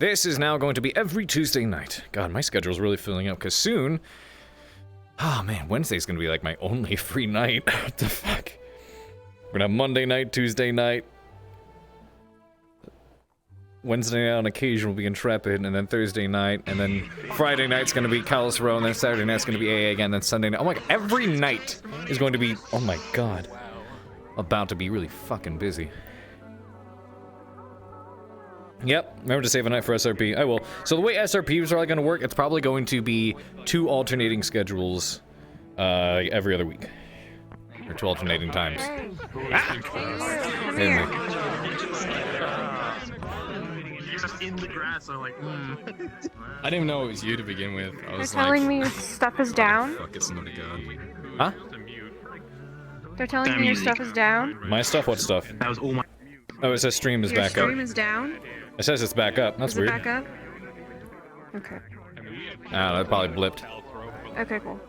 This is now going to be every Tuesday night. God, my schedule's really filling up, because soon... Oh man, Wednesday's gonna be like my only free night. What the fuck? We're gonna have Monday night, Tuesday night. Wednesday night on occasion will be Intrepid, and then Thursday night, and then Friday night's gonna be Callus Row, and then Saturday night's gonna be AA again, then Sunday night. Oh my god, every night is going to be, oh my god, about to be really fucking busy. Yep, remember to save a night for SRP. I will. So the way SRPs are gonna work, it's probably going to be 2 alternating schedules every other week. Or 2 alternating times. In the grass, I'm like, I didn't even know it was you to begin with. I was They're telling me your stuff is down. Fuck, it's not a gun. Huh? They're telling me your stuff is down. My stuff? What stuff? that was all my. Oh, it says stream is Your back stream up. is down. It says it's back up. That's Is it weird. back up? Okay. Ah, that probably blipped. Okay, cool.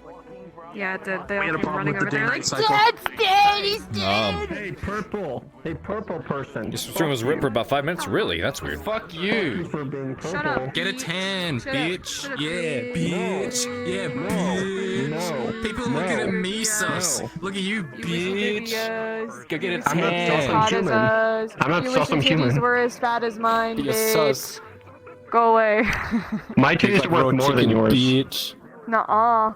Yeah, they're We had a problem running with the over there day-night like, cycle. Dad's dead, he's dead! Hey, purple. Hey, purple person. This stream was ripped for about 5 minutes? Really? That's weird. Fuck Thank you you! for being purple. Shut up. Get a tan, Shut up. bitch! Shut up, Yeah, bitch. bitch! Yeah, No. bitch! No. People No. looking at me No. sus! Look at you, bitch! Go get a I'm not tan. sus, I'm human. I'm not sus, I'm human. were as fat as mine, You're sus. Go away. My titties worth more than yours. bitch! Nuh-uh.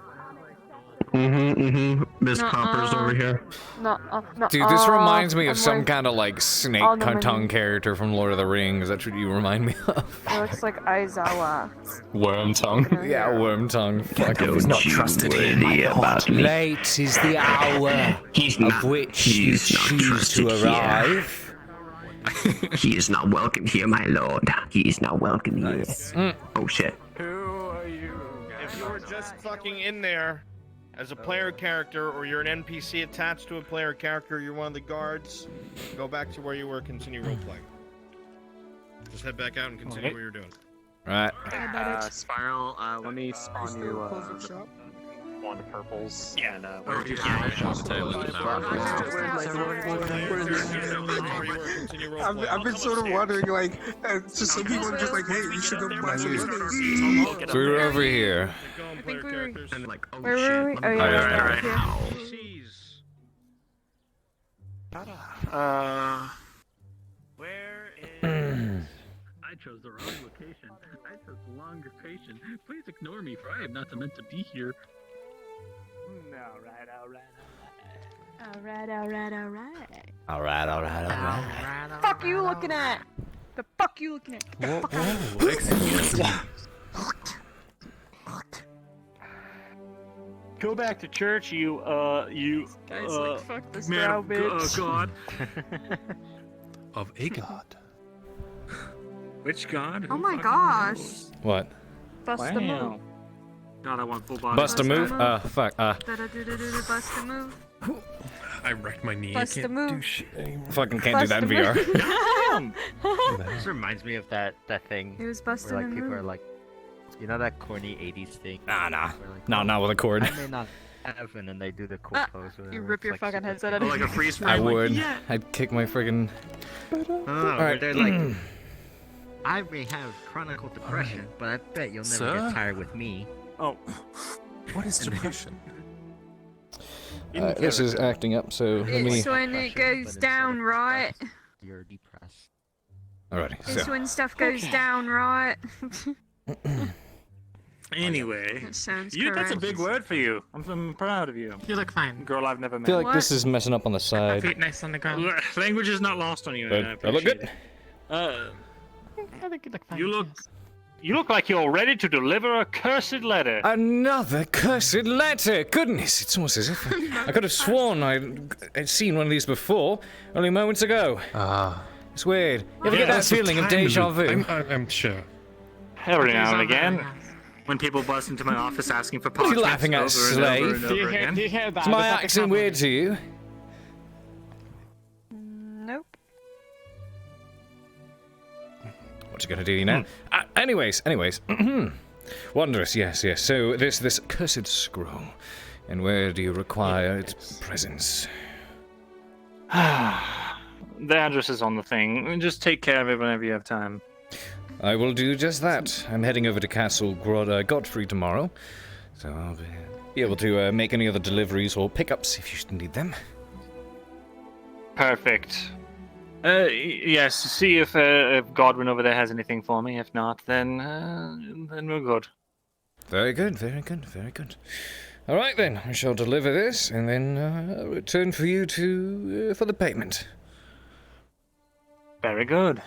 Miss Nuh-uh. Poppers over here. Nuh-uh. Dude, this reminds me I'm of some wearing- kind of like snake on the tongue menu. character from Lord of the Rings. That's what you remind me of. It looks like Aizawa. Worm tongue. Yeah, worm tongue. Fuck, Don't not you trusted worry about me. Late is the hour He's of not. which you He's not choose trusted to here. arrive. He is not welcome here, my lord. He is not welcome here. Oh shit. If you were just fucking in there as a player character, or you're an NPC attached to a player character, you're one of the guards, go back to where you were, continue roleplaying. Just head back out and continue what you're doing. Right. Spiral, let me spawn you one of the purples. Yeah. And, Where you were, continue roleplaying. I've been sort of wondering, like, so some people are just like, hey, you should go buy some weapons. So we were over here. Player characters. And like, oh Where were shit. we? let Oh, me yeah, go right, there. right, yeah. Jeez. where is... I chose the wrong location. I chose the wrong location. Please ignore me, for I am not meant to be here. Alright. Alright. Fuck you looking at? The fuck you looking at? Get the fuck out of Go back to church, you Guys, like, fuck this man brow of bitch. God. Of a god. Which god? Oh Who my fucking gosh. knows? What? Bust the move. Wow. God, I want full body. Bust a move? move. Fuck. Da-da-do-do-do-do, bust the move. I wrecked my knee. Bust I the can't move. do shit anymore. Fucking can't do Bust that in the VR. move. This reminds me of that thing It was busting where a like people are move. like, you know that corny 80s thing? Nah. Where, like, No, oh, not with a cord. I may not have, and then they do the cool pose. Where You it's, rip your like, fucking super headset out Oh, of like a freeze frame. I like, would. yeah. I'd kick my friggin'. where Alright. they're like, I may have chronic depression, but I bet you'll never Sir? get tired with me. Oh. What is depression? This is acting up, so let me. It's when it goes down, right? You're depressed. Alrighty, It's so. when stuff goes down, right? Anyway, That sounds that's a correct. big word for you. I'm proud of you. You look fine. Girl I've never I met. feel like What? this is messing up on the side. Feet nice on the ground. Language is not lost on you. and I But I look appreciate good. it. I think you look fine. You look like you're ready to deliver a cursed letter. Another cursed letter! Goodness, it's almost as if I could have sworn I'd seen one of these before, only moments ago. It's weird. You ever get that that's the feeling of time deja loop. vu? I'm sure. Every now and again, when people bust into my office asking for What are you parchments laughing at, over and over slave? and over again. Is my accent weird to you? Nope. What you gonna do now? Anyways. Wondrous, yes. So this cursed scroll, and where do you require its presence? The address is on the thing. Just take care of it whenever you have time. I will do just that. I'm heading over to Castle Godfrey tomorrow, so I'll be able to make any other deliveries or pickups if you should need them. Perfect. Yes, see if Godwin over there has anything for me. If not, then we're good. Very good, very good, very good. All right then, I shall deliver this and then return for you for the payment. Very good.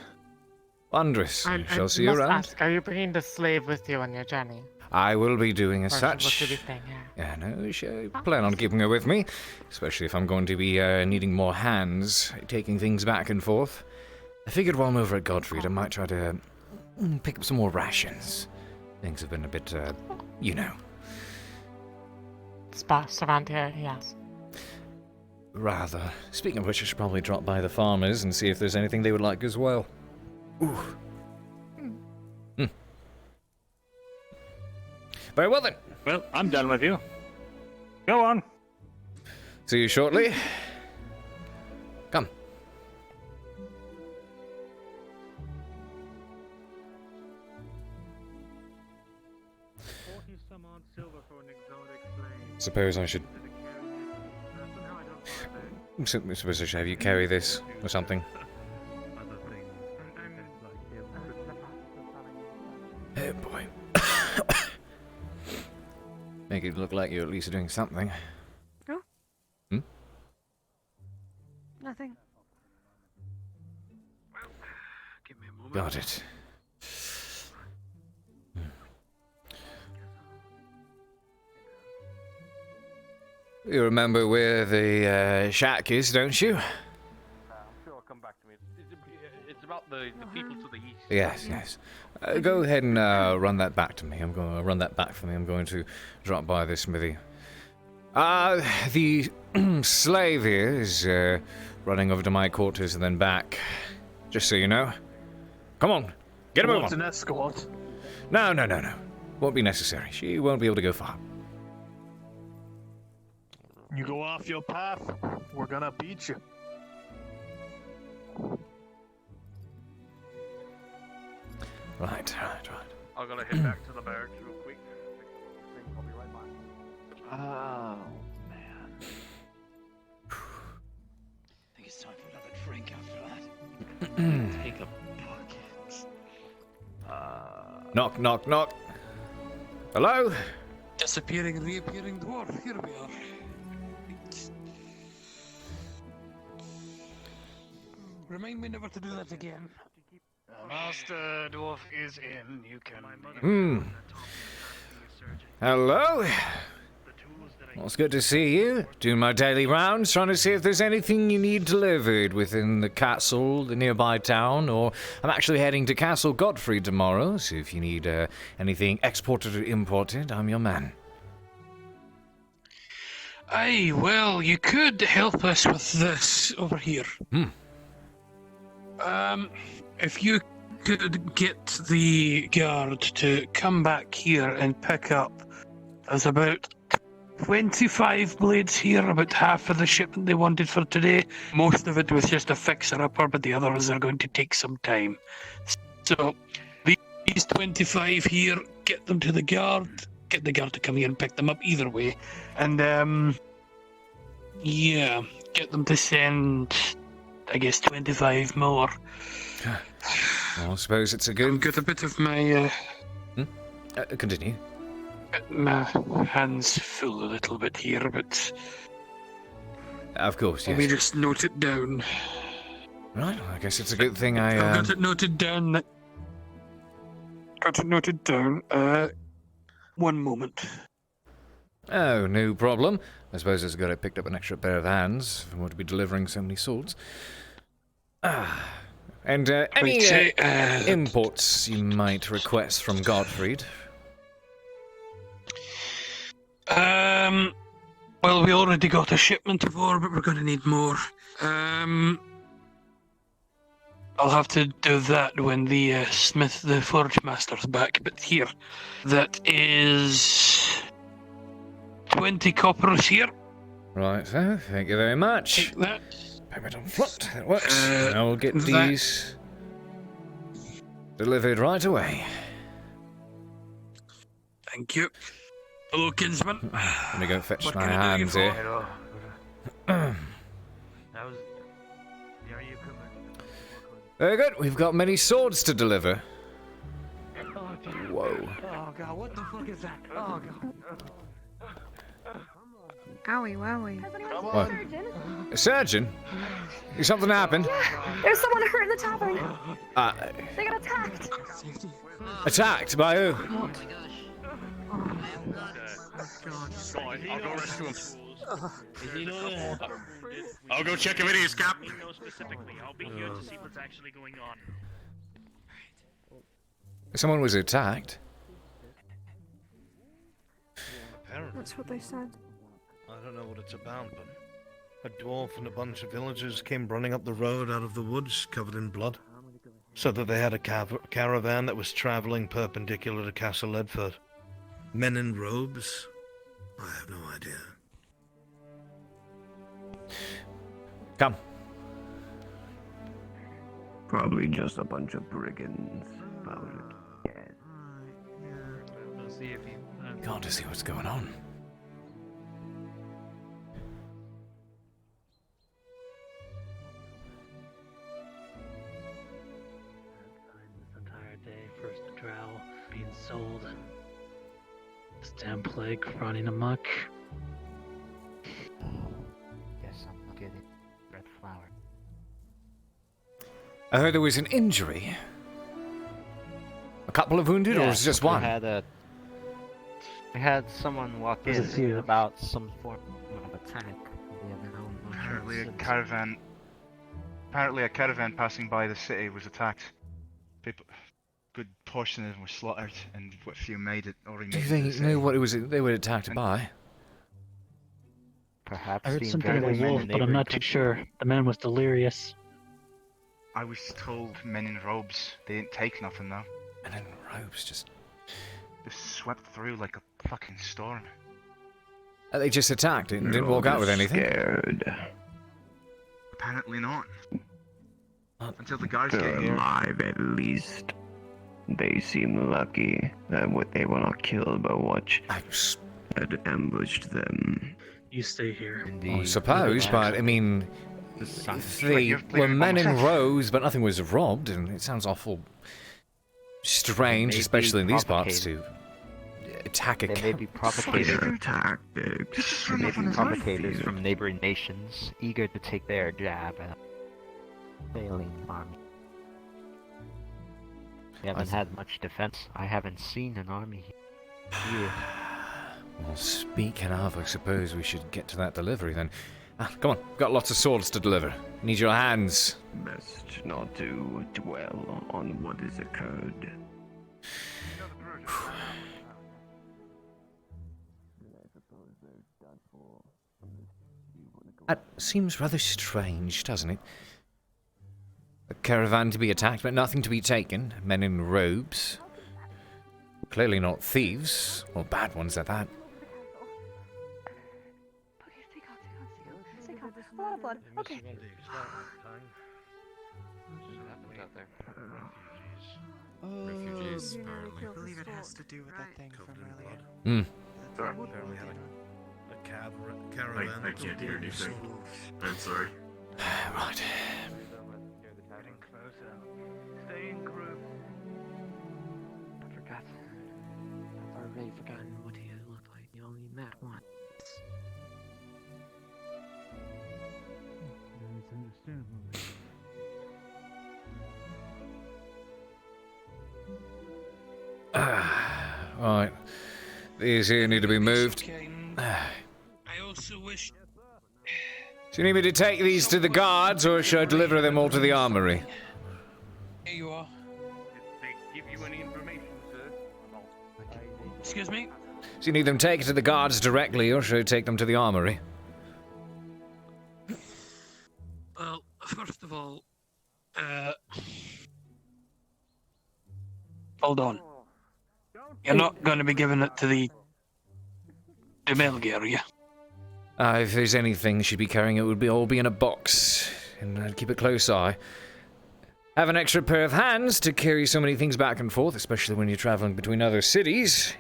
Wondrous. I shall see you around. Ask, are you bringing the slave with you on your journey? I will be doing as Or such. what should we think, yeah? Yeah, no, I plan on keeping her with me, especially if I'm going to be needing more hands, taking things back and forth. I figured while I'm over at Godfrey, I might try to pick up some more rations. Things have been a bit, you know. Sparse around here, yes. Rather. Speaking of which, I should probably drop by the farmers and see if there's anything they would like as well. Ooh. Very well then. Well, I'm done with you. Go on. See you shortly. Come. Suppose I should... Suppose I should have you carry this or something. Oh boy. Make it look like you're at least doing something. Oh? Hmm? Nothing. Give me a moment. Got it. You remember where the shack is, don't you? I'm sure it'll come back to me. It's about the people to the east. Yes, yes. Go ahead and run that back to me. I'm going to run that back for me. I'm going to drop by the smithy. The slave here is running over to my quarters and then back. Just so you know. Come on, get a move on. An escort. No. Won't be necessary. She won't be able to go far. You go off your path, we're gonna beat you. Right. I'm gonna head back to the barracks real quick. I'll be right back. Oh, man. I think it's time for another drink after that. Take a bucket. Knock. Hello? Disappearing and reappearing dwarf. Here we are. Remind me never to do that again. Master Dwarf is in. You can. Hello? Well, it's good to see you. Doing my daily rounds, trying to see if there's anything you need delivered within the castle, the nearby town, or I'm actually heading to Castle Godfrey tomorrow, so if you need anything exported or imported, I'm your man. Aye, well, you could help us with this over here. If you could get the guard to come back here and pick up, there's about 25 blades here, about half of the shipment they wanted for today. Most of it was just a fixer-upper, but the others are going to take some time. So, these 25 here, get them to the guard, get the guard to come here and pick them up either way. And, yeah, get them to send, I guess, 25 more. Well, I suppose it's a good... I've got a bit of my, continue. My hands full a little bit here, but... Of course, yes. Let me just note it down. Right, well, I guess it's a good thing I... I've got it noted down. One moment. Oh, no problem. I suppose it's good I picked up an extra pair of hands if I want to be delivering so many swords. And any imports you might request from Godfried? Well, we already got a shipment of ore, but we're going to need more. I'll have to do that when the smith, the forge master's back. But here, that is 20 coppers here. Right, so thank you very much. Take that. Payment on foot, that works. I'll get these. Delivered right away. Thank you. Hello, kinsman. Let me go fetch What my can I do you hands for? here. That was. Yeah, are you covered? Very good. We've got many swords to deliver. Oh, dear. Whoa. Oh, God, what the fuck is that? Oh, God. Owie wowie. What? A surgeon? Did something happen? There's someone hurt in the tavern. They got attacked. Attacked by who? I'll go rescue him. I'll go check if it is, Cap. know specifically. I'll be here to see what's actually going on. Someone was attacked. Apparently. That's what they said. I don't know what it's about, but a dwarf and a bunch of villagers came running up the road out of the woods, covered in blood. Said that they had a caravan that was traveling perpendicular to Castle Ledford. Men in robes? I have no idea. Come. Probably just a bunch of brigands. We'll see if you. Got to see what's going on. This entire day, first the drow being sold. This damn plague running amok. Guess I'm getting red flower. I heard there was an injury. A couple of wounded, or was it just one? We had someone walk Was in it you? about some form of attack. Apparently a caravan passing by the city was attacked. People, good portion of them were slaughtered, and what few made it or remained. Do you think you know what it was they were attacked by? Perhaps I heard some kind of a wolf, but I'm not too sure. The man was delirious. I was told men in robes. They didn't take nothing though. Men in robes just swept through like a fucking storm. They just attacked it and didn't walk out with anything. Scared. Apparently not. Until the guards They're get here. alive at least. They seem lucky that they were not killed by what had ambushed them. You stay here. I suppose, but I mean, if they were men in robes, but nothing was robbed, and it sounds awful strange, especially in these parts, to attack a They may be provocators. Their tactics. They may be provocators from neighboring nations, eager to take their jab at a failing army. We haven't had much defense. I haven't seen an army here. Well, speaking of, I suppose we should get to that delivery then. Come on, we've got lots of swords to deliver. Need your hands. Best not to dwell on what has occurred. That seems rather strange, doesn't it? A caravan to be attacked, but nothing to be taken. Men in robes. Clearly not thieves, or bad ones at that. Take out. A lot of blood. Okay. Refugees, apparently. I believe it has to do with that thing from earlier. Hmm. Apparently had a caravan. I can't hear anything. I'm sorry. Right. Getting closer. Stay in group. I forgot. I've already forgotten what he looked like. You only met once. It's understandable. Right. These here need to be moved. I also wish. Do you need me to take these to the guards, or should I deliver them all to the armory? Here you are. They give you any information, sir? Excuse me? Do you need them taken to the guards directly, or should I take them to the armory? Well, first of all, hold on. You're not going to be giving it to the Melgi, are you? If there's anything she'd be carrying, it would be all be in a box, and I'd keep a close eye. have an extra pair of hands to carry so many things back and forth, especially when you're traveling between other cities.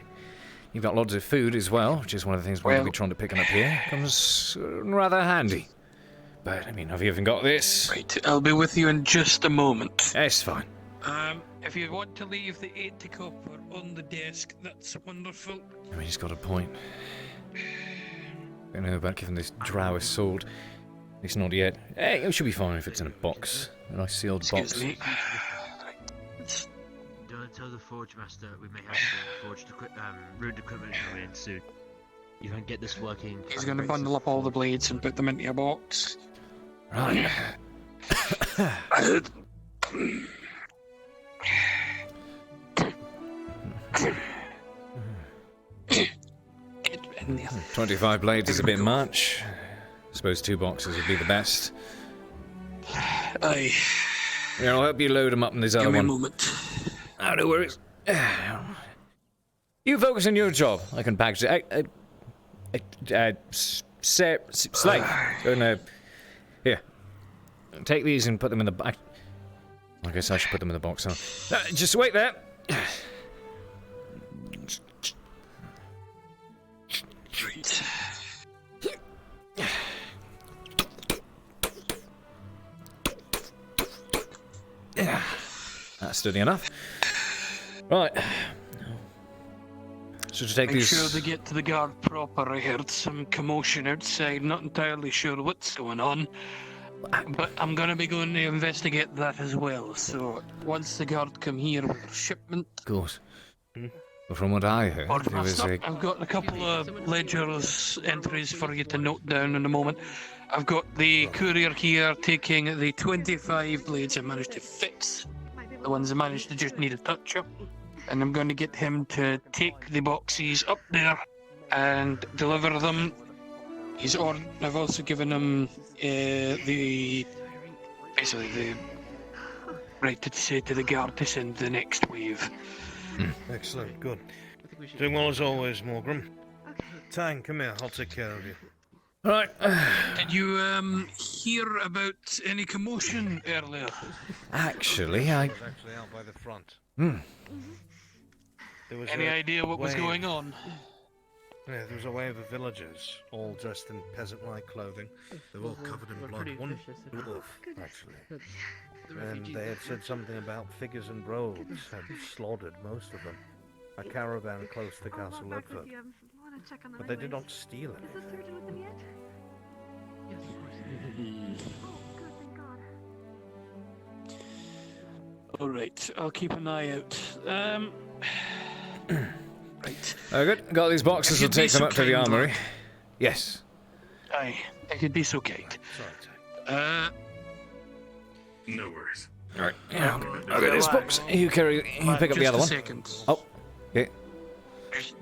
You've got lots of food as well, which is one of the things we're going to be trying to pick up here. Comes rather handy. But, I mean, have you even got this? Right, I'll be with you in just a moment. That's fine. If you want to leave the 80 copper on the desk, that's wonderful. I mean, he's got a point. I don't know about giving this drow a sword. At least not yet. Hey, it should be fine if it's in a box. A nice sealed box. Do you want to tell the Forge Master we may have some forged ruined equipment coming in soon? You can get this working. He's going to bundle up all the blades and put them into a box. Right. In there. 25 blades is a bit much. I suppose 2 boxes would be the best. Aye. Yeah, I'll help you load them up in this other Give me one. a moment. Oh, no worries. You focus on your job. I can package it. Slave. Here. Take these and put them in the back. I guess I should put them in the box, huh? Just wait there. Right. Yeah. That's steady enough. Right. So to take Make these. sure they get to the guard proper. I heard some commotion outside. Not entirely sure what's going on. But I'm going to be going to investigate that as well. So once the guard come here with their shipment. Of course. Well, from what I heard, there was a... I've got a couple of ledgers entries for you to note down in a moment. I've got the courier here taking the 25 blades I managed to fix. The ones I managed to just need a touch-up. And I'm going to get him to take the boxes up there and deliver them. I've also given him the right to say to the guard to send the next wave. Excellent, good. Doing well as always, Morgram. Tang, come here, I'll take care of you. Right. Did you hear about any commotion earlier? Actually, I was actually out by the front. There was Any idea what was going on? Yeah, there was a wave of villagers, all dressed in peasant-like clothing. They were all covered in blood. One wolf, actually. And they had said something about figures and robes, had slaughtered most of them. A caravan close to Castle Ledford. But they did not steal anything. Alright, I'll keep an eye out. Right. Good. Got these boxes. We'll take them up to the armory. Yes. Aye, I could be so kind. No worries. Alright. I'll get this box. You pick up the other one. Just a second. Oh. Yeah.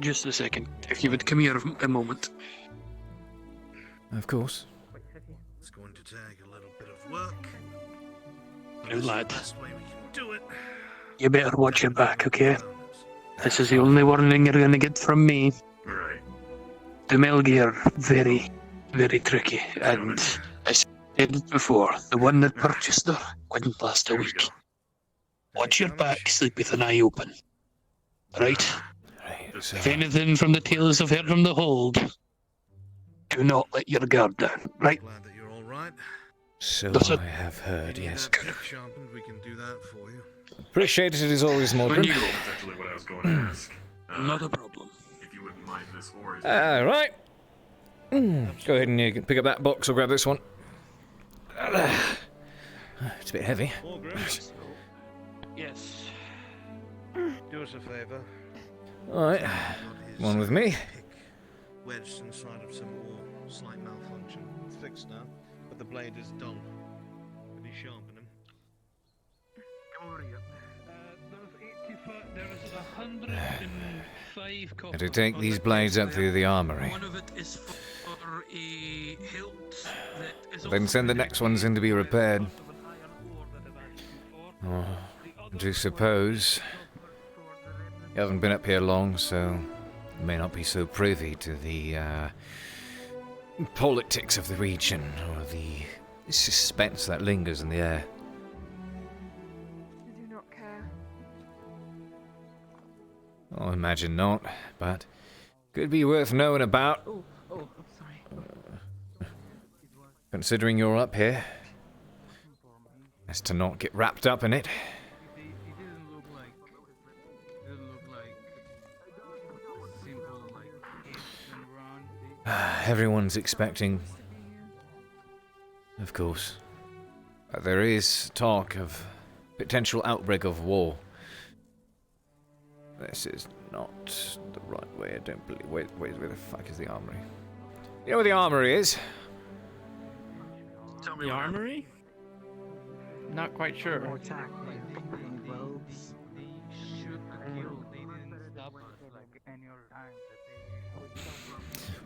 Just a second. If you would come here a moment. Of course. It's going to take a little bit of work. No, lad. Best way we can do it. You better watch your back, okay? This is the only warning you're gonna get from me. Right. The Melgear, very, very tricky. And I said it before, the one that purchased her wouldn't last a week. Watch your back, sleep with an eye open. Right? If anything from the tales I've heard from the hold, do not let your guard down, right? Glad that you're all right. So I have heard, yes. Sharpened, we can do that for you. Appreciate it as always, Morgan. That's actually what I was going to ask. Not a problem. If you wouldn't mind this ore. Alright. Go ahead and pick up that box. I'll grab this one. It's a bit heavy. Yes. Do us a favour. Alright. One with me. Wedged inside of some ore. Slight malfunction. It's fixed now, but the blade is dull. Could you sharpen him? Come over here. There is 105 copper. To take these blades up through the armory. One of it is for a hilt that is Then send the next ones in to be repaired. Oh, do suppose you haven't been up here long, so you may not be so privy to the politics of the region or the suspense that lingers in the air. I'll imagine not, but could be worth knowing about. Oh, sorry. Considering you're up here. As to not get wrapped up in it. Everyone's expecting, of course. There is talk of potential outbreak of war. This is not the right way, I don't believe. Wait, where the fuck is the armory? You know where the armory is? Tell me the armory? Not quite sure.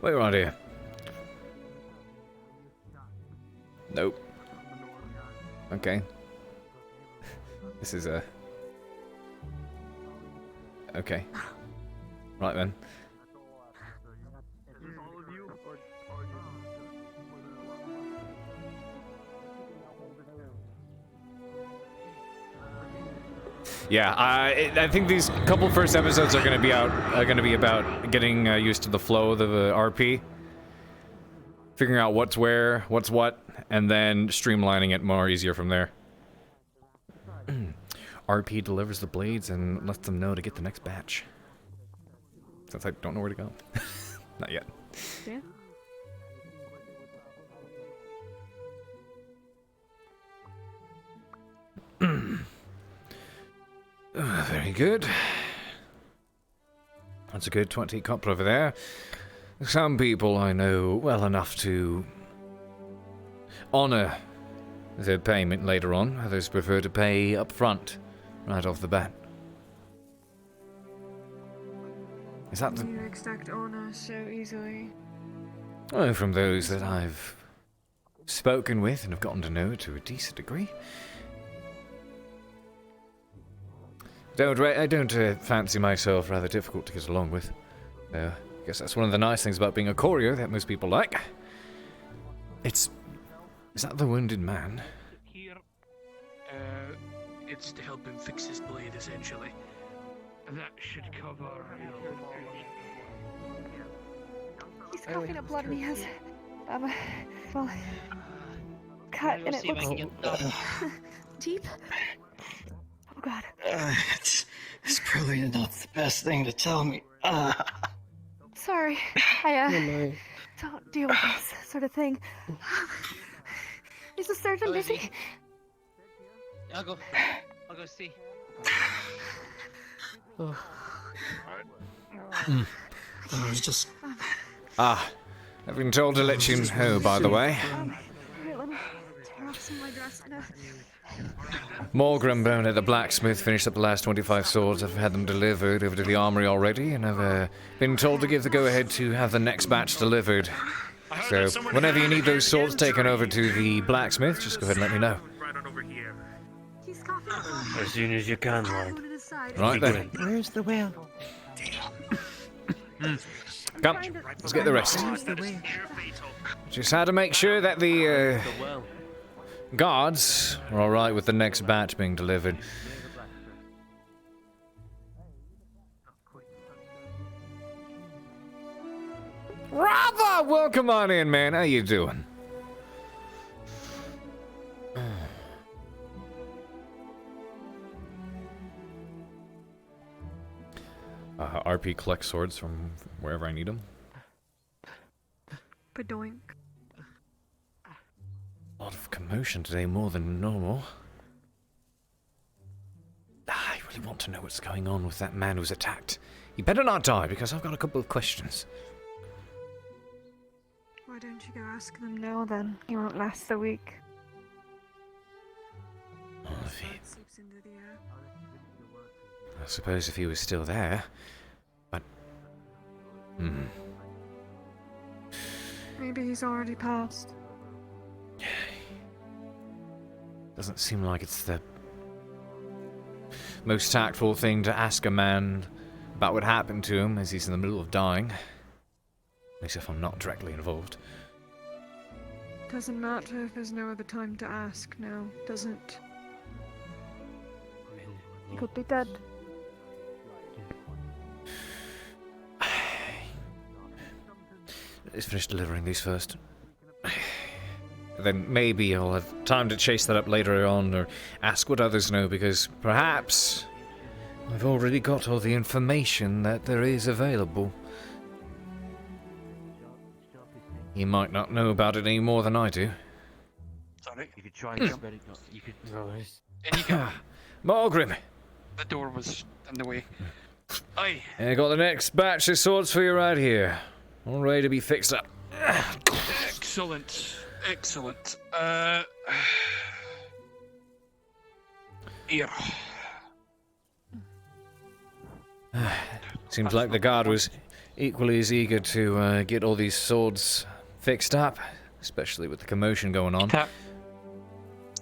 Wait around here. Nope. Okay. This is a... Okay. Right then. Yeah, I think these couple first episodes are going to be about getting used to the flow of the RP, figuring out what's where, what's what, and then streamlining it more easier from there. RP delivers the blades and lets them know to get the next batch. Since I don't know where to go. Not yet. Yeah. Very good. That's a good 20 copper over there. Some people I know well enough to honor their payment later on. Others prefer to pay up front, right off the bat. Is that the... You expect honor so easily. Oh, from those that I've spoken with and have gotten to know to a decent degree. I don't fancy myself rather difficult to get along with. I guess that's one of the nice things about being a courier that most people like. Is that the wounded man? Here, it's to help him fix his blade, essentially. That should cover... He's coughing up blood and he has, well, cut and it looks deep. Oh God. It's probably not the best thing to tell me. Sorry, I don't deal with this sort of thing. Is the surgeon busy? I'll go see. I was just... I've been told to let you know, by the way. Here, let me tear off some of my dress. Morgrim Bone at the blacksmith finished up the last 25 swords. I've had them delivered over to the armory already, and I've been told to give the go-ahead to have the next batch delivered. So, whenever you need those swords taken over to the blacksmith, just go ahead and let me know. As soon as you can, lad. Right then. Where's the whale? Come, let's get the rest. Just had to make sure that the guards are alright with the next batch being delivered. Rava! Welcome on in, man. How you doing? RP collects swords from wherever I need them. Padoink. A lot of commotion today, more than normal. I really want to know what's going on with that man who's attacked. He better not die, because I've got a couple of questions. Why don't you go ask them now then? He won't last the week. Seeps into the air. I suppose if he was still there, but... Maybe he's already passed. Doesn't seem like it's the most tactful thing to ask a man about what happened to him as he's in the middle of dying. At least if I'm not directly involved. Doesn't matter if there's no other time to ask now, does it? He could be dead. Let's finish delivering these first. Then maybe I'll have time to chase that up later on, or ask what others know, because perhaps I've already got all the information that there is available. You might not know about it any more than I do. Sorry. You could try and spell it. You could. In you go. Morgrim! The door was in the way. Aye. I got the next batch of swords for you right here. All ready to be fixed up. Excellent. Excellent. Here. Seems like the guard was equally as eager to get all these swords fixed up, especially with the commotion going on.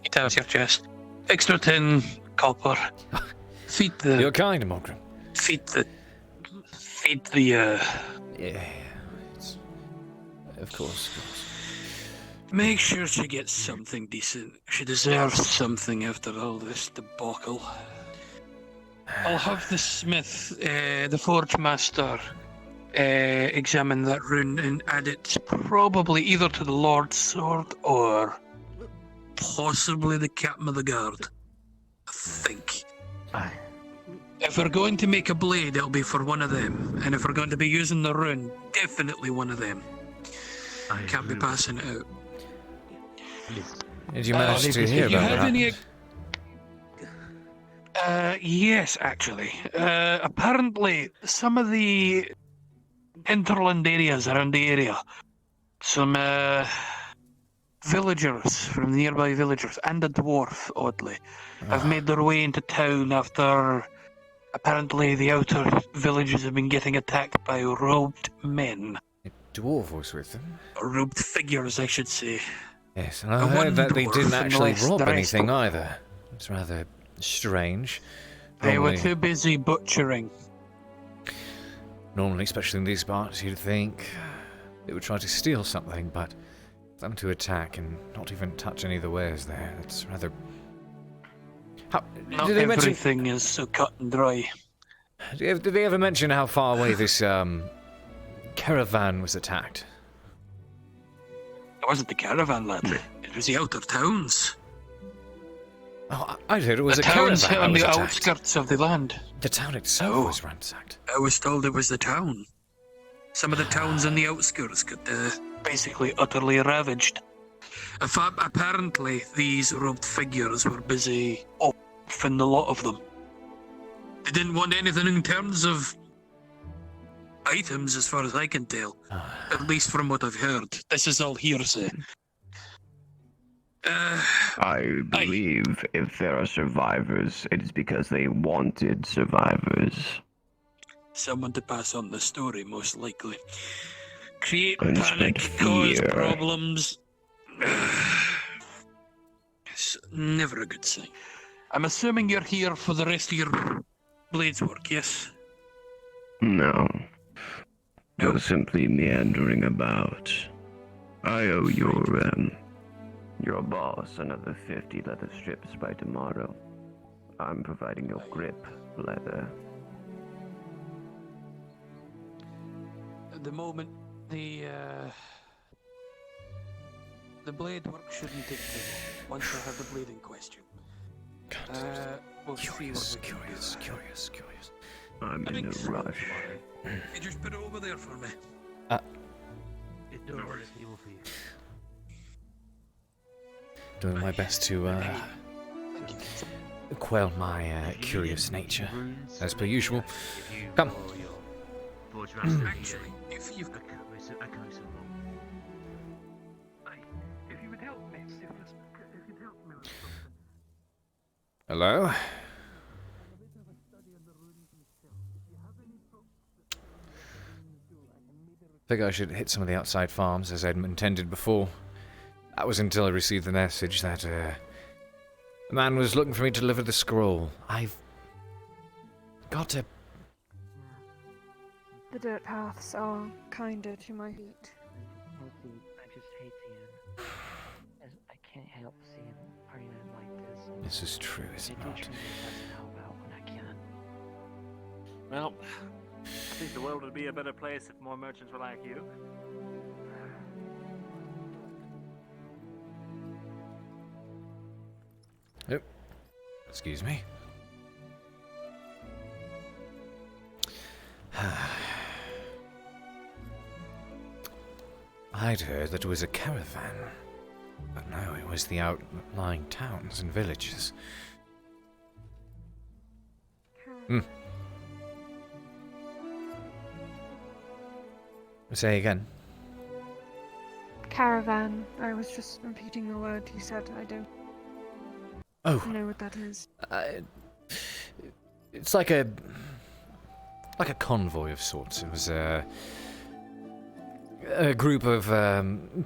He taps your chest. Extra 10 copper. Feed the. You're kind, Morgrim. Feed the. Yeah. Of course. Make sure she gets something decent. She deserves something after all this debacle. I'll have the smith, the forge master, examine that rune and add it probably either to the Lord's sword or possibly the captain of the guard. I think. If we're going to make a blade, it'll be for one of them. And if we're going to be using the rune, definitely one of them. Can't be passing it out. Did you manage to hear about that? Yes, actually. Apparently, some of the hinterland areas around the area, some villagers from nearby villagers and a dwarf, oddly, have made their way into town after apparently the outer villages have been getting attacked by robed men. A dwarf was with them? Robed figures, I should say. Yes, and I heard that they didn't actually rob anything either. It's rather strange. They were too busy butchering. Normally, especially in these parts, you'd think they would try to steal something, but for them to attack and not even touch any of the wares there, it's rather... Not everything is so cut and dry. Did they ever mention how far away this caravan was attacked? It wasn't the caravan, lad. It was the outer towns. Oh, I heard it was the a caravan towns on the attacked. outskirts of the land. The town itself was ransacked. I was told it was the town. Some of the towns on the outskirts got basically utterly ravaged. Apparently, these robed figures were busy offing the lot of them. They didn't want anything in terms of items, as far as I can tell. At least from what I've heard. This is all hearsay. I believe if there are survivors, it is because they wanted survivors. Someone to pass on the story, most likely. Create And panic, spread cause fear. problems. It's never a good sign. I'm assuming you're here for the rest of your blades work, yes? No. No, simply meandering about. I owe your boss another 50 leather strips by tomorrow. I'm providing your grip leather. At the moment, the blade work shouldn't take too long. Once I have the blade in question. We'll Curious. I'm in a rush. You just put it over there for me. Doing my best to quell my curious nature, as per usual. Come. Actually, if you would help me, if you'd help me with something. Hello? Figure I should hit some of the outside farms as I'd intended before. That was until I received the message that the man was looking for me to deliver the scroll. I've got to... The dirt paths are kinder to my feet. I just hate seeing. I can't help seeing Ariana like this. This is true, is it I do not? try my best to help out when I can. Well, I think the world would be a better place if more merchants were like you. Oh, excuse me. I'd heard that it was a caravan, but no, it was the outlying towns and villages. Say again. Caravan. I was just repeating the word you said. I don't know what that is. It's like a convoy of sorts. It was a group of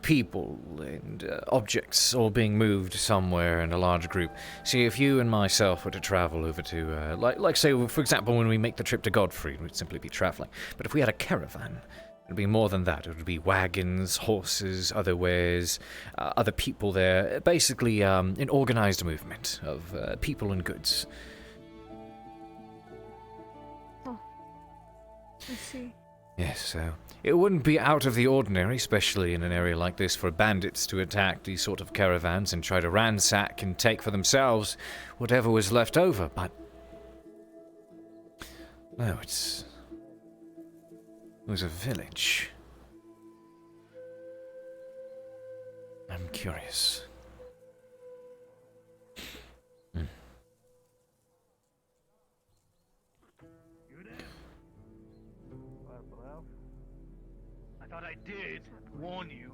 people and objects all being moved somewhere in a large group. See, if you and myself were to travel over to, like say, for example, when we make the trip to Godfrey, we'd simply be traveling. But if we had a caravan, it'd be more than that. It would be wagons, horses, other wares, other people there. Basically, an organized movement of people and goods. Oh, I see. Yes, so it wouldn't be out of the ordinary, especially in an area like this, for bandits to attack these sort of caravans and try to ransack and take for themselves whatever was left over, but no, it was a village. I'm curious. I thought I did warn you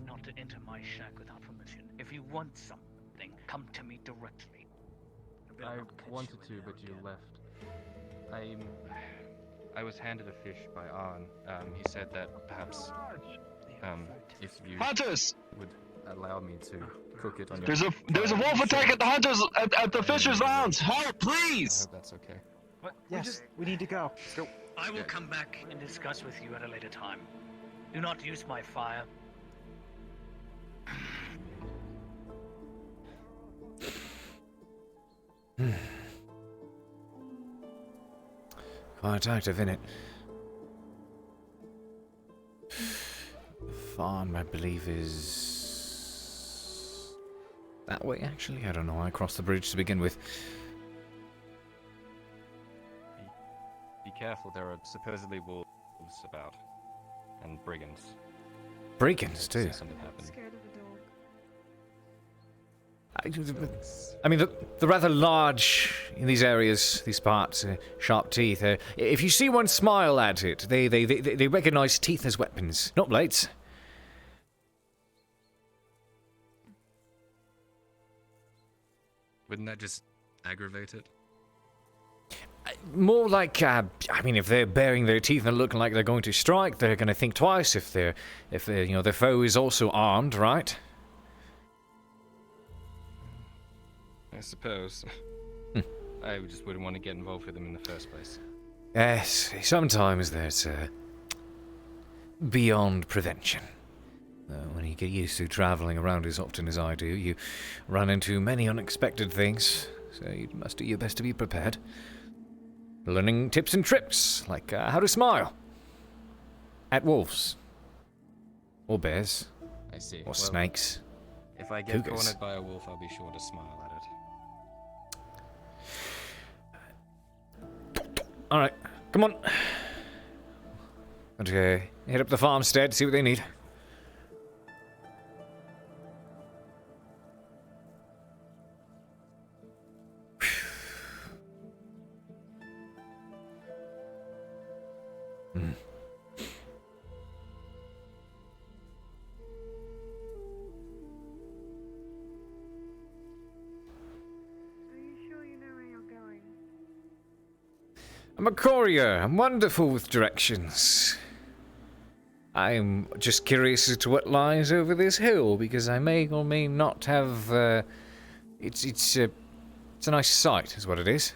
not to enter my shack without permission. If you want something, come to me directly. I wanted to, but you left. I was handed a fish by Arn. He said that perhaps if you Hunters! would allow me to cook it on your... There's a wolf attack at the hunters at the Fisher's Lounge! Help, please! I hope that's okay. What? Yes, we need to go. Let's go. I will come back and discuss with you at a later time. Do not use my fire. Quite active, innit? The farm, I believe, is that way, actually? I don't know. I crossed the bridge to begin with. Be careful, there are supposedly wolves about. And brigands. Brigands, too? Something happened. Scared of a dog. I mean, they're rather large in these areas, these parts, sharp teeth. If you see one smile at it, they recognize teeth as weapons, not blades. Wouldn't that just aggravate it? More like, I mean, if they're baring their teeth and looking like they're going to strike, they're going to think twice if their foe is also armed, right? I suppose. I just wouldn't want to get involved with them in the first place. Yes, sometimes there's beyond prevention. When you get used to traveling around as often as I do, you run into many unexpected things, so you must do your best to be prepared. Learning tips and tricks, like how to smile at wolves, or bears, I see. Or snakes. If I get cougars. cornered by a wolf, I'll be sure to smile at it. Alright, come on. Okay, hit up the farmstead, see what they need. I'm a courier. I'm wonderful with directions. I'm just curious as to what lies over this hill, because I may or may not have. It's a nice sight, is what it is.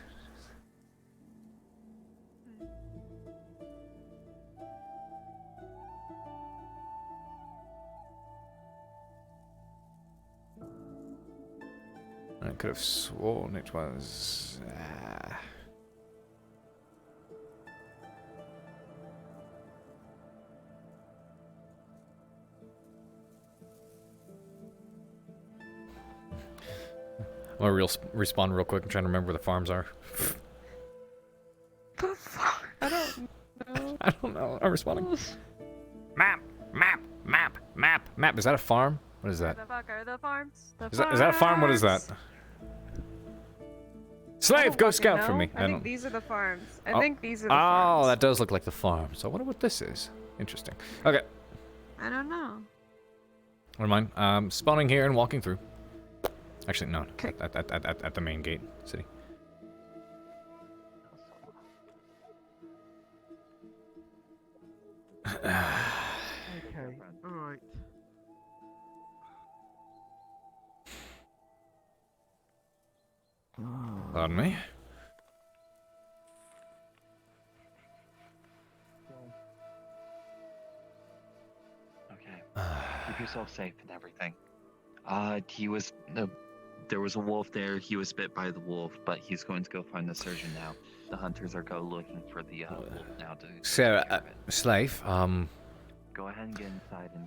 I could have sworn it was. I'm gonna respawn real quick. I'm trying to remember where the farms are. The fuck? I don't know. I don't know. I'm responding. Map. Is that a farm? What is that? The fuck are the farms? Is that a farm? What is that? Slave, go scout for me. I think these are the farms. I think these are the farms. Oh, that does look like the farm. So I wonder what this is. Interesting. Okay. I don't know. Never mind. Spawning here and walking through. Actually, no. At the main gate, city. Okay. Alright. Pardon me. Okay. Keep yourself safe and everything. There was a wolf there. He was bit by the wolf, but he's going to go find the surgeon now. The hunters are looking for the wolf now to. So, slave. Go ahead and get inside and.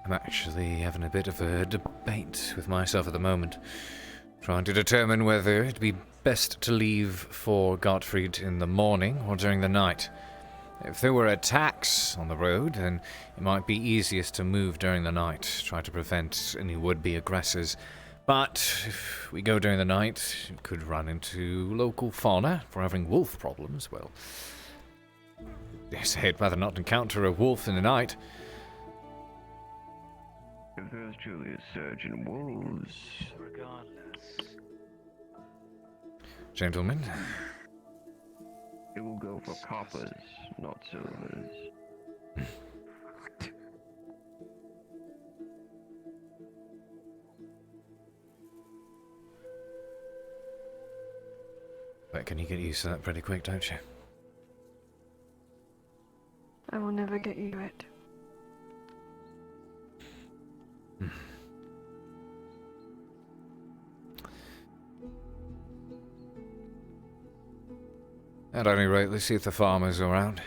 I'm actually having a bit of a debate with myself at the moment, trying to determine whether it'd be best to leave for Gottfried in the morning or during the night. If there were attacks on the road, then it might be easiest to move during the night, try to prevent any would-be aggressors. But if we go during the night, it could run into local fauna for having wolf problems. Well, yes, I'd rather not encounter a wolf in the night. If there's truly a surge in wolves. Regardless. Gentlemen. It will go for coppers, not silvers. But can you get used to that pretty quick, don't you? I will never get you it. At any rate, let's see if the farmer's around.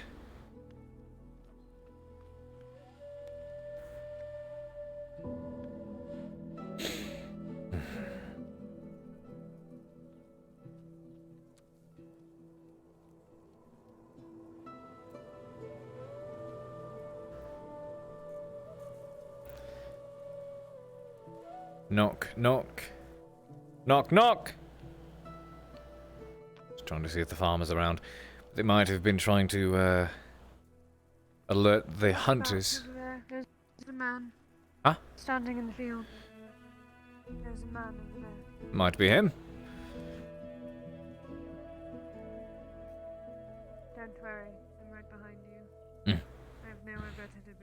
Knock, knock. Knock, knock! Just trying to see if the farmer's around. They might have been trying to, alert the hunters. Over there. There's a man. Huh? Standing in the field. There's a man over there. Might be him. Don't worry, I'm right behind you. Mm. I have nowhere better to be.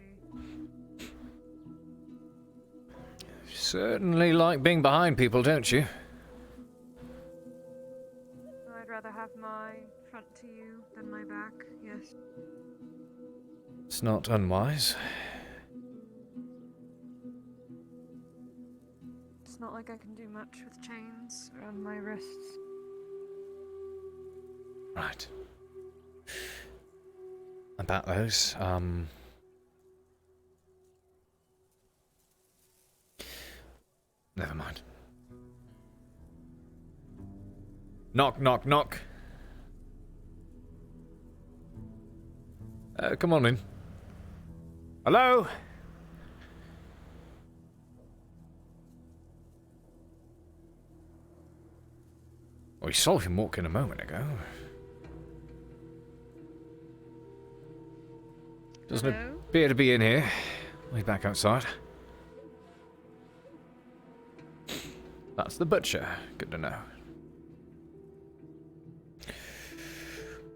Certainly like being behind people, don't you? I'd rather have my front to you than my back, yes. It's not unwise. It's not like I can do much with chains around my wrists. Right. About those, never mind. Knock, knock, knock. Come on in. Hello? We saw him walk in a moment ago. Doesn't appear to be in here. Way back outside. That's the butcher. Good to know.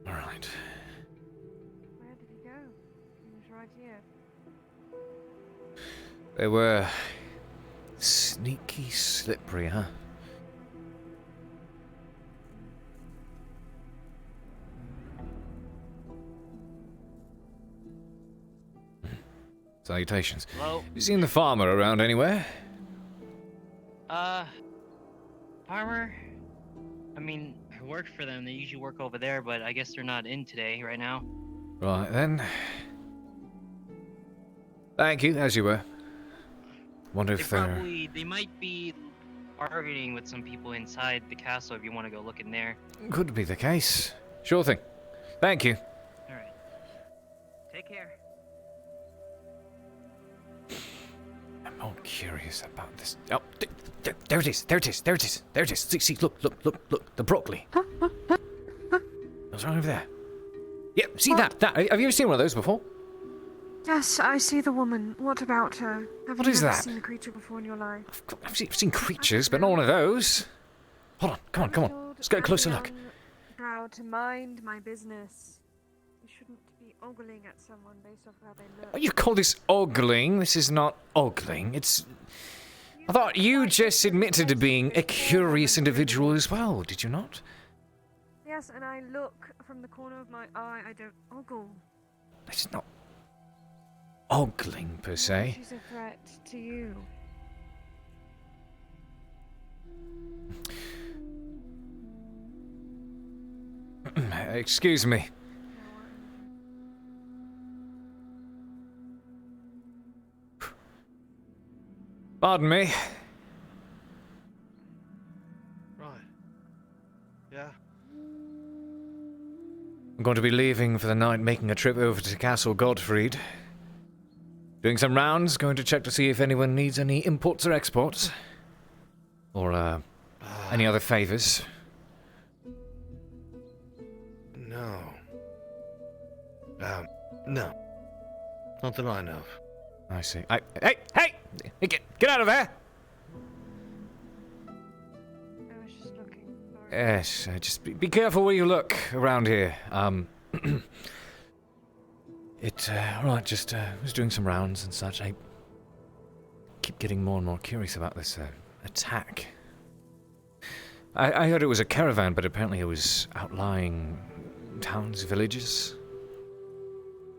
Alright. Where did he go? He was right here. They were sneaky slippery, huh? Salutations. Hello? You seen the farmer around anywhere? Farmer? I mean, I work for them. They usually work over there, but I guess they're not in today, right now. Right then. Thank you, as you were. Wonder if they're... They might be bargaining with some people inside the castle if you want to go look in there. Could be the case. Sure thing. Thank you. All right. Take care. I'm more curious about this. Oh, there it is. There it is. There it is. There it is. See, look. The broccoli. What's right over there? Yeah, see that? Have you ever seen one of those before? Yes, I see the woman. What about her? Have What you is never that? seen a creature before in your life? I've seen creatures, but not one of those. Hold on. Come on. Let's get a closer look. Proud to mind my business. You shouldn't be ogling at someone based off how they look. Oh, you call this ogling? This is not ogling. It's... I thought you just admitted to being a curious individual as well, did you not? Yes, and I look from the corner of my eye. I don't ogle. It's not ogling, per se. She's a threat to you. Excuse me. Pardon me. Right. Yeah. I'm going to be leaving for the night, making a trip over to Castle Godfried. Doing some rounds, going to check to see if anyone needs any imports or exports. Or, any other favors. No. No. Not that I know of. I see. Hey! Get out of there! I was just looking. Yes, just be careful where you look around here. Right, just was doing some rounds and such. I keep getting more and more curious about this attack. I heard it was a caravan, but apparently it was outlying towns, villages.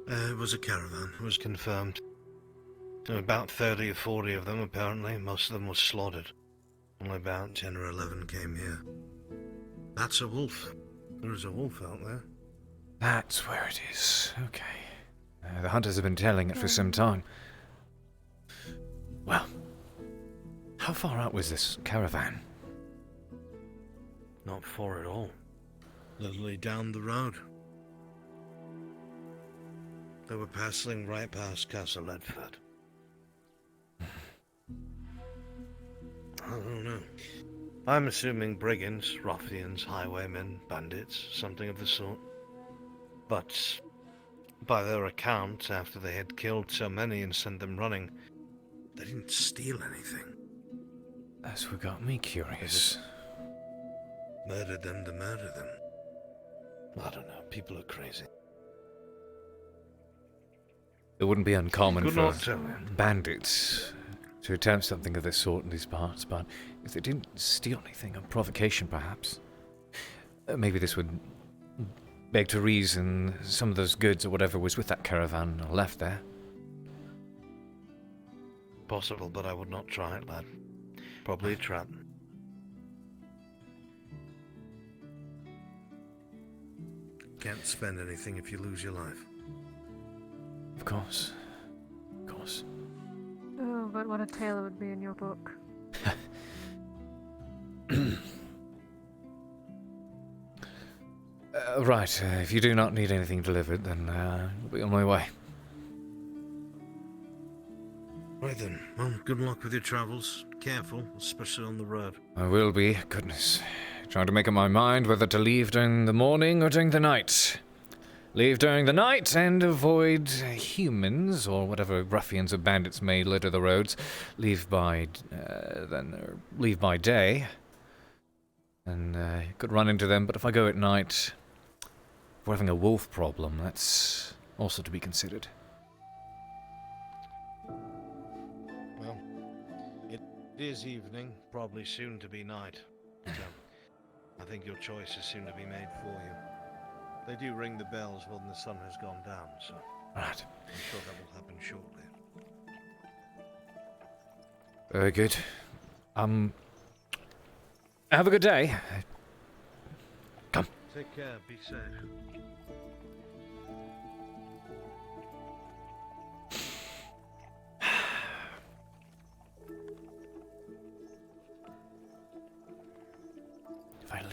It was a caravan. It was confirmed. There were about 30 or 40 of them, apparently. Most of them were slaughtered. Only about 10 or 11 came here. That's a wolf. There is a wolf out there. That's where it is. Okay. The hunters have been telling it for some time. Well, how far out was this caravan? Not far at all. Literally down the road. They were passing right past Castle Ledford. I don't know. I'm assuming brigands, ruffians, highwaymen, bandits, something of the sort. But by their account, after they had killed so many and sent them running, they didn't steal anything. That's what got me curious. Murdered them to murder them. I don't know. People are crazy. It wouldn't be uncommon Could for not tell you. bandits to attempt something of this sort in these parts, but if they didn't steal anything, on provocation perhaps, maybe this would beg to reason some of those goods or whatever was with that caravan are left there. Possible, but I would not try it, lad. Probably a trap. Can't spend anything if you lose your life. Of course. Of course. Oh, but what a tale it would be in your book. Right, if you do not need anything delivered, then I'll be on my way. Right then. Well, good luck with your travels. Careful, especially on the road. I will be. Goodness. Trying to make up my mind whether to leave during the morning or during the night. Leave during the night and avoid humans or whatever ruffians or bandits may litter the roads. Leave by day. And could run into them, but if I go at night, if we're having a wolf problem, that's also to be considered. Well, it is evening, probably soon to be night. So, I think your choice is soon to be made for you. They do ring the bells when the sun has gone down, so Right. I'm sure that will happen shortly. Very good. Have a good day. Come. Take care, be safe.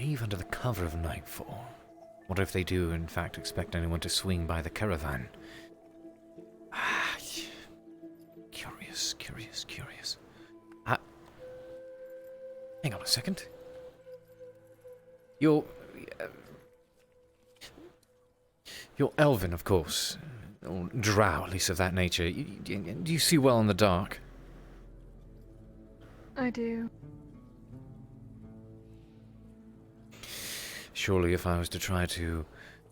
leave under the cover of nightfall. What if they do, in fact, expect anyone to swing by the caravan? Ah, curious. Hang on a second. You're elven, of course. Or drow, at least of that nature. Do you see well in the dark? I do. Surely if I was to try to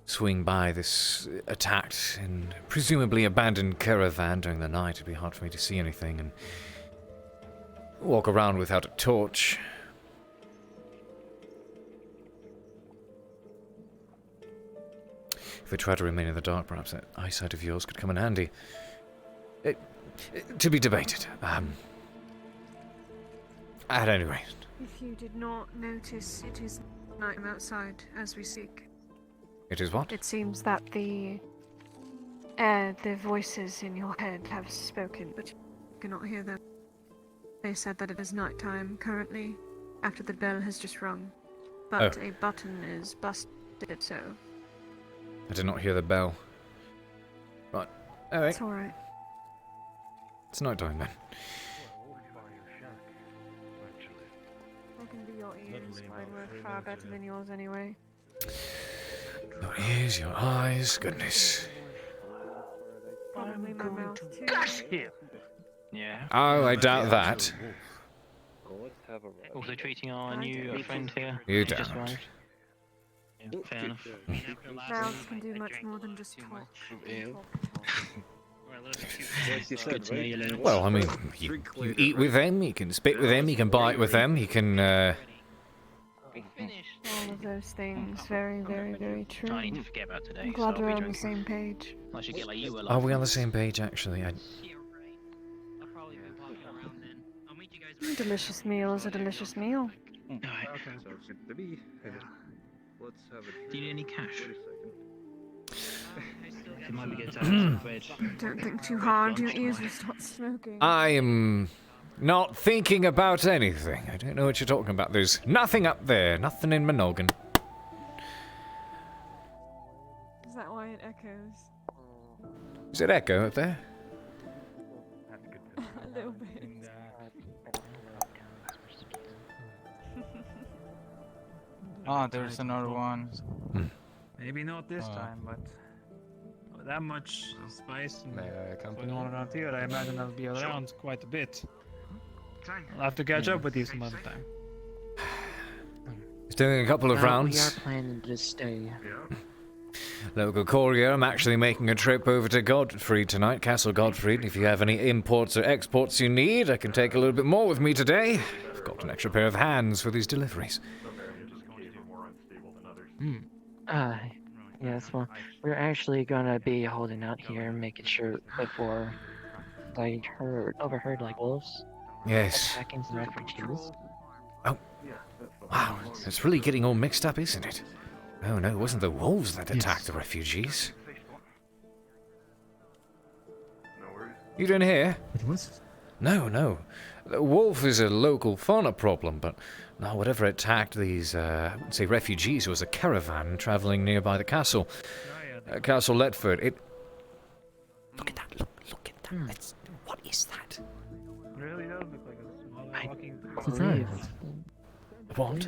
swing by this attacked and presumably abandoned caravan during the night, it'd be hard for me to see anything and walk around without a torch. If we try to remain in the dark, perhaps that eyesight of yours could come in handy. To be debated. At any rate. If you did not notice, it is night outside as we speak. It is what? It seems that the voices in your head have spoken, but you cannot hear them. They said that it is nighttime currently, after the bell has just rung, but a button is busted, so... I did not hear the bell. Right. Alright. It's alright. It's night time then. I can be your ears. Mine work far better than yours anyway. Your ears, your eyes, goodness. Probably my mouth too. Yeah. Oh, I doubt that. Also treating our new friend here. You He just don't. arrived. Yeah, fair enough. Mouths can do much more than just talk. Well, I mean, you eat with them, you can spit with them, you can bite with them, you can, All of those things, very, very, very true. I need to forget about today. I'm glad we're on the same page. I should get like you. Are we on the same page, actually? A delicious meal is a delicious meal. Do you need any cash? Don't think too hard, your ears will start smoking. I am not thinking about anything. I don't know what you're talking about. There's nothing up there, nothing in my noggin. Is that why it echoes? Is it echo up there? A little bit. Oh, there's another one. Maybe not this time, but with that much spice and going on around here, I imagine I'll be around quite a bit. I'll have to catch up with you some other time. He's doing a couple of rounds. We are planning to stay. Local courier, I'm actually making a trip over to Godfrey tonight, Castle Godfrey. If you have any imports or exports you need, I can take a little bit more with me today. I've got an extra pair of hands for these deliveries. Yes, well, we're actually gonna be holding out here, making sure before I overheard like wolves. Yes. Attacking the refugees. Oh, wow, it's really getting all mixed up, isn't it? Oh no, it wasn't the wolves that attacked the refugees. You didn't hear? It was? No. The wolf is a local fauna problem, but no, whatever attacked these, I wouldn't say refugees, was a caravan traveling nearby the castle. Castle Letford. Look at that, look at that. What is that? Really does look like a small walking... What?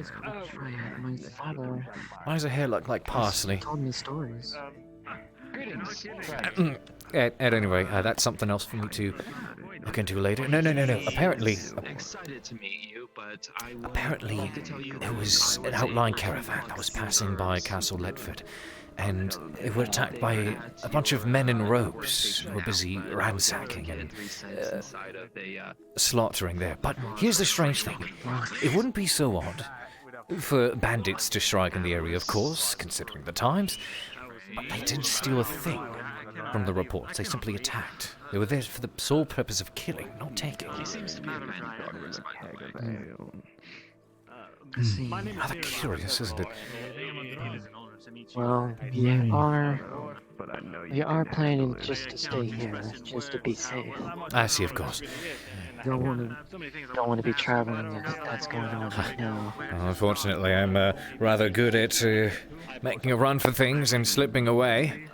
My father. Why does her hair look like parsley? Told me stories. At any rate, that's something else for me to look into later. No. Apparently, Excited to meet you, but I apparently there was an outlying caravan that was passing by Castle Letford, and they were attacked by a bunch of men in robes who were busy ransacking and slaughtering there. But here's the strange thing. It wouldn't be so odd for bandits to strike in the area, of course, considering the times, but they didn't steal a thing from the reports. They simply attacked. They were there for the sole purpose of killing, not taking. He seems to be a man. Rather curious, isn't it? Well, we are planning just to stay here, just to be safe. I see, of course. don't want to be traveling if that's going on right now. Well, unfortunately, I'm rather good at making a run for things and slipping away.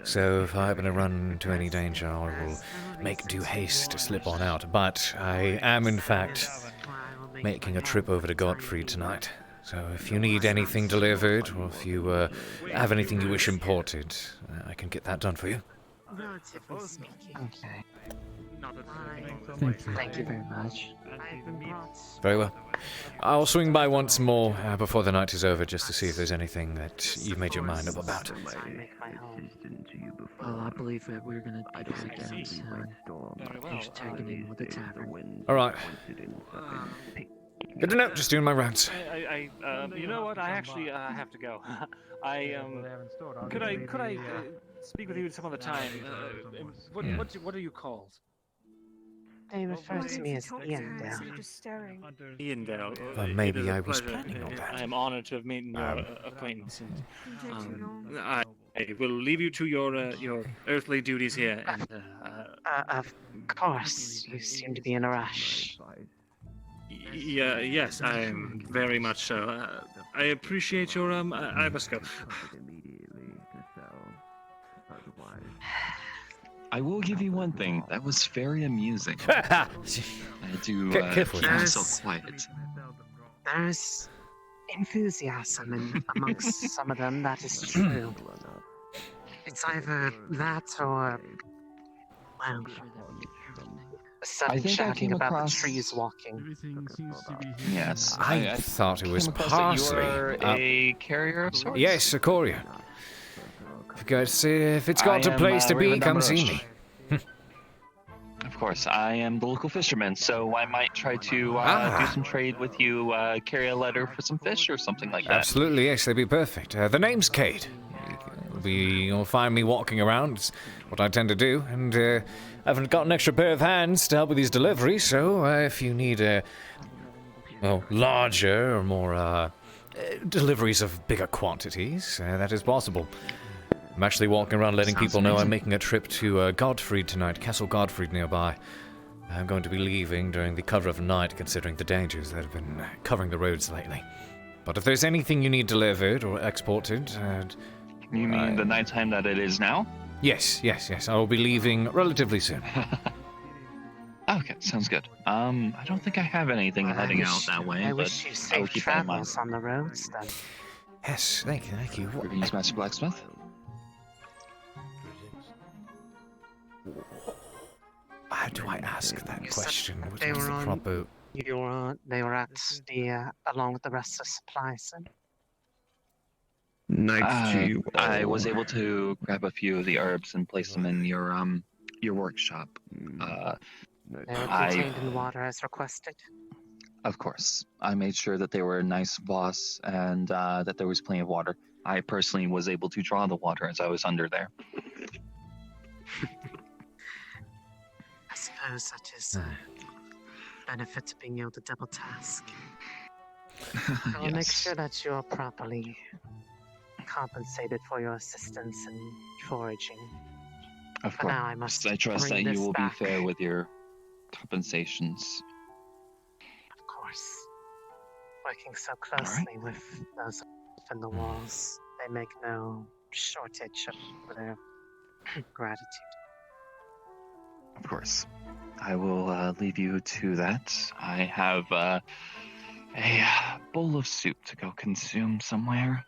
So if I happen to run into any danger, I will make due haste to slip on out. But I am, in fact, making a trip over to Godfrey tonight. So if you need anything delivered, or if you have anything you wish imported, I can get that done for you. Relatively speaking. Okay. Thank you very much. Very well. I'll swing by once more before the night is over, just to see if there's anything that you've made your mind up about. Well, I believe that we're gonna be back down soon. You should take it in with the tavern. Alright. Good to know, just doing my rounds. You know what? I actually have to go. Could I speak with you some other time? What are you called? They refer to me as Iandale. Well, maybe I was planning on that. I am honored to have made your acquaintance. I will leave you to your earthly duties here. And, Of course, you seem to be in a rush. Yes, I am very much so. I appreciate your I must go. I will give you one thing. That was very amusing. I do keep myself quiet. There's enthusiasm amongst some of them, that is true. It's either that or, well, sudden shouting about the trees walking. Yes. I thought it was parsley. You're a carrier of sorts? Yes, a courier. Because if it's got a place to be, come see me. Of course, I am the local fisherman, so I might try to do some trade with you, carry a letter for some fish or something like that. Absolutely, yes, they'd be perfect. The name's Cade. You'll find me walking around, it's what I tend to do, and I haven't got an extra pair of hands to help with these deliveries, so if you need larger or more deliveries of bigger quantities, that is possible. I'm actually walking around letting people know I'm making a trip to Godfrey tonight, Castle Godfrey nearby. I'm going to be leaving during the cover of night, considering the dangers that have been covering the roads lately. But if there's anything you need delivered or exported... you mean the nighttime that it is now? Yes. I will be leaving relatively soon. Okay, sounds good. I don't think I have anything heading out that way, I but wish you I will safe keep that in mind. travels on the roads, then. Yes, thank you. Greetings, Master Blacksmith. How do I ask that question? What They is were the on. proper... They were at the along with the rest of the supplies. Nice to you. I was able to grab a few of the herbs and place them in your workshop. They were contained in water as requested. Of course. I made sure that they were nice boss and that there was plenty of water. I personally was able to draw the water as I was under there. I suppose that is a benefit to being able to double task. I'll make Yes. sure that you're properly compensated for your assistance in foraging. Of For course. now, I must I trust bring that you this will back. be fair with your compensations. Of course. Working so closely with those in the walls, they make no shortage of their gratitude. Of course. I will leave you to that. I have a bowl of soup to go consume somewhere.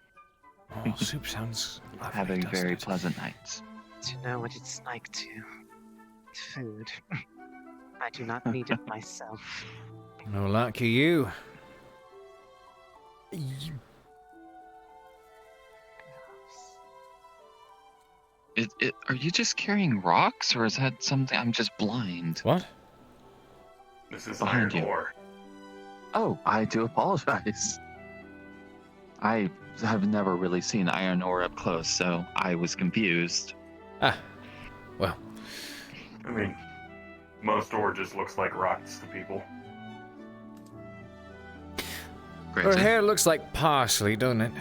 Oh, soup sounds lovely, Have a doesn't very it? pleasant night. To know what it's like to food. I do not need it myself. No lucky you. Are you just carrying rocks, or is that something? I'm just blind. What? This is Behind iron you. ore. Oh, I do apologize. I have never really seen iron ore up close, so I was confused. Well. I mean, most ore just looks like rocks to people. Her hair looks like parsley, doesn't it?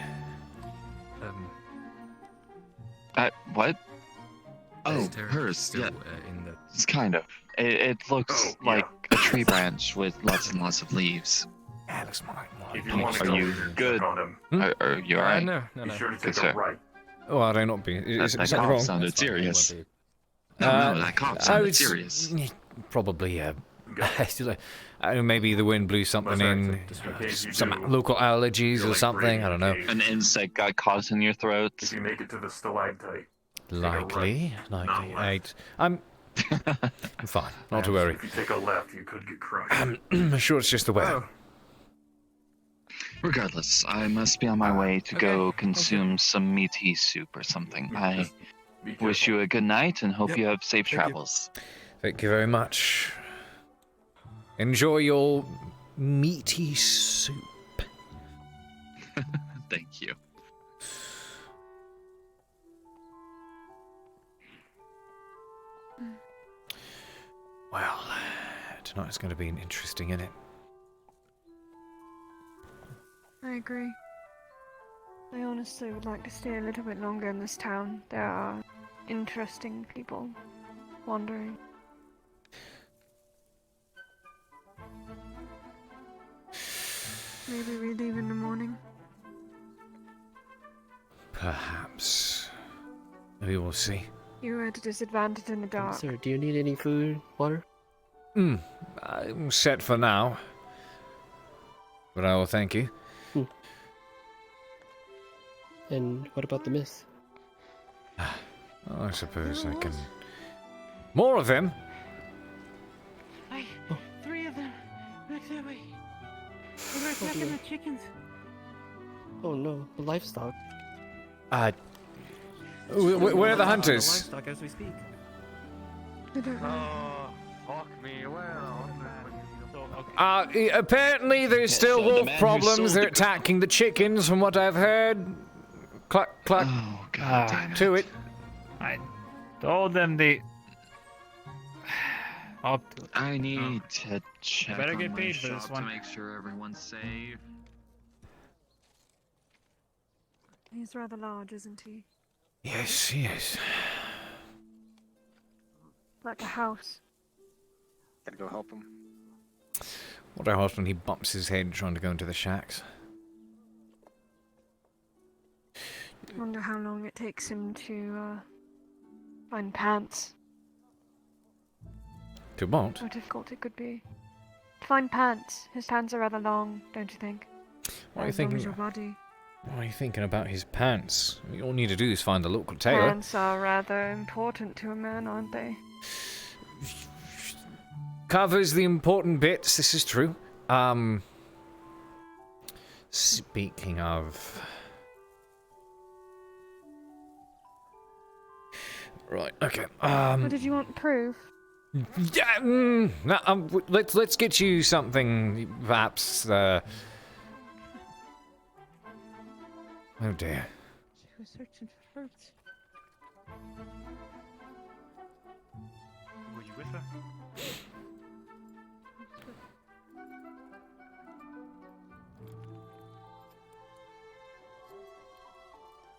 What? Oh, hers. Yeah, it's kind of. It looks like a tree branch with lots and lots of leaves. Yeah, looks more. If you want to Are go you and good? check on him, Are you alright? No. be sure to Good, take a sir. right. Oh, I not be. Is That something cough wrong? sounded serious. No, that cough I sounded would serious. probably maybe the wind blew something in, some local allergies or something. I don't know. An insect got caught in your throat. If you make it to the stalactite, Likely. I'm fine. Not to and worry. If you take a left, you could get crushed. I'm sure it's just the weather. Regardless, I must be on my way to go consume some meaty soup or something. I wish you a good night and hope you have safe travels. Thank you very much. Enjoy your meaty soup. Thank you. Well, tonight's going to be interesting, isn't it? I agree. I honestly would like to stay a little bit longer in this town. There are interesting people wandering. Maybe we leave in the morning. Perhaps. We will see. You were at a disadvantage in the dark. Sir, do you need any food, water? I'm set for now. But I will thank you. And what about the miss? I suppose I can... More of them? Three of them. Back that way. They're attacking the chickens. Oh no, the livestock. Where are the hunters? Livestock as we speak. Oh, fuck me. Apparently there's still so the wolf man who problems. sold They're the- attacking the chickens, from what I've heard. Cluck, cluck. Oh, God damn it. To it. I told them they. I need to check better on get my paid for this shop one. to make sure everyone's safe. He's rather large, isn't he? Yes, yes. Like a house. Gotta go help him. What happens when he bumps his head trying to go into the shacks? Wonder how long it takes him to find pants. To what? How difficult it could be. To find pants. His pants are rather long, don't you think? What are you As long thinking? as your body. What are you thinking about his pants? All you need to do is find the local tailor. Pants are rather important to a man, aren't they? Covers the important bits, this is true. Speaking of... Right, okay, What did you want proof? Yeah, no, let's get you something, perhaps, Oh dear. She was searching for fruits. Were you with her?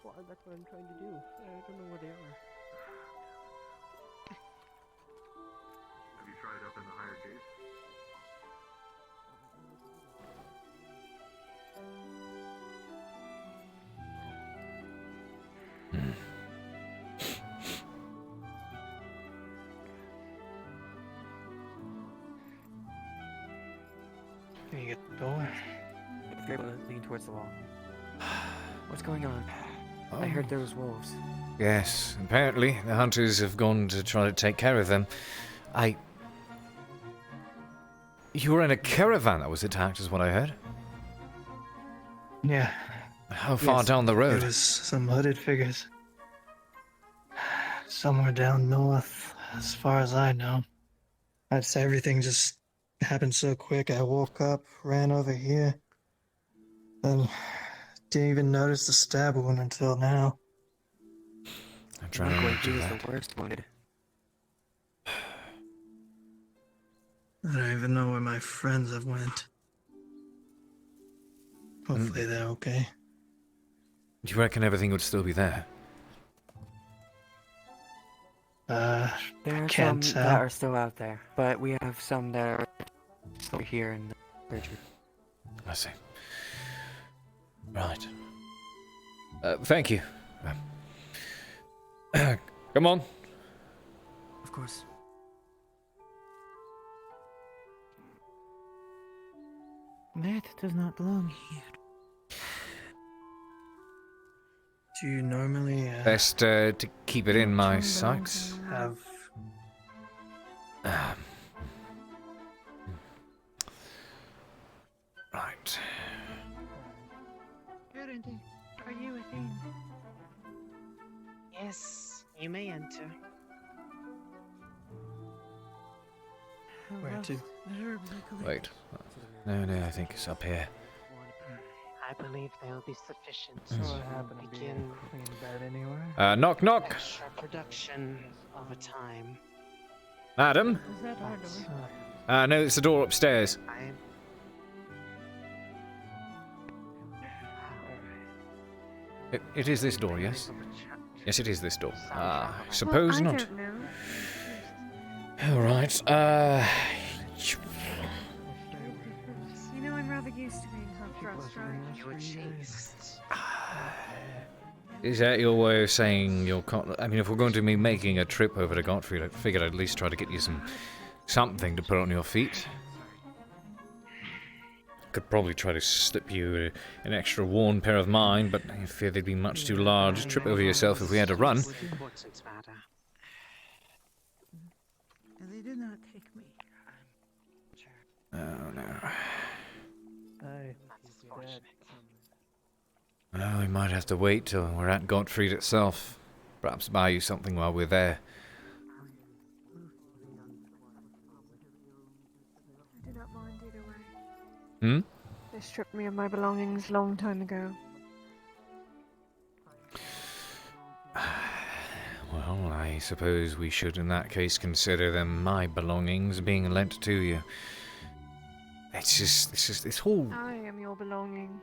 Well, that's what I'm trying to do. I don't know where they are. Have you tried up in the higher gate? Can you get the door? If you're able to lean towards the wall. What's going on? I heard there was wolves. Yes, apparently the hunters have gone to try to take care of them. You were in a caravan that was attacked, is what I heard. Yeah. How far down the road? It was some hooded figures. Somewhere down north, as far as I know. I'd say everything just happened so quick. I woke up, ran over here, then didn't even notice the stab wound until now. I'm trying to He do was that. the worst wounded. I don't even know where my friends have went. Hopefully they're okay. Do you reckon everything would still be there? I There are some can't that tell. are still out there, but we have some that are over here in the surgery. I see. Right. Thank you. Come on. Of course. That does not belong here. Do you normally Best to keep it in my sights. have... Right. Are you within? Yes, you may enter. Where to? Wait. No, I think it's up here. I believe they will be sufficient Mm. to begin Clean bed anywhere? Knock, knock. extra production over time. Madam? Is that our door? No, it's the door upstairs. It is this door, yes? Yes, it is this door. Suppose well, I not. don't know. Alright, You know, I'm rather used to being tough dressed, right? You were chased. is that your way of saying you're... I mean, if we're going to be making a trip over to Gottfried, I figured I'd at least try to get you something to put on your feet. Could probably try to slip you an extra worn pair of mine, but I fear they'd be much too large. Trip over yourself if we had to run. They did not take me. Oh, no. That's fortunate. Well, we might have to wait till we're at Gottfried itself. Perhaps buy you something while we're there. I do not mind either way. Hmm? They stripped me of my belongings long time ago. Well, I suppose we should in that case consider them my belongings being lent to you. It's just this whole... I am your belonging.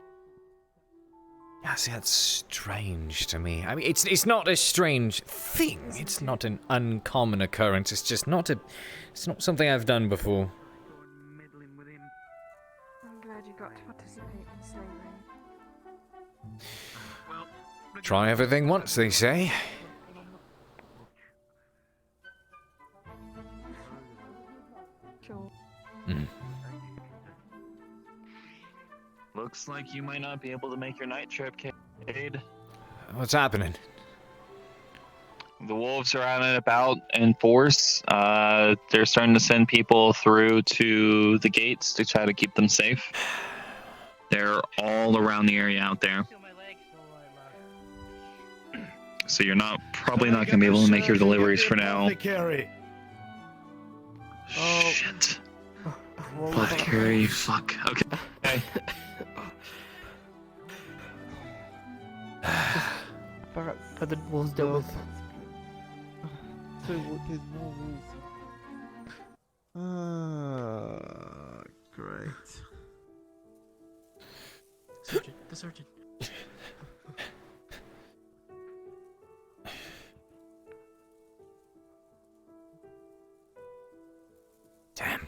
Yeah, see, that's strange to me. I mean, it's not a strange thing. It's not an uncommon occurrence. It's just not a... It's not something I've done before. I'm glad you got to participate in slavery. Try everything once, they say. Sure. Hmm. Looks like you might not be able to make your night trip, Cade. What's happening? The wolves are out and about in force. They're starting to send people through to the gates to try to keep them safe. They're all around the area out there. So you're probably not going to be able to make your deliveries for now. Shit. Apothecary, fuck. Okay. But the wolves dealt with. So there's more rules. Great. The surgeon. Damn.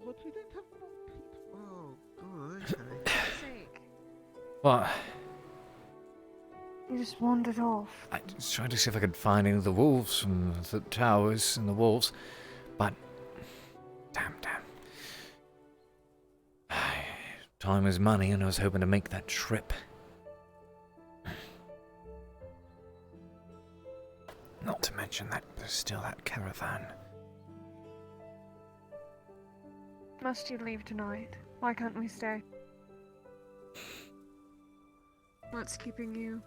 What, we don't have more people? Oh, God, okay. What? You just wandered off. I was trying to see if I could find any of the wolves from the towers and the walls, but... Damn. Time is money, and I was hoping to make that trip. Not to mention that there's still that caravan. Must you leave tonight? Why can't we stay? What's keeping you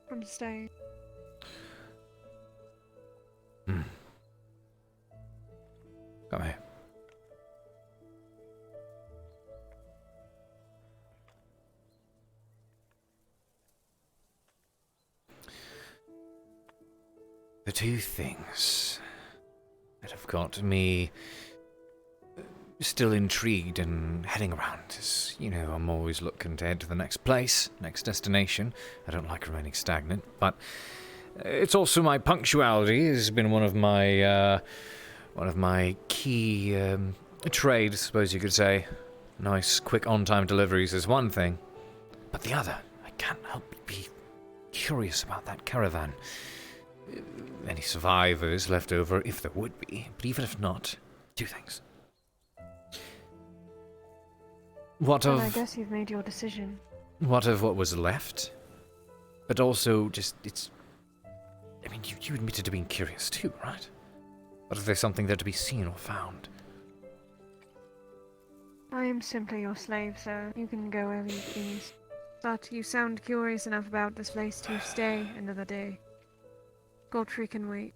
from staying? Come here. The two things that have got me still intrigued and heading around is, you know, I'm always looking to head to the next place, next destination. I don't like remaining stagnant, but It's also my punctuality has been one of my key trades, I suppose you could say. Nice, quick, on-time deliveries is one thing, but the other, I can't help but be curious about that caravan. Any survivors left over, if there would be, but even if not, two things. What Well, of... I guess you've made your decision. What of what was left? But also, just, it's... I mean, you admitted to being curious too, right? What if there's something there to be seen or found? I am simply your slave, sir. You can go wherever you please. But you sound curious enough about this place to stay another day. Godfrey can wait.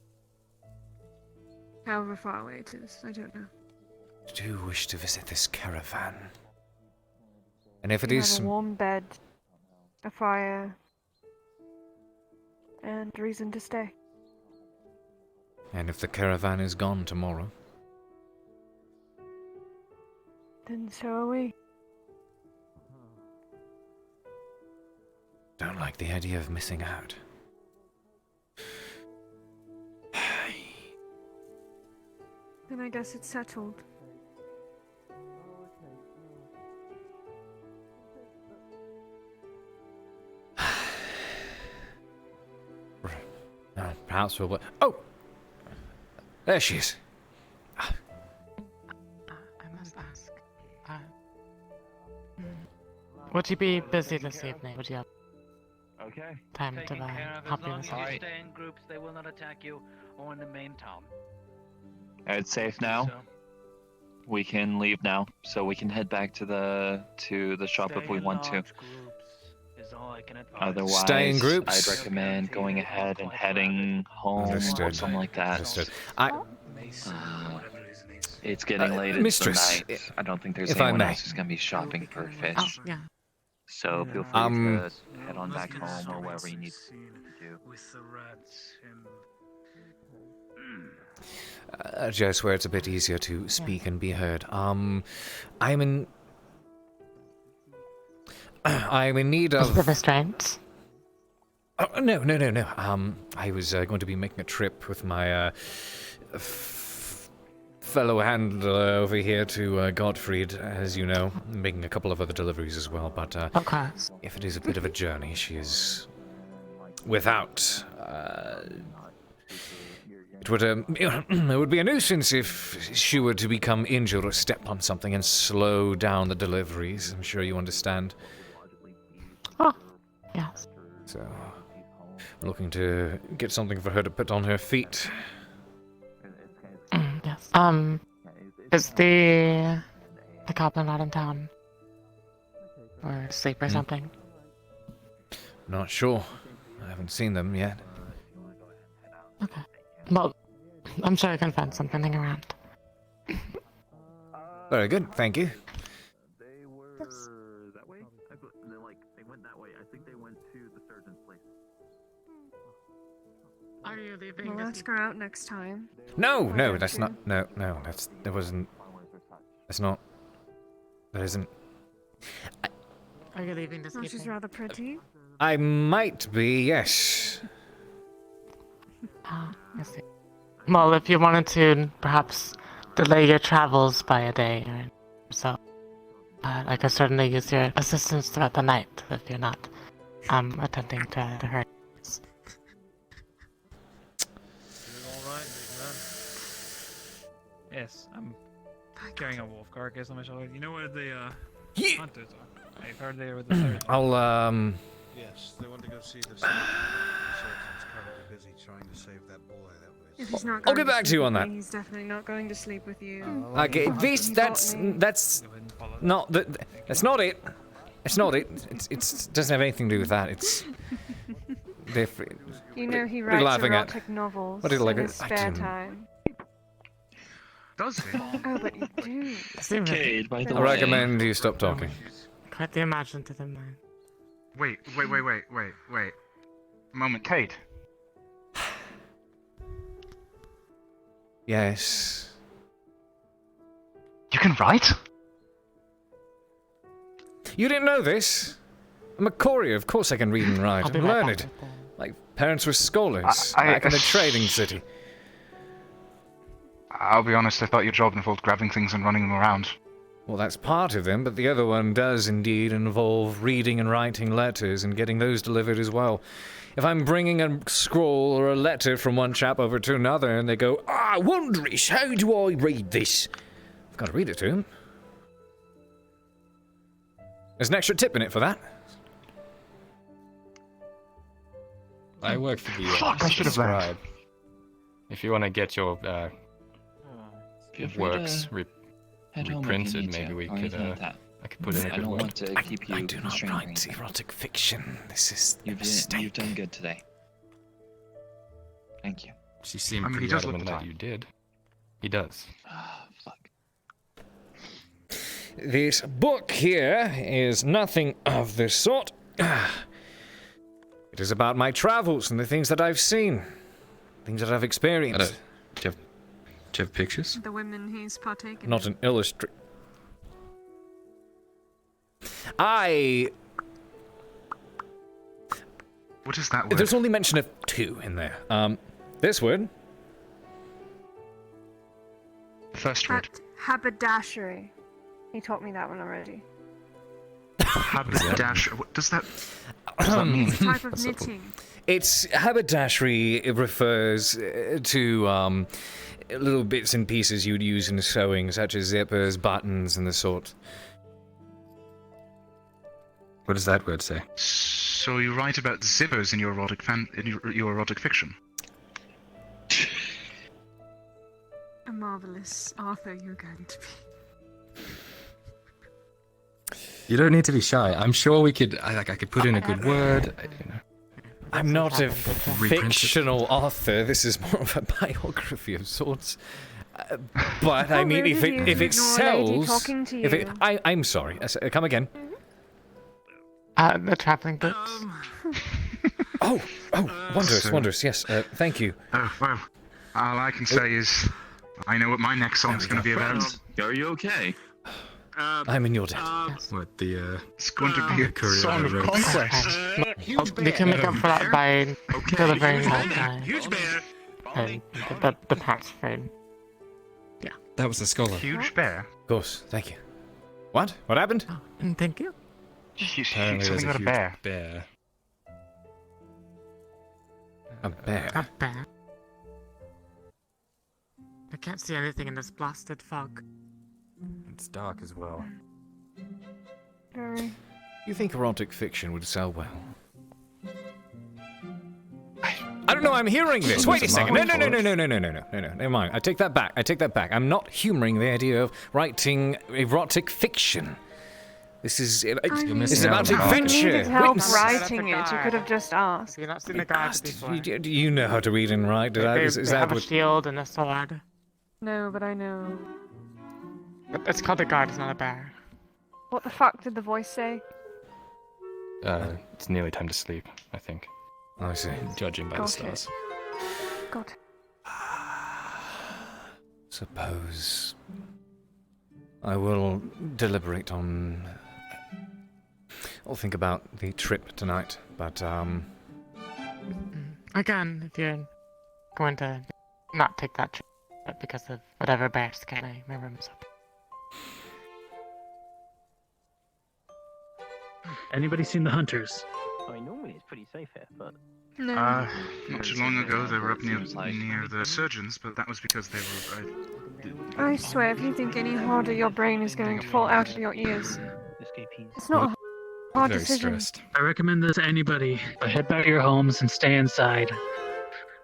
However far away it is, I don't know. I do wish to visit this caravan. And if it You is... have a warm bed, a fire, and reason to stay. And if the caravan is gone tomorrow? Then so are we. Don't like the idea of missing out. Then I guess it's settled. Perhaps we'll... Oh! There she is. I must ask. Would you be busy this evening? Would you have time to hop in? Alright. Stay in groups, they will not attack you or in the main town. It's safe now. We can leave now, so we can head back to the shop if we want to. Otherwise, Stay in groups? I'd recommend going ahead and heading home or something like that. Understood. It's getting late. Mistress, it's the night. I don't think there's if I anyone may. else who's gonna be shopping for fish. Oh, yeah. So feel free to head on back home or wherever you need to do. Just where it's a bit easier to speak and be heard. I'm in need of... The restraints? Oh, no. I was going to be making a trip with my fellow handler over here to Gottfried, as you know, making a couple of other deliveries as well, but okay. If it is a bit of a journey, she is without... It would be a nuisance if she were to become injured or step on something and slow down the deliveries. I'm sure you understand. Oh, yes. So, looking to get something for her to put on her feet. Yes. Is the goblin not in town? Or asleep or something? Not sure. I haven't seen them yet. Okay. Well, I'm sure I can find something around. Very good, thank you. Yes. Are you leaving? We'll ask her out next time. No, that's not. No, that wasn't. That's not. That isn't. Are you leaving this Oh, evening? she's rather pretty. I might be, yes. I see. Well, if you wanted to perhaps delay your travels by a day or so, I could certainly use your assistance throughout the night if you're not attending to her. Yes, I'm carrying a wolf carcass on my shoulder. You know where the hunters are? I've heard they were the third. I'll Yes, they want to go see the sergeant's currently busy trying to save that boy that was. If he's not I'll going get back to you sleep on with that. me, he's definitely not going to sleep with you. Okay, that's not that's not it. It's not it. It doesn't have anything to do with that. It's different. You know he What are you writes laughing at? erotic novels What are you in laughing his at? spare time. Does he? Oh, but you do. Cade, by the I way. recommend you stop talking. Quite the imaginative man. Wait. Moment, Cade. Yes. You can write? You didn't know this? I'm a courier. Of course I can read and write. I'll be I'm right learned. back My parents were scholars back in the trading city. I'll be honest, I thought your job involved grabbing things and running them around. Well, that's part of them, but the other one does indeed involve reading and writing letters and getting those delivered as well. If I'm bringing a scroll or a letter from one chap over to another and they go, Wondrous, how do I read this? I've got to read it to him. There's an extra tip in it for that. I work for the Fuck, I should have scribe. If you want to get your Feel free works to head home if you reprinted, need maybe to, we or could anything like that. I could put in a I good don't word. want to keep you I do not constrained or write anything. erotic fiction. This is a You've mistake. done good today. Thank you. She seemed I mean, he pretty does look adamant that fine. you did. He does. Fuck. This book here is nothing of the sort. It is about my travels and the things that I've seen, things that I've experienced. Do you have pictures? The women he's partaken Not in. an illustrate. What is that word? There's only mention of two in there. This word. First word. Haberdashery. He taught me that one already. Haberdashery. What does that mean? It's a type of knitting. It's haberdashery. It refers to little bits and pieces you'd use in sewing, such as zippers, buttons, and the sort. What does that word say? So you write about zippers in your your erotic fiction? A marvelous author you're going to be. You don't need to be shy. I'm sure we could. I could put in a good word. I'm not a fictional author. This is more of a biography of sorts. But I mean, if it sells, I'm sorry. Come again. The traveling books. Oh, wondrous. Yes, thank you. Oh well, all I can say is, I know what my next song's going to be about. Are you okay? I'm in your debt. What the? It's going to be a song of conquest. You can make up for that by delivering the patch food. Yeah. That was the scholar. Huge bear. Of course, thank you. What? What happened? Thank you. Apparently Something about a bear. Bear. A bear. A bear. I can't see anything in this blasted fog. It's dark as well. Very. You think erotic fiction would sell well? I don't know. I'm hearing this. Wait a second. No. Never mind. I take that back. I'm not humoring the idea of writing erotic fiction. This is about adventure. You needed help writing it. You could have just asked. Have you not seen the guide before? Do you know how to read and write? Is They that have a what? shield and a sword. No, but I know. It's called a guard, it's not a bear. What the fuck did the voice say? It's nearly time to sleep, I think. I see. Judging by the stars. God. Suppose I will deliberate on. I'll think about the trip tonight, but Again, if you're going to not take that trip because of whatever bear scan, my room's up. Anybody seen the hunters? I mean, normally it's pretty safe here, but... No. Not too long ago they were up near the surgeons, but that was because they were. I swear, if you think any harder, your brain is going to fall out of your ears. It's not a hard decision. I recommend this to anybody. Head back to your homes and stay inside.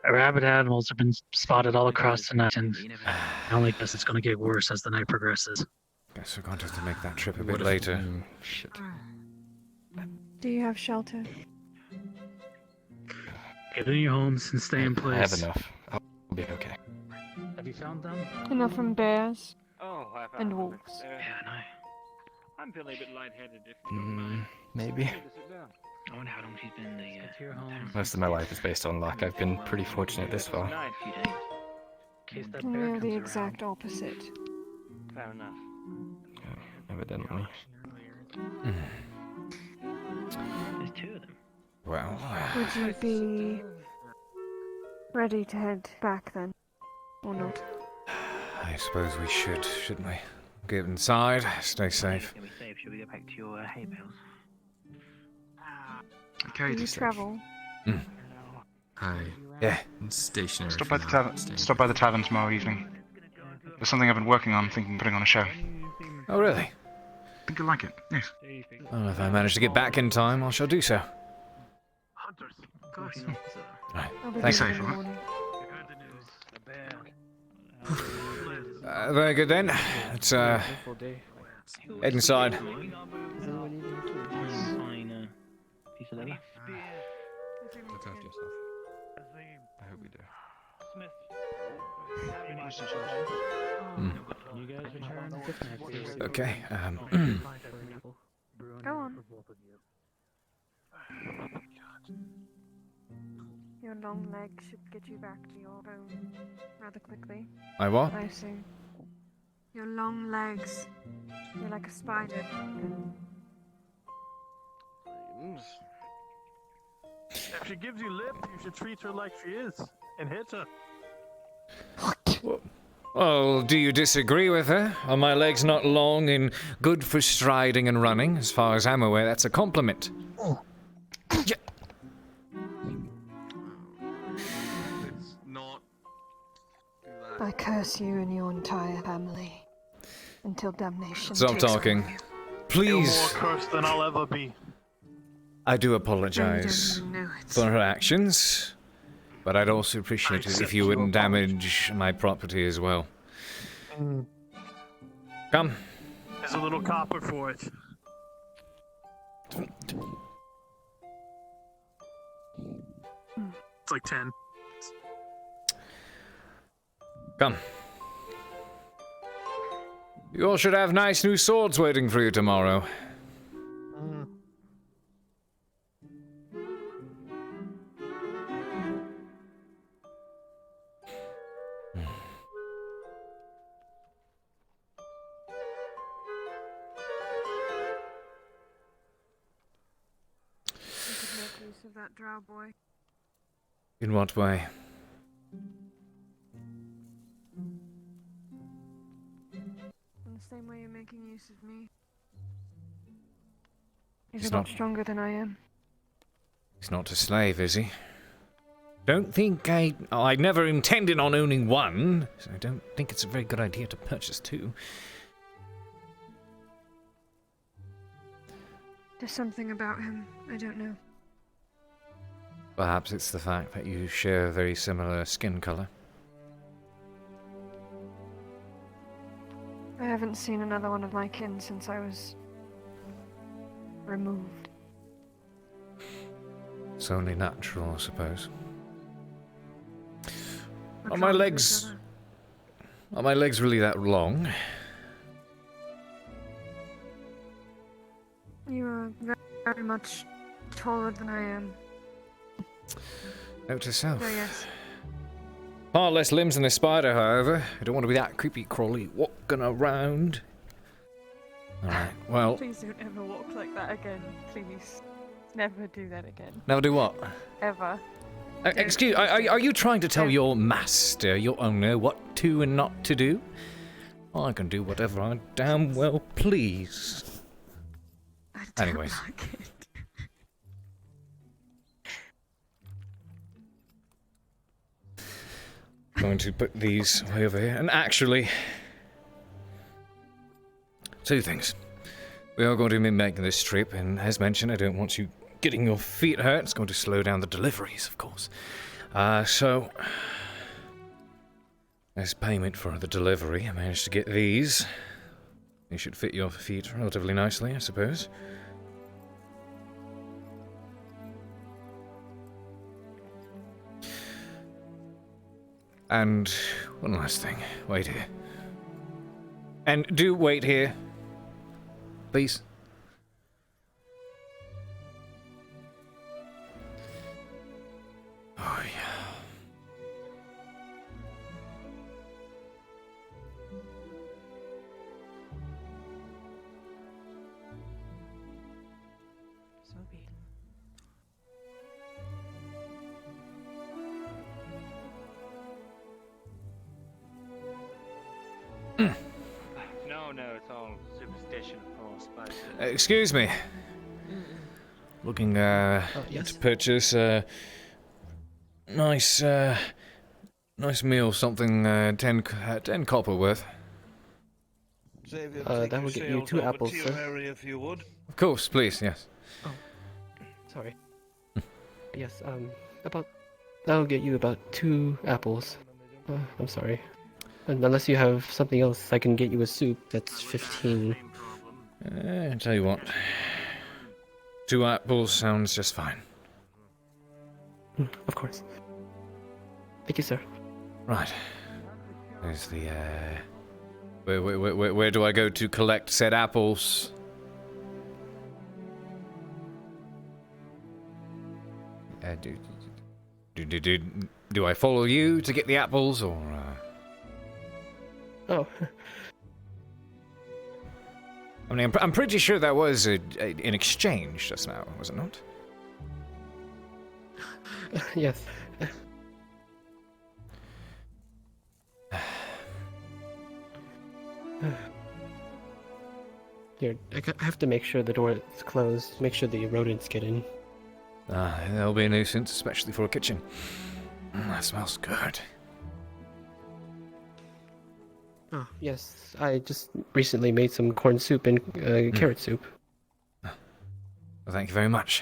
Rabid animals have been spotted all across the night, and I only guess it's going to get worse as the night progresses. guess we're going to have to make that trip a bit later. Shit. Do you have shelter? Get in your homes and stay in place. I have enough. I'll be okay. Have you found them? Enough from bears Oh, I found and them. wolves. Yeah, no. I'm feeling a bit lightheaded. If Maybe. I wonder how long she's been in the. Most of my life is based on luck. I've been pretty fortunate this far. And we're the exact opposite. Fair enough. Evidently. There's two of them. Well, Would you be ready to head back then? Or not? I suppose we should, shouldn't we? Get inside, stay safe. Can we save? Should we go back to your hay bales? Do you travel? Hi. Yeah. I'm stationary. Stop by the tavern tomorrow evening. There's something I've been working on, thinking of putting on a show. Oh, really? I think you'll like it. Yes. Well, if I manage to get back in time, I shall do so. Right. Be safe, alright? Very good then. Let's head inside. Fine piece of leather. Look after yourself. I hope we do. You guys return? Okay. Go on. Your long legs should get you back to your home rather quickly. My what? I assume. Your long legs. You're like a spider. If she gives you lip, you should treat her like she is and hit her. Well, do you disagree with her? Are my legs not long and good for striding and running? As far as I'm aware, that's a compliment. Yeah. I curse you and your entire family until damnation. Stop takes talking. hold. Please. You're more cursed than I'll ever be. I do apologize for her actions, but I'd also appreciate it if you wouldn't damage my property as well. Come. There's a little copper for it. It's like 10. Come. You all should have nice new swords waiting for you tomorrow. You could make use of that drow boy. In what way? In the same way you're making use of me. He's He's a lot not- stronger than I am. He's not a slave, is he? Don't think I never intended on owning one, so I don't think it's a very good idea to purchase two. There's something about him. I don't know. Perhaps it's the fact that you share a very similar skin color. I haven't seen another one of my kin since I was removed. It's only natural, I suppose. We're Are my drawn to each legs... other. Are my legs really that long? You are very much taller than I am. Note to self. So yes. Far less limbs than a spider, however. I don't want to be that creepy crawly walking around. Alright, well... Please don't ever walk like that again, please. Never do that again. Never do what? Ever. Excuse, are you trying to tell your master, your owner, what to and not to do? I can do whatever I damn well please. Anyways. Going to put these way over here. And actually, two things. We are going to be making this trip, and as mentioned, I don't want you getting your feet hurt. It's going to slow down the deliveries, of course. So, as payment for the delivery, I managed to get these. They should fit your feet relatively nicely, I suppose. And one last thing. Wait here. And do wait here. Please. Oh, yeah. it's all superstition, of course, but... Excuse me. Looking yes? to purchase a nice meal, something 10 copper worth. Xavier, That would get you 2 apples, sir. If you would. Of course, please, yes. Oh, sorry. Yes, that'll get you about 2 apples. I'm sorry. And unless you have something else, I can get you a soup that's 15. I tell you what. 2 apples sounds just fine. Of course. Thank you, sir. Right. There's the, Where do I go to collect said apples? Do I follow you to get the apples, or, Oh. I mean, I'm pretty sure that was an exchange just now, was it not? Yes. Here, I have to make sure the door is closed. Make sure the rodents get in. That'll be a nuisance, especially for a kitchen. That smells good. Oh, yes. I just recently made some corn soup and carrot soup. Well, thank you very much.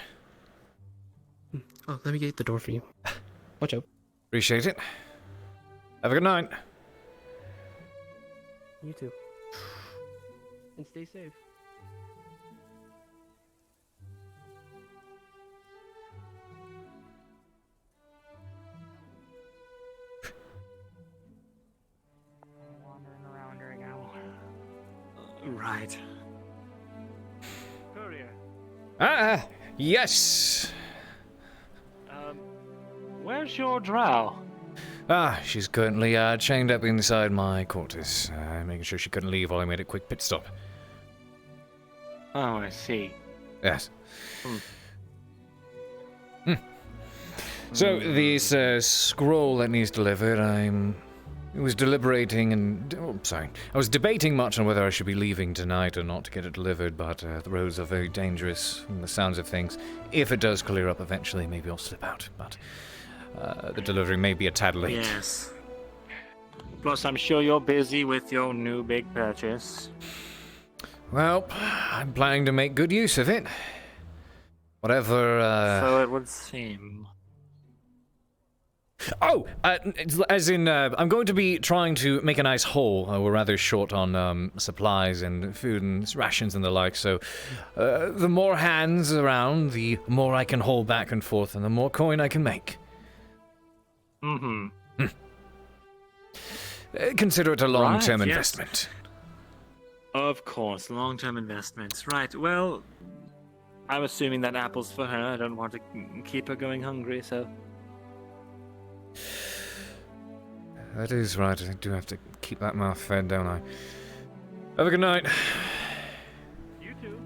Oh, let me get the door for you. Watch out. Appreciate it. Have a good night. You too. And stay safe. Right. Courier. Yes. Where's your drow? She's currently chained up inside my quarters, making sure she couldn't leave while I made a quick pit stop. Oh, I see. Yes. So, this scroll that needs delivered, I was deliberating and... Oh, sorry. I was debating much on whether I should be leaving tonight or not to get it delivered, but the roads are very dangerous from the sounds of things. If it does clear up eventually, maybe I'll slip out, but the delivery may be a tad late. Yes. Plus, I'm sure you're busy with your new big purchase. Well, I'm planning to make good use of it. Whatever, So it would seem. Oh, as in, I'm going to be trying to make a nice haul. We're rather short on supplies and food and rations and the like, so the more hands around, the more I can haul back and forth, and the more coin I can make. Mm-hmm. Consider it a long-term Right, yes. investment. Of course, long-term investments. Right, well, I'm assuming that apple's for her. I don't want to keep her going hungry, so... That is right. I do have to keep that mouth fed, don't I? Have a good night. You too.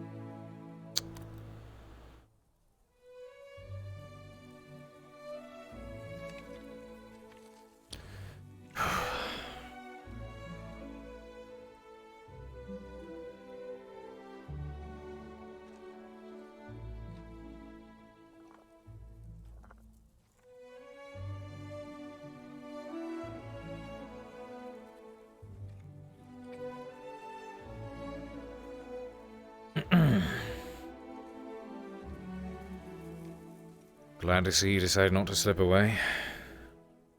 Glad to see you decided not to slip away.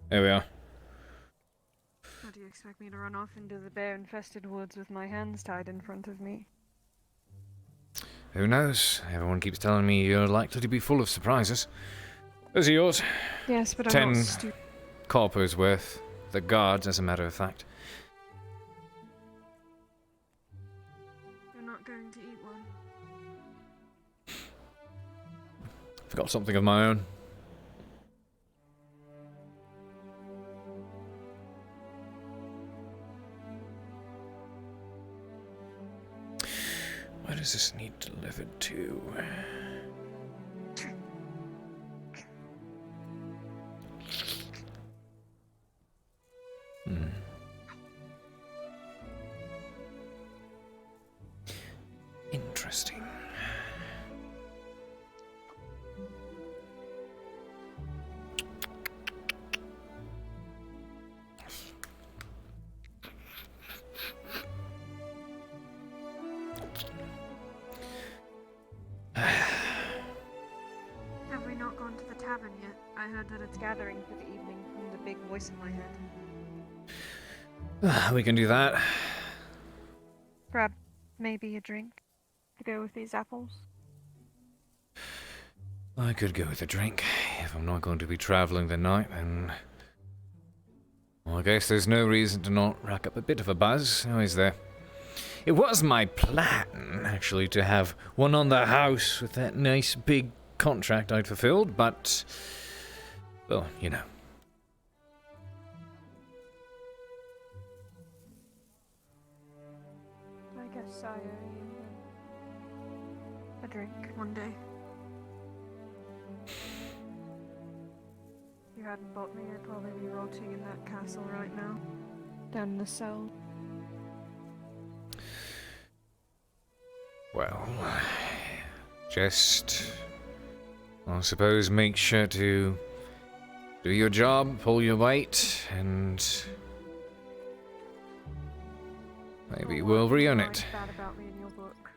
There we are. How do you expect me to run off into the bear-infested woods with my hands tied in front of me? Who knows? Everyone keeps telling me you're likely to be full of surprises. Those are yours. Yes, but I'm 10 not stupid. coppers worth. The guards, as a matter of fact. You're not going to eat one. I've got something of my own. Where does this need delivered to? I heard that it's gathering for the evening from the big voice in my head. We can do that. Grab maybe a drink to go with these apples. I could go with a drink. If I'm not going to be traveling the night, then... Well, I guess there's no reason to not rack up a bit of a buzz, now is there? It was my plan, actually, to have one on the house with that nice big contract I'd fulfilled, but... Well, you know. I guess I owe you a drink one day. If you hadn't bought me, I'd probably be rotting in that castle right now. Down in the cell. Well, just, I suppose, make sure to do your job, pull your weight, and maybe we'll reunite. Bad about me in your book.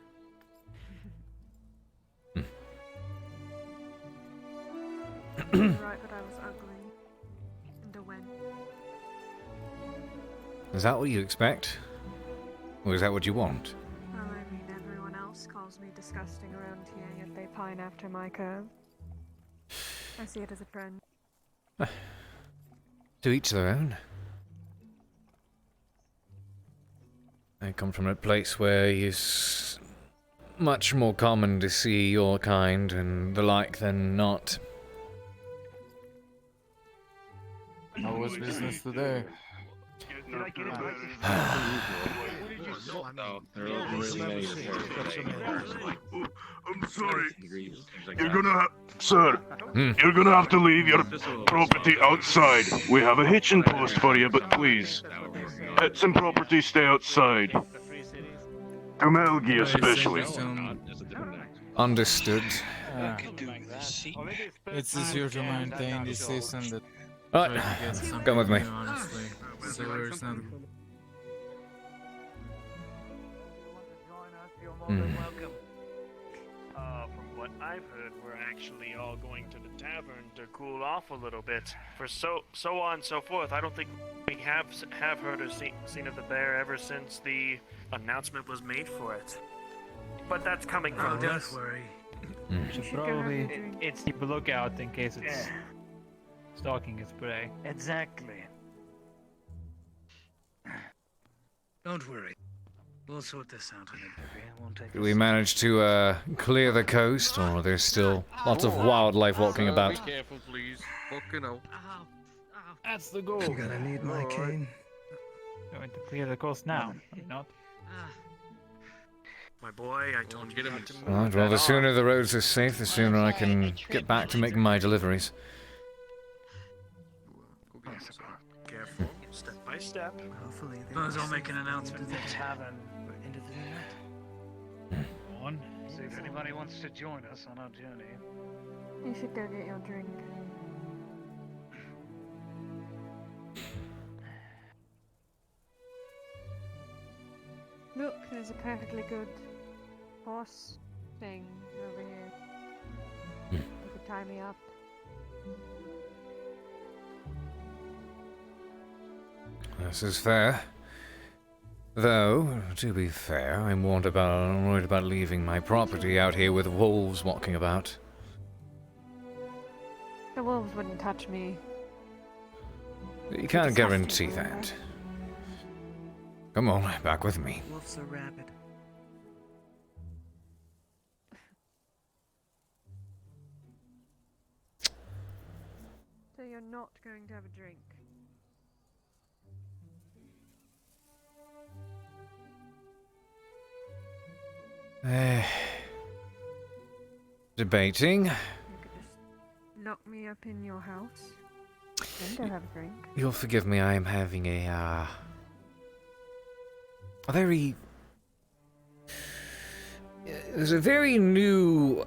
You're right that I was ugly. And a when. Is that what you expect? Or is that what you want? Well, I mean, everyone else calls me disgusting around here, yet they pine after my curve. I see it as a friend. To each their own. I come from a place where it's much more common to see your kind and the like than not. How was business today? I'm sorry. You're gonna have, sir, you're gonna have to leave your property outside. We have a hitching post for you, but please, pets and property stay outside. To Melgi especially. Understood. It's easier to maintain this system that. Alright, come with me. Honestly, so it's not. Welcome. From what I've heard, we're actually all going to the tavern to cool off a little bit. For so on and so forth. I don't think we have heard or seen of the bear ever since the announcement was made for it. But that's coming from us. Don't worry. Should probably keep a lookout in case it's stalking its prey. Exactly. Don't worry. We'll sort this out in a bit. It won't take Did we manage to clear the coast, or there's still lots of wildlife walking about? Be careful, please. Fucking out. That's the goal. I'm gonna need my cane. Going to clear the coast now, are you not? My boy, I told you not to move. Alright, well, the sooner the roads are safe, the sooner I can get back to making my deliveries. Careful, step by step. Hopefully, I'll make an announcement. To the tavern Into the night. on. See if anybody wants to join us on our journey. You should go get your drink. Look, there's a perfectly good horse thing over here. You could tie me up. This is fair. Though, to be fair, I'm worried about leaving my property out here with wolves walking about. The wolves wouldn't touch me. You can't guarantee that. Come on, back with me. Wolves are rabid. So you're not going to have a drink? Debating. You could just lock me up in your house, then go have a drink. You'll forgive me, I am having a very... There's a very new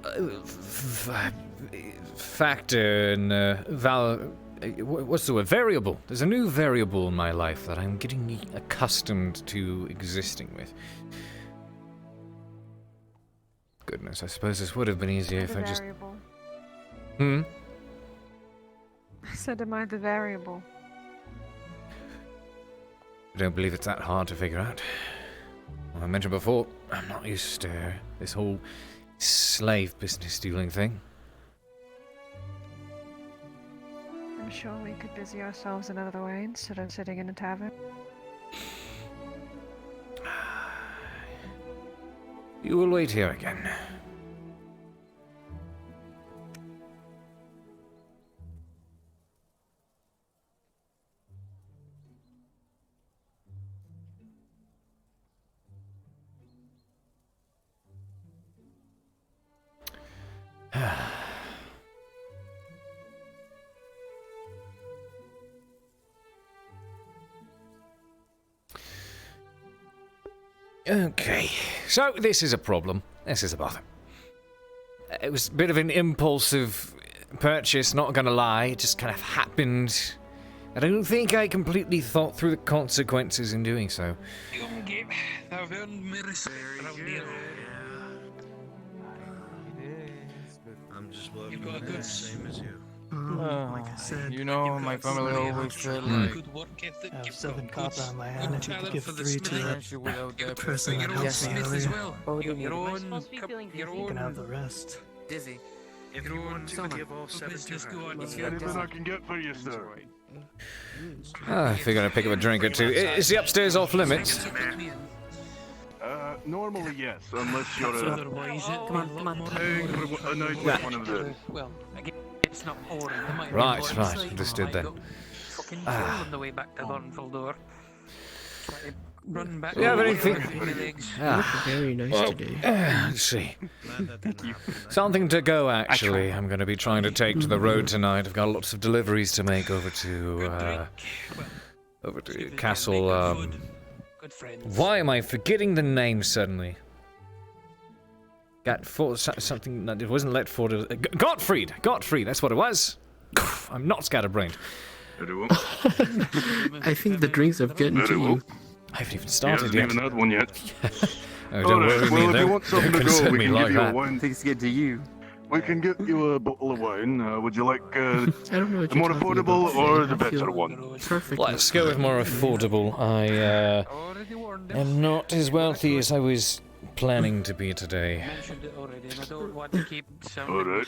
factor in what's the word? Variable. There's a new variable in my life that I'm getting accustomed to existing with. Goodness, I suppose this would have been easier if I just... said, am I the variable? I don't believe it's that hard to figure out. Well, I mentioned before, I'm not used to this whole slave business dealing thing. I'm sure we could busy ourselves another way instead of sitting in a tavern. You will wait here again. Okay, so this is a problem. This is a bother. It was a bit of an impulsive purchase, not gonna lie. It just kind of happened. I don't think I completely thought through the consequences in doing so. I'm just working on the same as you. Like I said, You know, my family always said, like, I have 7 copper on my hand. If you could give 3 to that person that Yes, helped me Smith as earlier, well. you Your can have the rest. Dizzy. If you want to give all 7 to her. Anything I can get for you, sir? If you're gonna pick up a drink or two, is the upstairs off limits? Normally yes, unless you're a... Come on. Paying for a night like one of those. Well, it's not pouring. Right, understood then. Fucking on the way back to Thornfield door. Run back. Do you have anything? Very nice today. Let's see. Something to go, actually. I'm going to be trying to take to the road tonight. I've got lots of deliveries to make over to Castle. Why am I forgetting the name suddenly? Something. It wasn't Letford. Gottfried! Gottfried, that's what it was. I'm not scatterbrained. I think the drinks have gotten to you. I haven't even started yet. Even had one yet. Oh, don't worry me, if you want something to go, we can give you a wine. Things get to you. We can get you a bottle of wine. Would you like I don't know what the more affordable or the better one? Perfect. Let's go with more affordable. I am not as wealthy as I was planning to be today. Alright.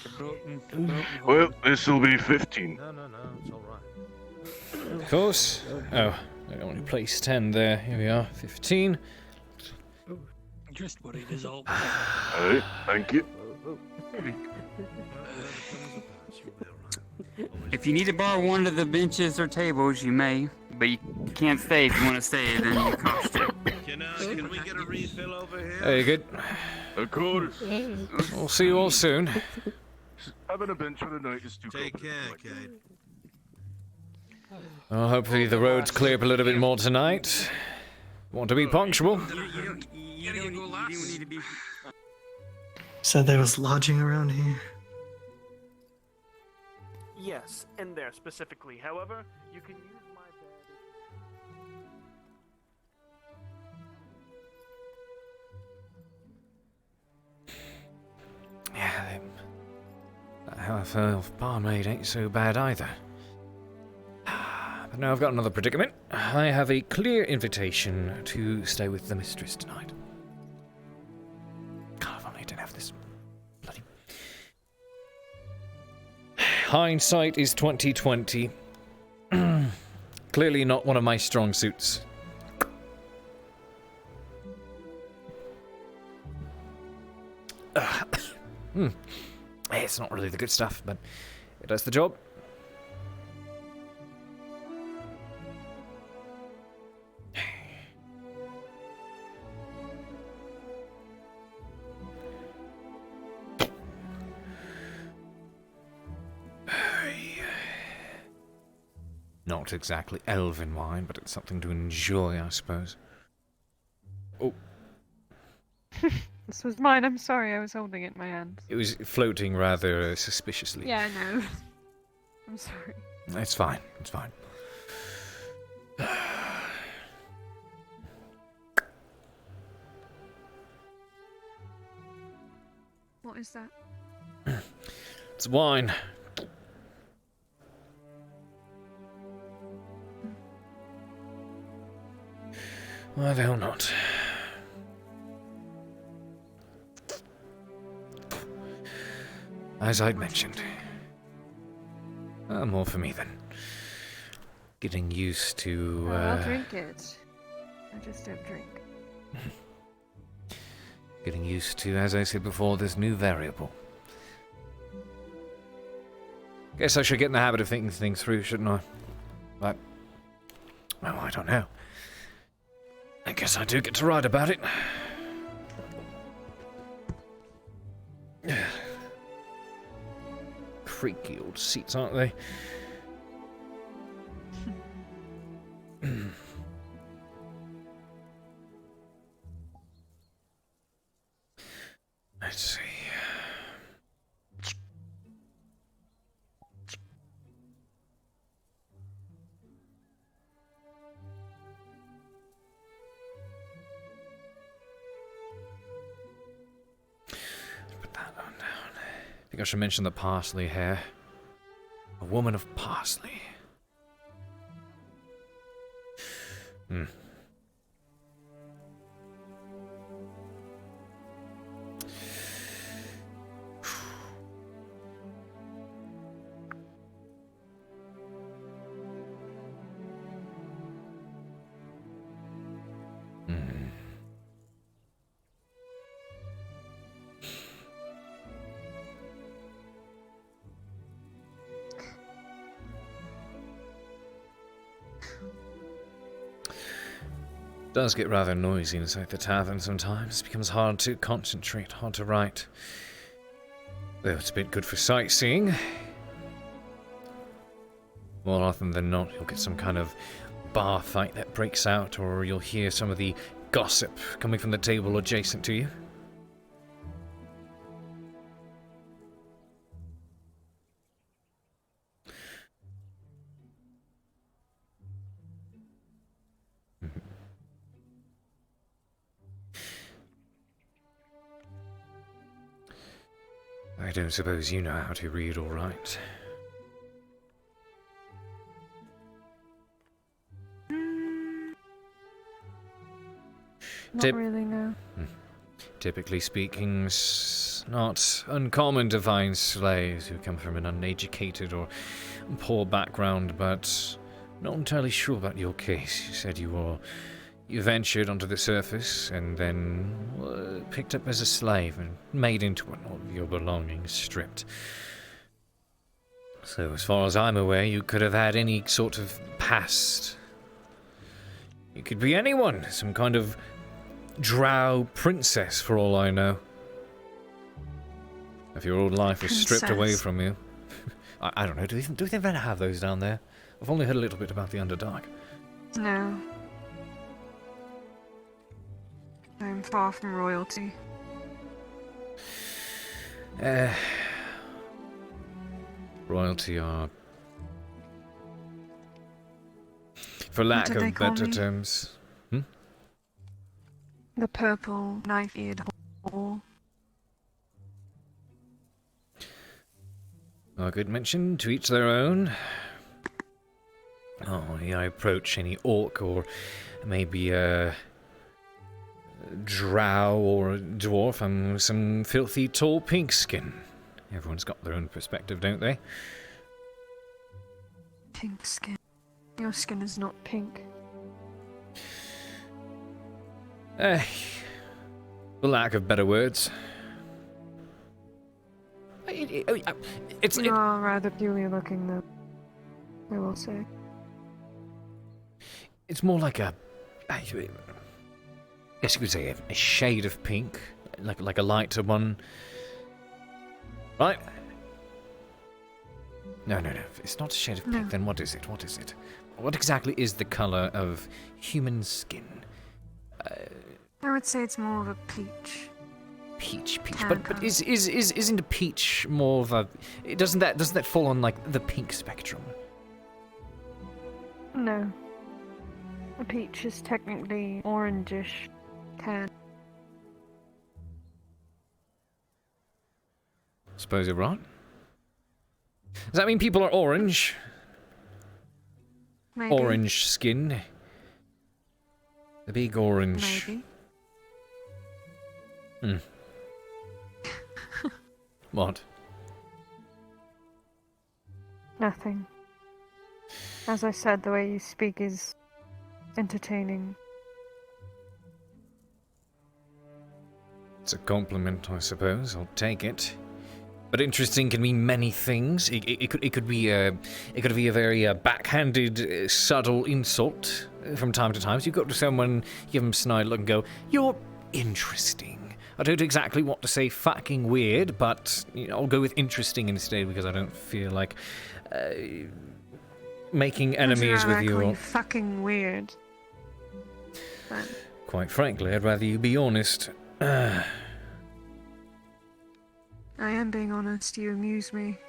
Well, this will be 15. No, it's alright. Of course. Oh, I only placed 10 there. Here we are, 15. Just worried is all. Alright, thank you. If you need to borrow one of the benches or tables, you may, but you can't stay if you want to stay, then you cost it. Can we get a refill over here? Very good. Of course. We'll see you all soon. Having a bench for the night is too Take care, Cade. Well, hopefully the roads clear up a little bit more tonight. Want to be punctual. Said there was lodging around here. Yes, in there specifically. However, you can use my bed. Yeah, that half-elf barmaid ain't so bad either. But now I've got another predicament. I have a clear invitation to stay with the mistress tonight. God, if only I didn't have this bloody... Hindsight is 20/20. Clearly not one of my strong suits. It's not really the good stuff, but it does the job. Not exactly elven wine, but it's something to enjoy, I suppose. Oh. This was mine, I'm sorry, I was holding it in my hand. It was floating rather suspiciously. Yeah, I know. I'm sorry. It's fine, it's fine. What is that? It's wine. Why the hell not? As I'd mentioned. More for me then. Getting used to, I'll drink it. I just don't drink. Getting used to, as I said before, this new variable. Guess I should get in the habit of thinking things through, shouldn't I? But, well, I don't know. I guess I do get to write about it. Creaky old seats, aren't they? Let's see. Put that on down. I think I should mention the parsley here. A woman of parsley. Hmm. Does get rather noisy inside the tavern sometimes. It becomes hard to concentrate, hard to write. Though it's a bit good for sightseeing. More often than not, you'll get some kind of bar fight that breaks out, or you'll hear some of the gossip coming from the table adjacent to you. I don't suppose you know how to read or write. Not really, no. Typically speaking, not uncommon to find slaves who come from an uneducated or poor background, but not entirely sure about your case. You said you ventured onto the surface and then were picked up as a slave and made into one, all of your belongings stripped. So as far as I'm aware, you could have had any sort of past. You could be anyone, some kind of drow princess for all I know. If your old life was stripped away from you. I don't know, do they even have those down there? I've only heard a little bit about the Underdark. No. I'm far from royalty. Royalty are, for lack of better terms. The purple knife-eared whore. A good mention, to each their own. Oh, I approach any orc or maybe a drow or a dwarf. I'm some filthy tall pink skin. Everyone's got their own perspective, don't they? Pink skin. Your skin is not pink. For lack of better words. You are rather peculiar looking, though, I will say. It's more like a, I guess you could say a shade of pink, like a lighter one. Right? No. It's not a shade of pink. Then what is it? What is it? What exactly is the color of human skin? I would say it's more of a peach. Peach. But isn't a peach more of a? Doesn't that fall on like the pink spectrum? No. A peach is technically orangish tan. Suppose you're right. Does that mean people are orange? Maybe. Orange skin. The big orange. Maybe. Hmm. What? Nothing. As I said, the way you speak is entertaining. It's a compliment, I suppose. I'll take it. But interesting can mean many things. It could be a very backhanded, subtle insult from time to time. So you go up to someone, give them a snide look, and go, "You're interesting." I don't exactly want to say fucking weird, but I'll go with interesting instead because I don't feel like making enemies with you. Call you fucking weird. But quite frankly, I'd rather you be honest. I am being honest. You amuse me.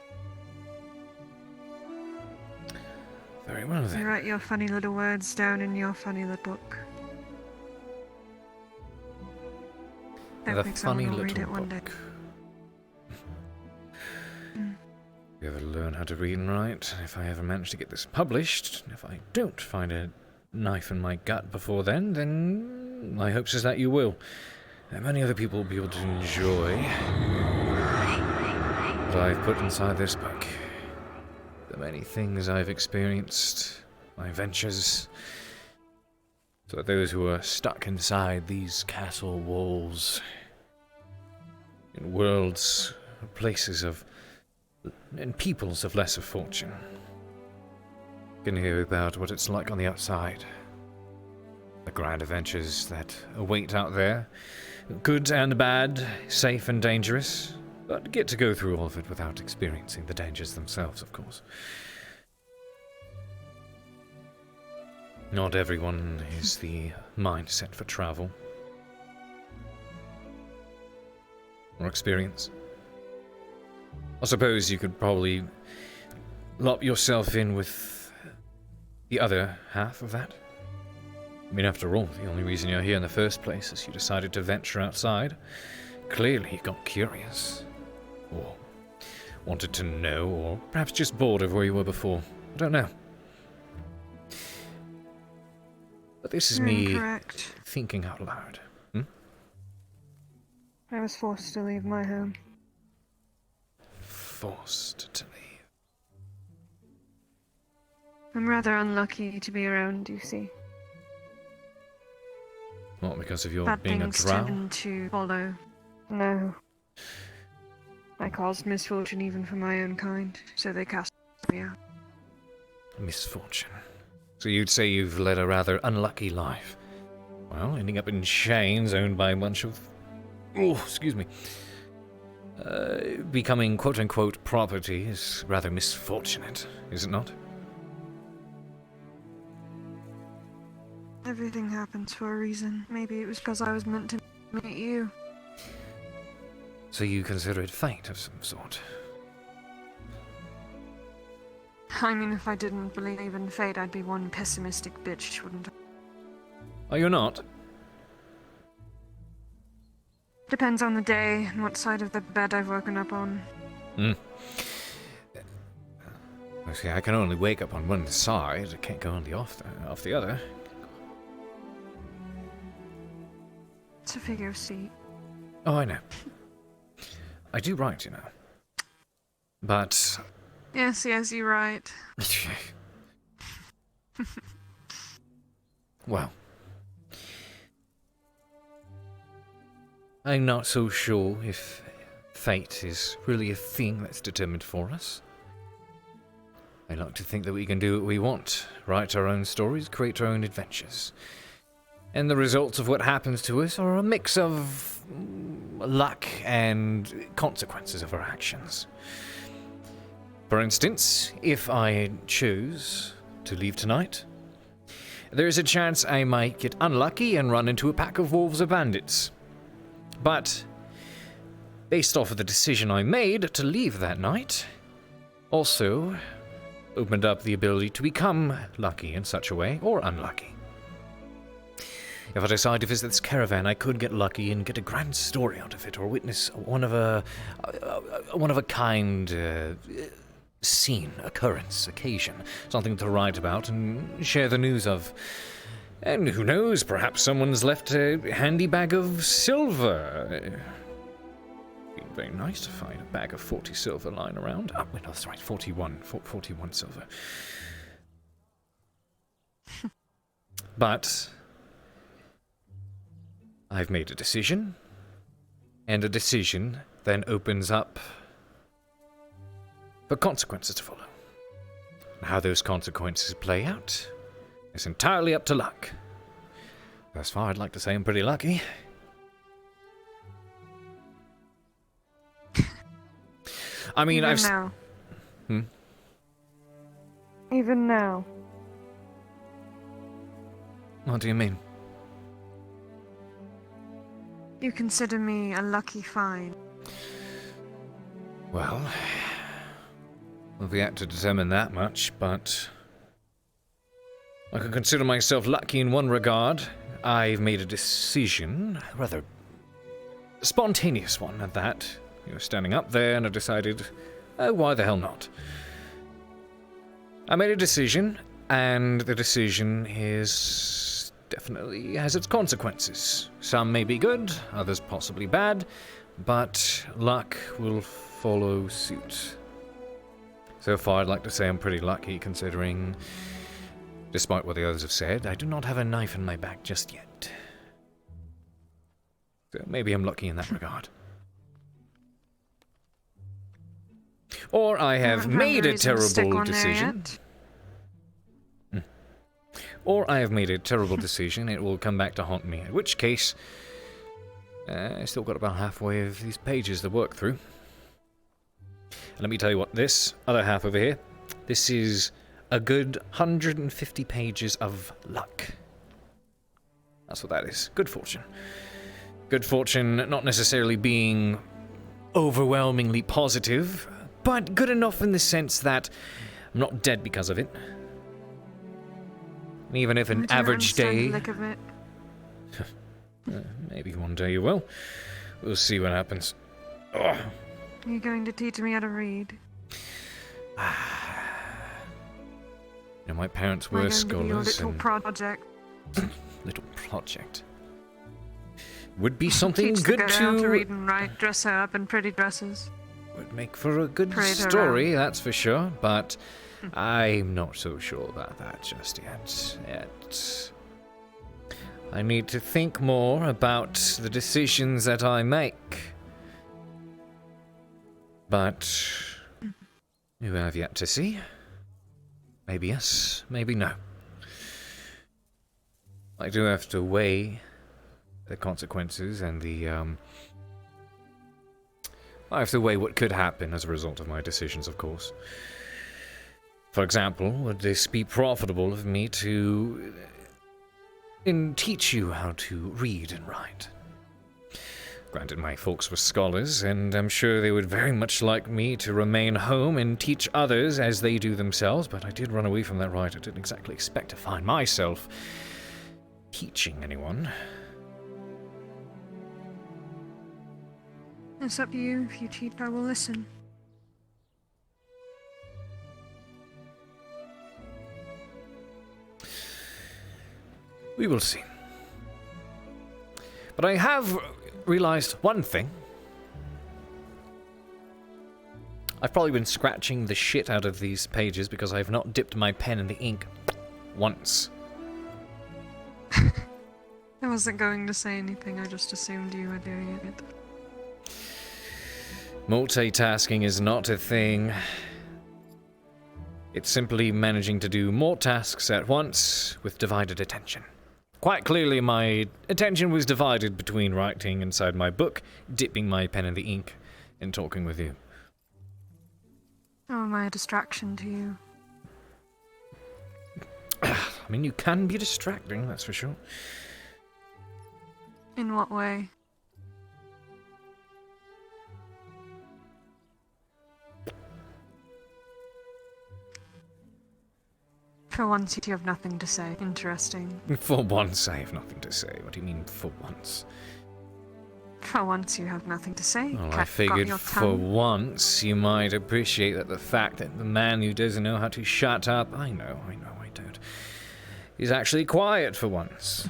Very well then. You write your funny little words down in your funny little book. The Think funny someone will read little it one day. book. You ever learn how to read and write? If I ever manage to get this published, if I don't find a knife in my gut before then my hopes is that you will. And many other people will be able to enjoy what I've put inside this book. The many things I've experienced, my adventures. So that those who are stuck inside these castle walls, in worlds, places of, and peoples of lesser fortune, can hear about what it's like on the outside. The grand adventures that await out there, good and bad, safe and dangerous, but get to go through all of it without experiencing the dangers themselves, of course. Not everyone is the mindset for travel. Or experience. I suppose you could probably lock yourself in with the other half of that. I mean, after all, the only reason you're here in the first place is you decided to venture outside. Clearly you got curious. Or wanted to know, or perhaps just bored of where you were before. I don't know. But this is me Incorrect. thinking out loud. I was forced to leave my home. Forced to leave. I'm rather unlucky to be around, you see. Not because of your Bad being a things drow? tend to follow. No. I caused misfortune even for my own kind, so they cast me out. Misfortune. So you'd say you've led a rather unlucky life. Well, ending up in chains owned by a bunch of... Oh, excuse me. Becoming quote-unquote property is rather misfortunate, is it not? Everything happens for a reason. Maybe it was because I was meant to meet you. So you consider it fate of some sort? I mean, if I didn't believe in fate, I'd be one pessimistic bitch, wouldn't I? Oh, you're not? Depends on the day and what side of the bed I've woken up on. Well, see, I can only wake up on one side. I can't go on off the other. It's a figure of speech. Oh, I know. I do write, you know. But... Yes, you're right. Well, I'm not so sure if fate is really a thing that's determined for us. I like to think that we can do what we want, write our own stories, create our own adventures. And the results of what happens to us are a mix of luck and consequences of our actions. For instance, if I choose to leave tonight, there's a chance I might get unlucky and run into a pack of wolves or bandits. But, based off of the decision I made to leave that night, also opened up the ability to become lucky in such a way, or unlucky. If I decide to visit this caravan, I could get lucky and get a grand story out of it, or witness one of a kind scene, occurrence, occasion, something to write about and share the news of. And who knows, perhaps someone's left a handy bag of silver. It'd be very nice to find a bag of 40 silver lying around. Oh, wait, no, that's right, 41. 41 silver. But I've made a decision, and a decision then opens up for consequences to follow. How those consequences play out is entirely up to luck. Thus far, I'd like to say I'm pretty lucky. I mean, Even now. Even now. What do you mean? You consider me a lucky find. Well, we've yet to determine that much, but I can consider myself lucky in one regard. I've made a decision, a rather spontaneous one at that. You were standing up there and I decided, oh, why the hell not? I made a decision, and the decision is definitely has its consequences. Some may be good, others possibly bad, but luck will follow suit. So far, I'd like to say I'm pretty lucky, considering, despite what the others have said, I do not have a knife in my back just yet. So maybe I'm lucky in that regard. Or I have made a terrible decision. Or I have made a terrible decision, it will come back to haunt me, in which case, I still got about halfway of these pages to work through. And let me tell you what, this other half over here, this is a good 150 pages of luck. That's what that is. Good fortune. Good fortune not necessarily being overwhelmingly positive, but good enough in the sense that I'm not dead because of it. And even if an average day... maybe one day you will. We'll see what happens. Are you going to teach me how to read? You know, my parents were scholars. Little project. Little project. Would be something Teach good the girl to... to read and write, dress her up in pretty dresses. Would make for a good Parade her story, that's for sure, but I'm not so sure about that just yet. I need to think more about the decisions that I make. But you have yet to see. Maybe yes, maybe no. I do have to weigh the consequences and the, I have to weigh what could happen as a result of my decisions, of course. For example, would this be profitable of me to teach you how to read and write? Granted, my folks were scholars, and I'm sure they would very much like me to remain home and teach others as they do themselves, but I did run away from that right. I didn't exactly expect to find myself teaching anyone. It's up to you. If you cheat, I will listen. We will see. But I have realized one thing. I've probably been scratching the shit out of these pages because I have not dipped my pen in the ink once. I wasn't going to say anything, I just assumed you were doing it. Multitasking is not a thing. It's simply managing to do more tasks at once with divided attention. Quite clearly, my attention was divided between writing inside my book, dipping my pen in the ink, and talking with you. Oh, am I a distraction to you? I mean, you can be distracting, that's for sure. In what way? For once, you have nothing to say. Interesting. For once, I have nothing to say. What do you mean, for once? For once, you have nothing to say. Well, I Got figured your for tongue. once you might appreciate that the fact that the man who doesn't know how to shut up, I know, I don't, He's actually quiet for once.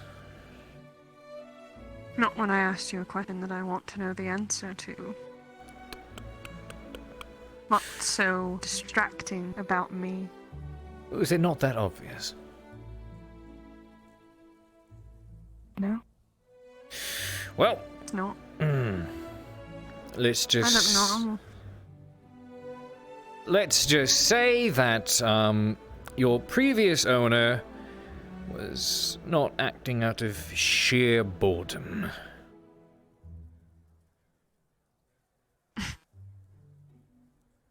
Not when I asked you a question that I want to know the answer to. What's so distracting about me? Is it not that obvious? No. Well, It's not. let's I look just normal. let's just say that your previous owner was not acting out of sheer boredom.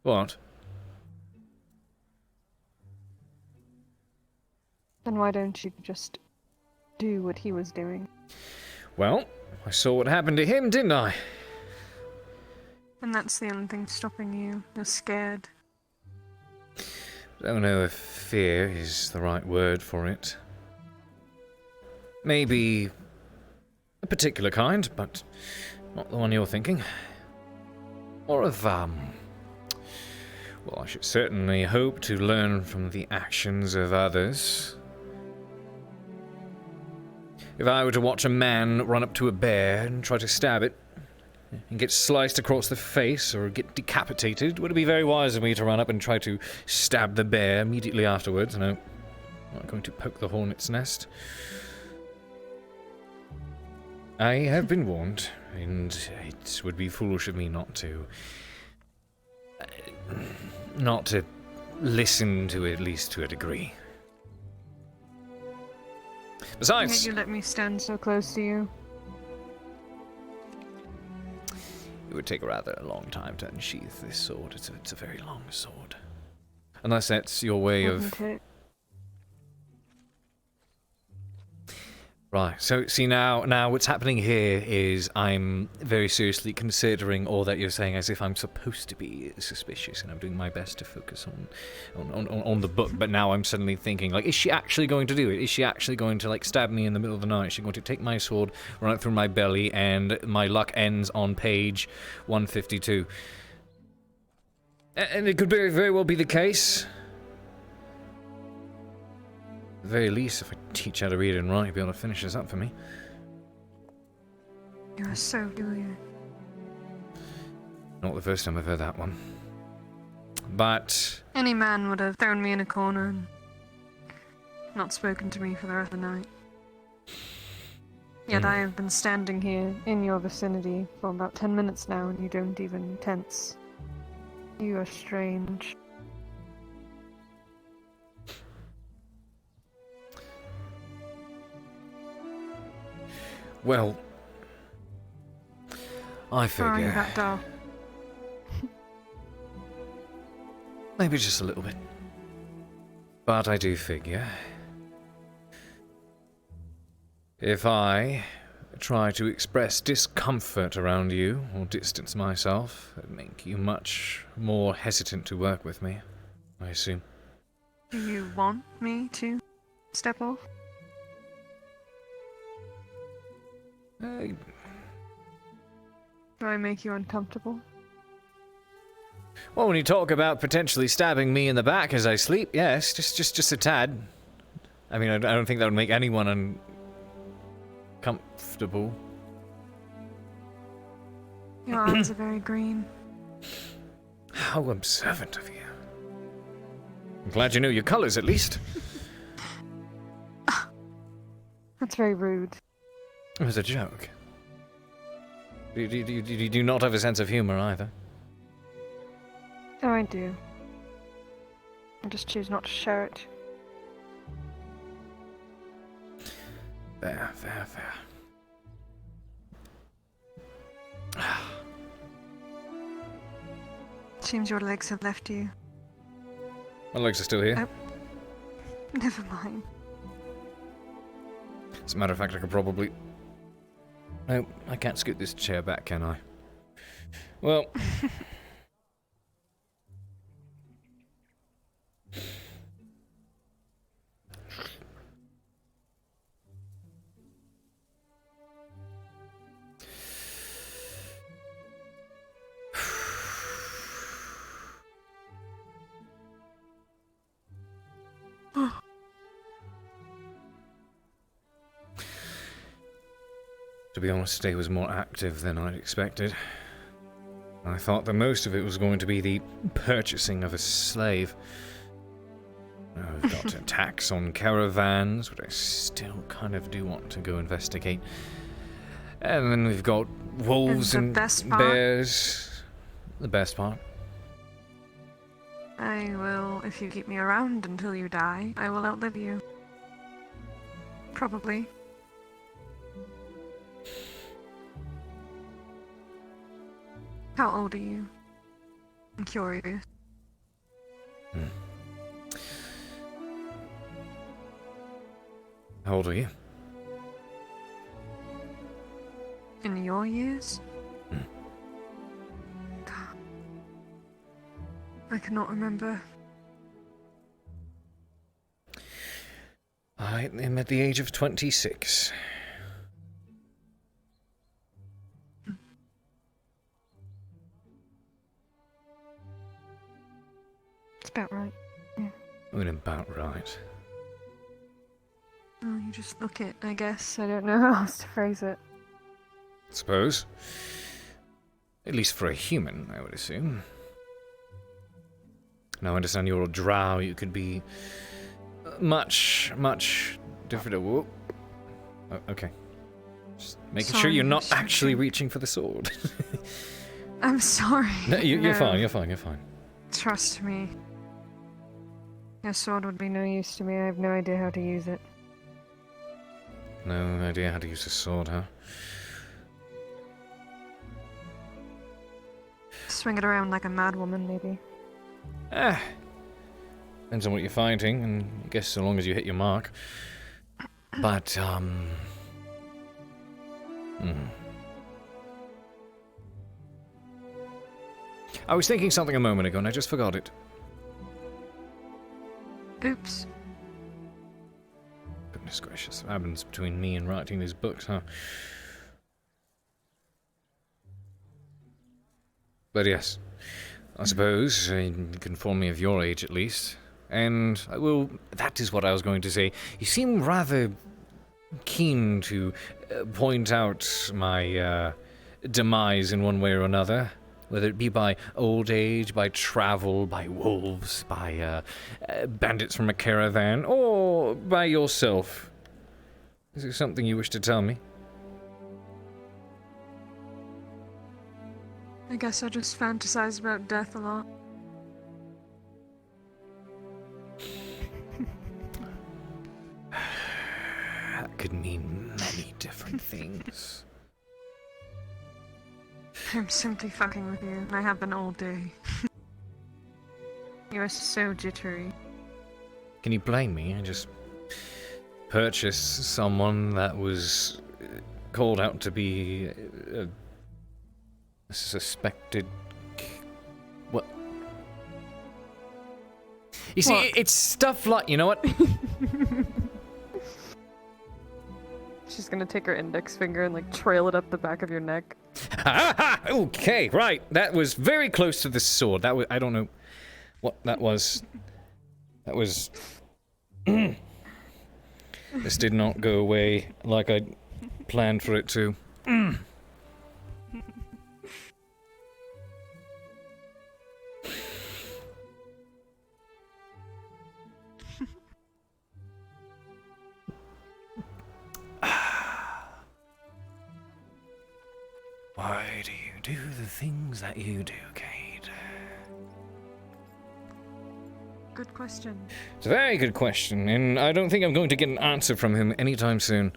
What? Then why don't you just do what he was doing? Well, I saw what happened to him, didn't I? And that's the only thing stopping you. You're scared. Don't know if fear is the right word for it. Maybe a particular kind, but not the one you're thinking. Or of, well, I should certainly hope to learn from the actions of others. If I were to watch a man run up to a bear and try to stab it, and get sliced across the face or get decapitated, would it be very wise of me to run up and try to stab the bear immediately afterwards? No, I'm not going to poke the hornet's nest. I have been warned, and it would be foolish of me not to listen to it, at least to a degree. Besides, Yet you let me stand so close to you. it would take rather a long time to unsheath this sword. It's a very long sword. Unless that's your way of... Wouldn't it? Right, so see now what's happening here is I'm very seriously considering all that you're saying as if I'm supposed to be suspicious, and I'm doing my best to focus on the book, but now I'm suddenly thinking, like, is she actually going to do it? Is she actually going to, like, stab me in the middle of the night? Is she going to take my sword, run it through my belly, and my luck ends on page 152? And it could very well be the case. At the very least, if I teach how to read and write, you'll be able to finish this up for me. You are so peculiar. Not the first time I've heard that one. But... Any man would have thrown me in a corner and not spoken to me for the rest of the night. Yet I have been standing here in your vicinity for about 10 minutes now and you don't even tense. You are strange. Well, I Are you figure... that dull? Maybe just a little bit. But I do figure... if I try to express discomfort around you, or distance myself, it'd make you much more hesitant to work with me, I assume. Do you want me to step off? Do I make you uncomfortable? Well, when you talk about potentially stabbing me in the back as I sleep, yes, just a tad. I mean, I don't think that would make anyone uncomfortable. Your eyes are very green. How observant of you. I'm glad you know your colors, at least. That's very rude. It was a joke. You do not have a sense of humor, either. Oh, I do. I just choose not to share it. Fair. Seems your legs have left you. My legs are still here. Oh, never mind. As a matter of fact, I could probably... No, I can't scoot this chair back, can I? Well... be honest, today was more active than I'd expected. I thought that most of it was going to be the purchasing of a slave. Now we've got attacks on caravans, which I still kind of do want to go investigate. And then we've got wolves and bears. The best part. I will, if you keep me around until you die, I will outlive you. Probably. How old are you? I'm curious. How old are you? In your years? I cannot remember. I am at the age of 26. It's about right. Yeah. I mean, about right. Oh, you just look it, I guess. I don't know how else to phrase it. I suppose. At least for a human, I would assume. Now, I understand you're a drow. You could be much different. Whoa. Oh, okay. Just making sure you're not actually reaching for the sword. I'm sorry. No, you're fine. You're fine. You're fine. Trust me. Your sword would be no use to me. I have no idea how to use it. No idea how to use a sword, huh? Swing it around like a mad woman, maybe. Depends on what you're fighting, and I guess so long as you hit your mark. But, I was thinking something a moment ago, and I just forgot it. Oops. Goodness gracious, what happens between me and writing these books, huh? But yes, I suppose you can inform me of your age at least. And I will. That is what I was going to say. You seem rather keen to point out my demise in one way or another. Whether it be by old age, by travel, by wolves, by bandits from a caravan, or by yourself. Is there something you wish to tell me? I guess I just fantasize about death a lot. That could mean many different things. I'm simply fucking with you, and I have been all day. You are so jittery. Can you blame me? I just purchased someone that was called out to be a suspected. What? You see, it's stuff like, you know what? She's gonna take her index finger and like trail it up the back of your neck. Okay, right. That was very close to the sword. That was, I don't know what that was. That was. This did not go away like I planned for it to. Why do you do the things that you do, Cade? Good question. It's a very good question, and I don't think I'm going to get an answer from him anytime soon.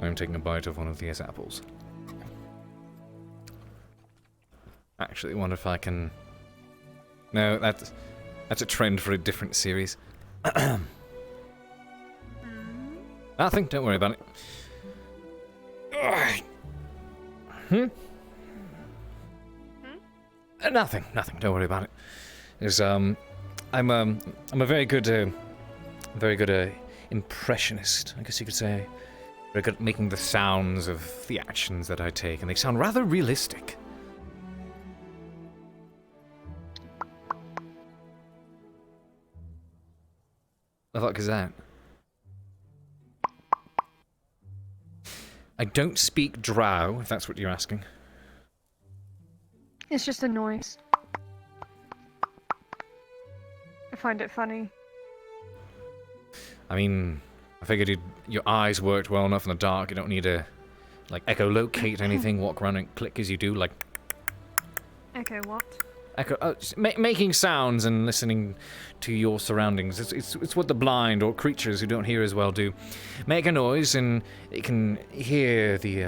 I'm taking a bite of one of these apples. Actually, wonder if I can... No, that's a trend for a different series. Nothing, don't worry about it. Nothing. Don't worry about it. There's I'm a very good impressionist, I guess you could say. Very good at making the sounds of the actions that I take, and they sound rather realistic. The fuck is that? I don't speak drow, if that's what you're asking. It's just a noise. I find it funny. I mean, I figured your eyes worked well enough in the dark. You don't need to, like, echolocate anything, walk around and click as you do, like... Echo what? Making sounds and listening to your surroundings. It's what the blind or creatures who don't hear as well do. Make a noise and it can hear the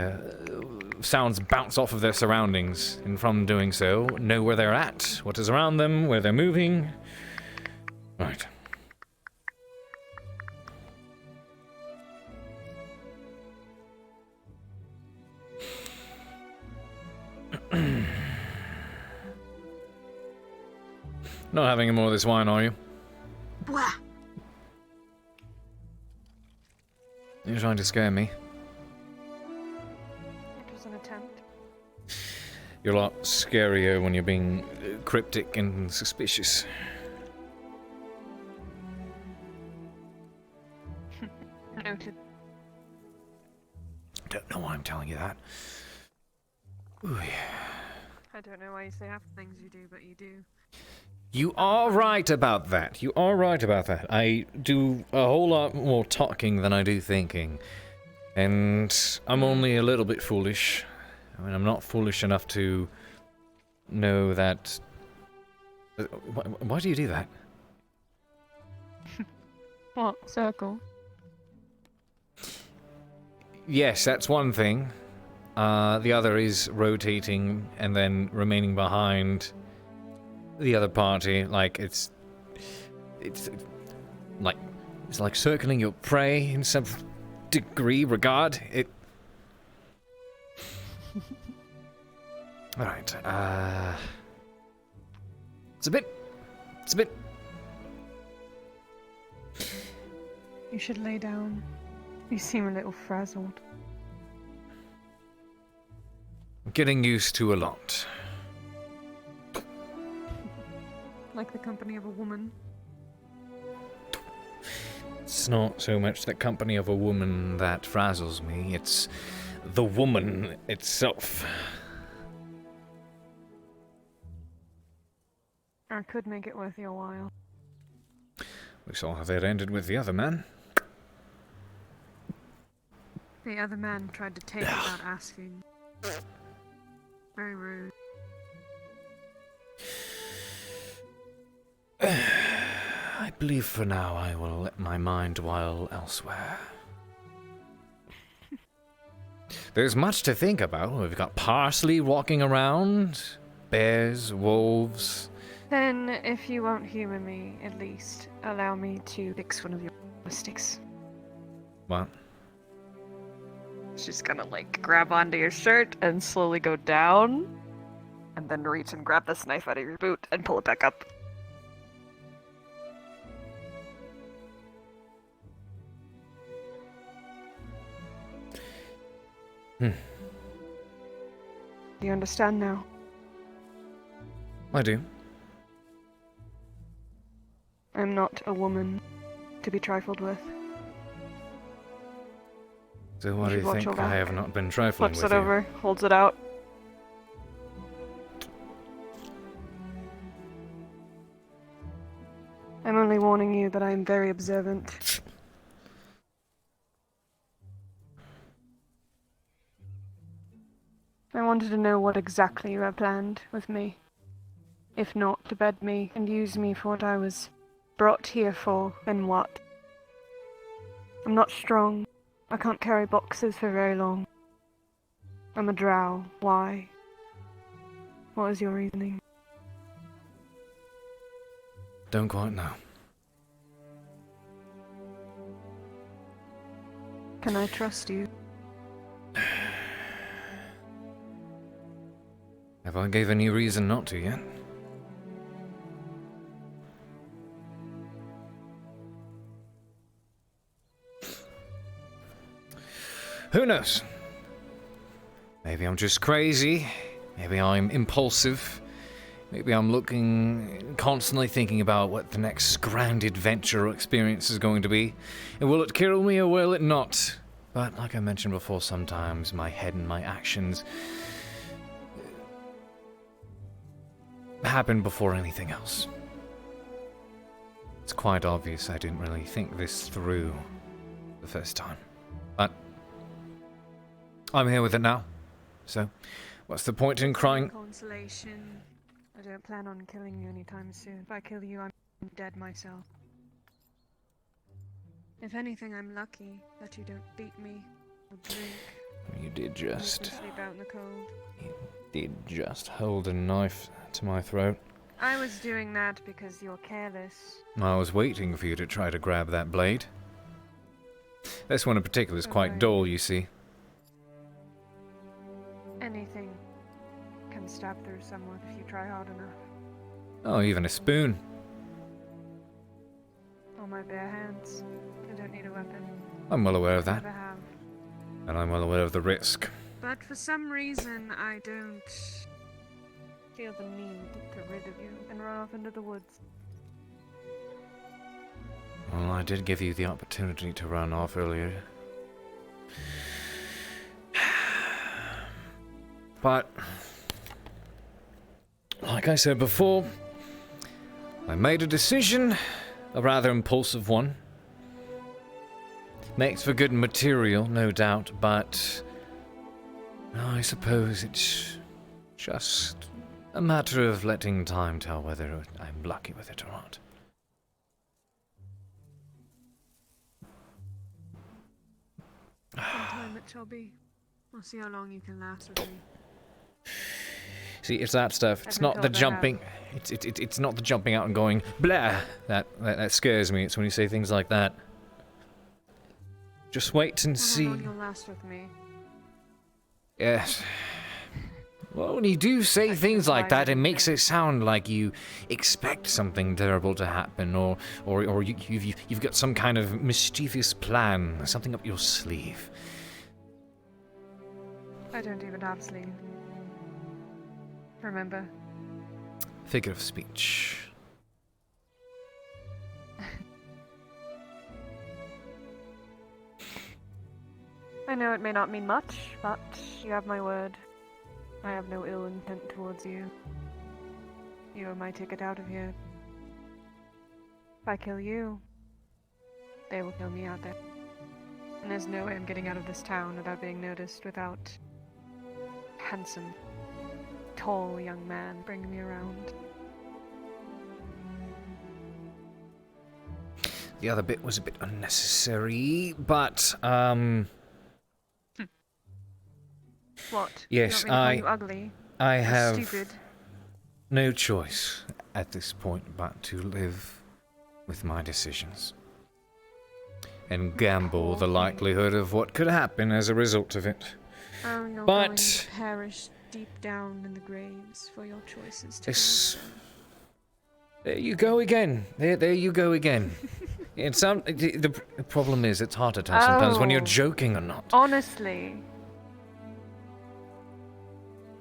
sounds bounce off of their surroundings, and from doing so, know where they're at, what is around them, where they're moving. Right. Not having any more of this wine, are you? Blah. You're trying to scare me. It was an attempt. You're a lot scarier when you're being cryptic and suspicious. Noted. I don't know why I'm telling you that. Ooh, yeah. I don't know why you say half the things you do, but you do. You are right about that. You are right about that. I do a whole lot more talking than I do thinking. And I'm only a little bit foolish. I mean, I'm not foolish enough to know that... Why do you do that? What? Circle? Yes, that's one thing. The other is rotating and then remaining behind the other party. Like, it's like circling your prey in some degree, regard. Alright, It's a bit... You should lay down. You seem a little frazzled. I'm getting used to a lot. Like the company of a woman. It's not so much the company of a woman that frazzles me, it's the woman itself. I could make it worth your while. We saw how that ended with the other man. The other man tried to take it without asking. Very rude. I believe for now I will let my mind dwell elsewhere. There's much to think about. We've got parsley walking around, bears, wolves. Then, if you won't humor me, at least allow me to fix one of your sticks. What? She's gonna, like, grab onto your shirt and slowly go down, and then reach and grab this knife out of your boot and pull it back up. Hmm. Do you understand now? I do. I'm not a woman to be trifled with. So what do you watch think? your back. I have not been trifling Flips with it you. over, holds it out. I'm only warning you that I am very observant. I wanted to know what exactly you have planned with me. If not, to bed me and use me for what I was brought here for, then what? I'm not strong. I can't carry boxes for very long. I'm a drow. Why? What is your reasoning? Don't quite know. Can I trust you? Have I given you reason not to yet? Who knows? Maybe I'm just crazy. Maybe I'm impulsive. Maybe I'm constantly thinking about what the next grand adventure or experience is going to be. And will it kill me or will it not? But like I mentioned before, sometimes my head and my actions happen before anything else. It's quite obvious I didn't really think this through the first time. But I'm here with it now. So, what's the point in crying? Consolation. I don't plan on killing you anytime soon. If I kill you, I'm dead myself. If anything, I'm lucky that you don't beat me or drink. You did just... Sleep out in the cold. You did just hold a knife to my throat. I was doing that because you're careless. I was waiting for you to try to grab that blade. This one in particular is quite dull, you see. Anything can stab through someone if you try hard enough. Oh, even a spoon. On my bare hands. I don't need a weapon. I'm well aware of that. Never have. And I'm well aware of the risk. But for some reason, I don't feel the need to get rid of you and run off into the woods. Well, I did give you the opportunity to run off earlier. But, like I said before, I made a decision, a rather impulsive one. Makes for good material, no doubt, but I suppose it's just a matter of letting time tell whether I'm lucky with it or not. Sometime it shall be. We'll see how long you can last with me. See, it's that stuff. It's not the jumping. It's not the jumping out and going blah. That scares me. It's when you say things like that. Just wait and see. How long you'll last with me? Yes. Well, when you do say things like that, it makes it sound like you expect something terrible to happen, or you've got some kind of mischievous plan, something up your sleeve. I don't even have sleeve. Remember? Figure of speech. I know it may not mean much, but you have my word. I have no ill intent towards you. You are my ticket out of here. If I kill you, they will kill me out there. And there's no way I'm getting out of this town without being noticed, without a handsome, tall young man bringing me around. The other bit was a bit unnecessary, but, What? Yes, You want me to call you ugly? I Or have stupid? no choice at this point but to live with my decisions. And gamble the likelihood of what could happen as a result of it. Oh, you're But- going to perish deep down in the graves for your choices to This... There you go again. There you go again. The problem is, it's hard to tell sometimes when you're Oh. joking or not. Honestly.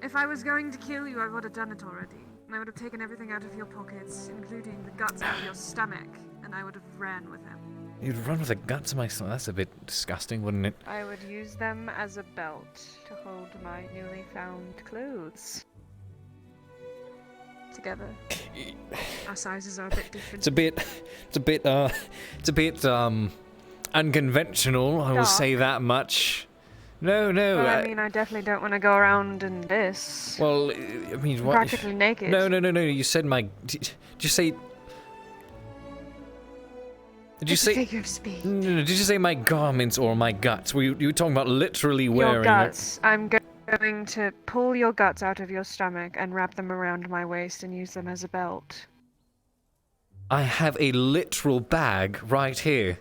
If I was going to kill you, I would have done it already. And I would have taken everything out of your pockets, including the guts out of your stomach, and I would have ran with them. You'd run with the guts of my stomach. That's a bit disgusting, wouldn't it? I would use them as a belt to hold my newly found clothes together. Our sizes are a bit different. It's a bit unconventional, I will Dark. say that much. No. Well, I mean, I definitely don't want to go around in this. Well, I mean, what? Practically naked. No. You said my. Did you say? Did you It's a say? figure of speech. No, did you say my garments or my guts? You were talking about literally wearing Your guts. I'm going to pull your guts out of your stomach and wrap them around my waist and use them as a belt. I have a literal bag right here.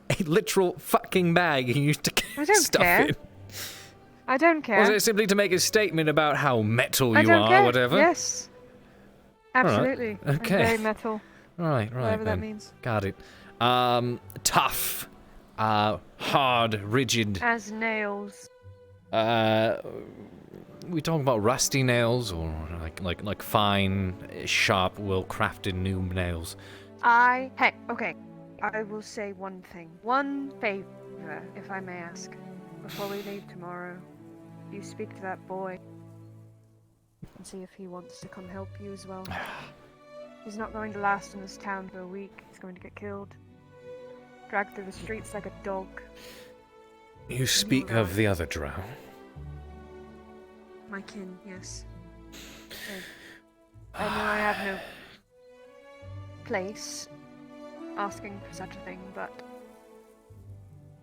A literal fucking bag you used to I don't stuff care. in. I don't care. Was it simply to make a statement about how metal I you don't are, care. whatever? Yes. Absolutely. All right. Okay. I'm very metal. Right, Whatever that then. means. Got it. Tough. Hard, rigid. As nails. We talking about rusty nails or like fine, sharp, well-crafted new nails? Hey, okay. I will say one thing. One favor, if I may ask. before we leave tomorrow, you speak to that boy and see if he wants to come help you as well. He's not going to last in this town for a week. He's going to get killed. Dragged through the streets like a dog. You speak of the other drow? My kin, yes. I know I have no place asking for such a thing, but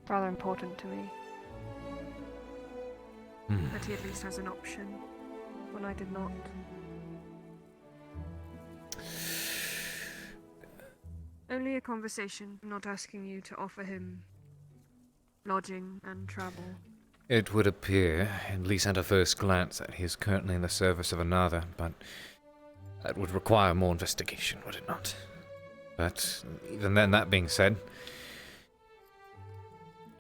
it's rather important to me. That he at least has an option when I did not. Only a conversation. I'm not asking you to offer him lodging and travel. It would appear, at least at a first glance, that he is currently in the service of another, but that would require more investigation, would it not? But even then, that being said,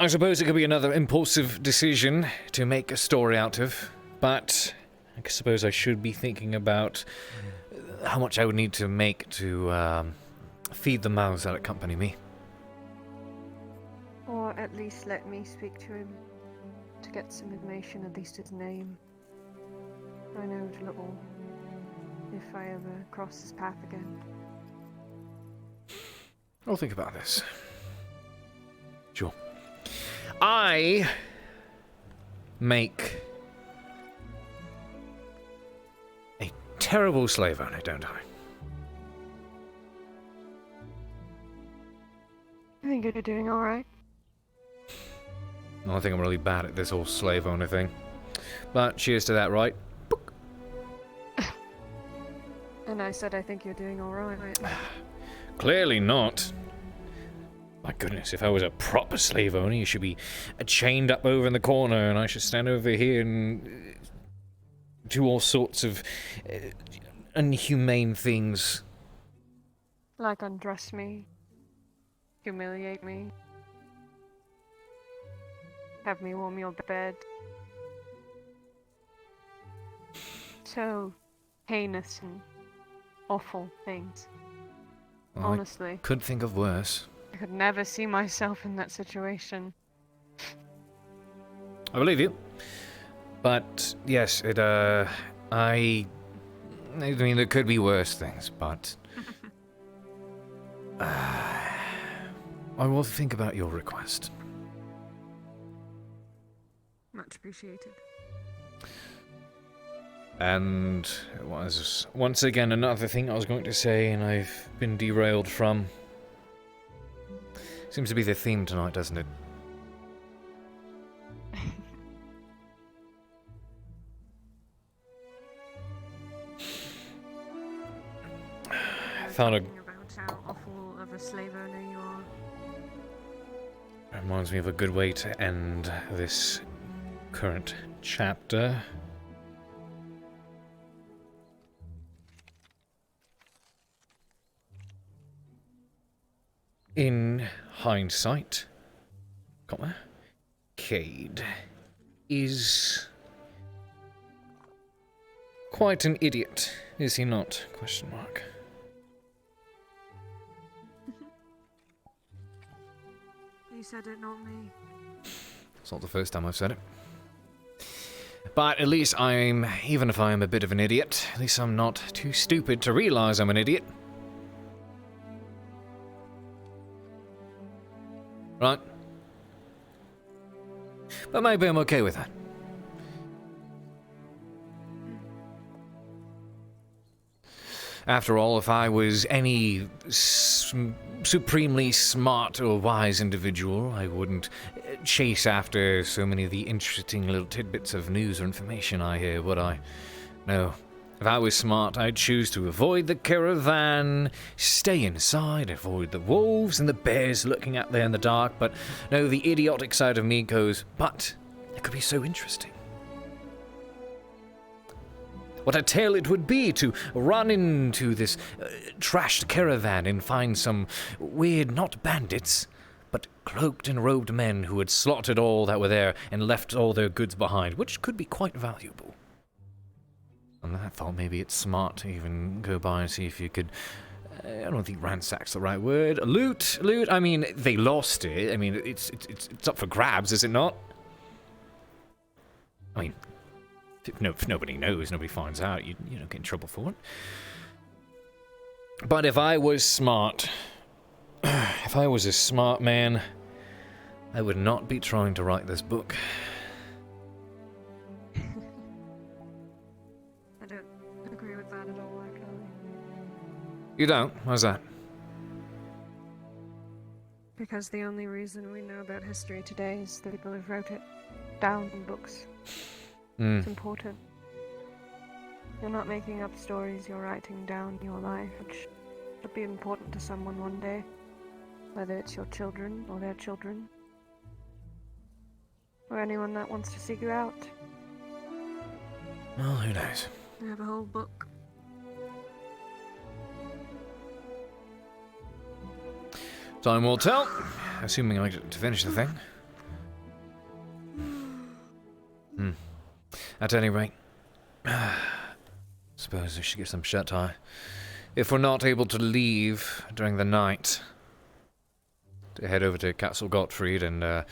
I suppose it could be another impulsive decision to make a story out of, but I suppose I should be thinking about how much I would need to make to feed the mouths that accompany me. Or at least let me speak to him to get some information, at least his name. I know it little if I ever cross his path again. I'll think about this. Sure. I make a terrible slave owner, don't I? I think you're doing alright. I think I'm really bad at this whole slave owner thing. But cheers to that, right? And I said I think you're doing alright. Clearly not. My goodness, if I was a proper slave owner, you should be chained up over in the corner and I should stand over here and do all sorts of inhumane things. Like undress me, humiliate me, have me warm your bed. So heinous and awful things. Well, honestly. I could think of worse. I could never see myself in that situation. I believe you. But yes, I mean, there could be worse things, but I will think about your request. Much appreciated. And it was once again another thing I was going to say, and I've been derailed from. Seems to be the theme tonight, doesn't it? Found a... About how awful of a slave owner you are. Reminds me of a good way to end this current chapter. In hindsight, Cade is quite an idiot, is he not? Question mark. You said it, not me. It's not the first time I've said it. But at least even if I am a bit of an idiot, at least I'm not too stupid to realize I'm an idiot. Right? But maybe I'm okay with that. After all, if I was any supremely smart or wise individual, I wouldn't chase after so many of the interesting little tidbits of news or information I hear, would I? No. If I was smart, I'd choose to avoid the caravan, stay inside, avoid the wolves and the bears looking out there in the dark, but no, the idiotic side of me goes, but it could be so interesting. What a tale it would be to run into this trashed caravan and find some weird, not bandits, but cloaked and robed men who had slaughtered all that were there and left all their goods behind, which could be quite valuable. And I thought maybe it's smart to even go by and see if you could, I don't think ransack's the right word, loot, I mean, they lost it, I mean, it's up for grabs, is it not? I mean, if nobody knows, nobody finds out, you don't get in trouble for it. But if I was smart, if I was a smart man, I would not be trying to write this book. I don't agree with that at all, actually. You don't? Why's that? Because the only reason we know about history today is the people who wrote it down in books. It's important. You're not making up stories, you're writing down your life, which will be important to someone one day. Whether it's your children or their children. Or anyone that wants to seek you out. Well, who knows? I have a whole book. Time will tell, assuming I get to finish the thing. At any rate, suppose I should get some shut-eye. If we're not able to leave during the night, to head over to Castle Gottfried and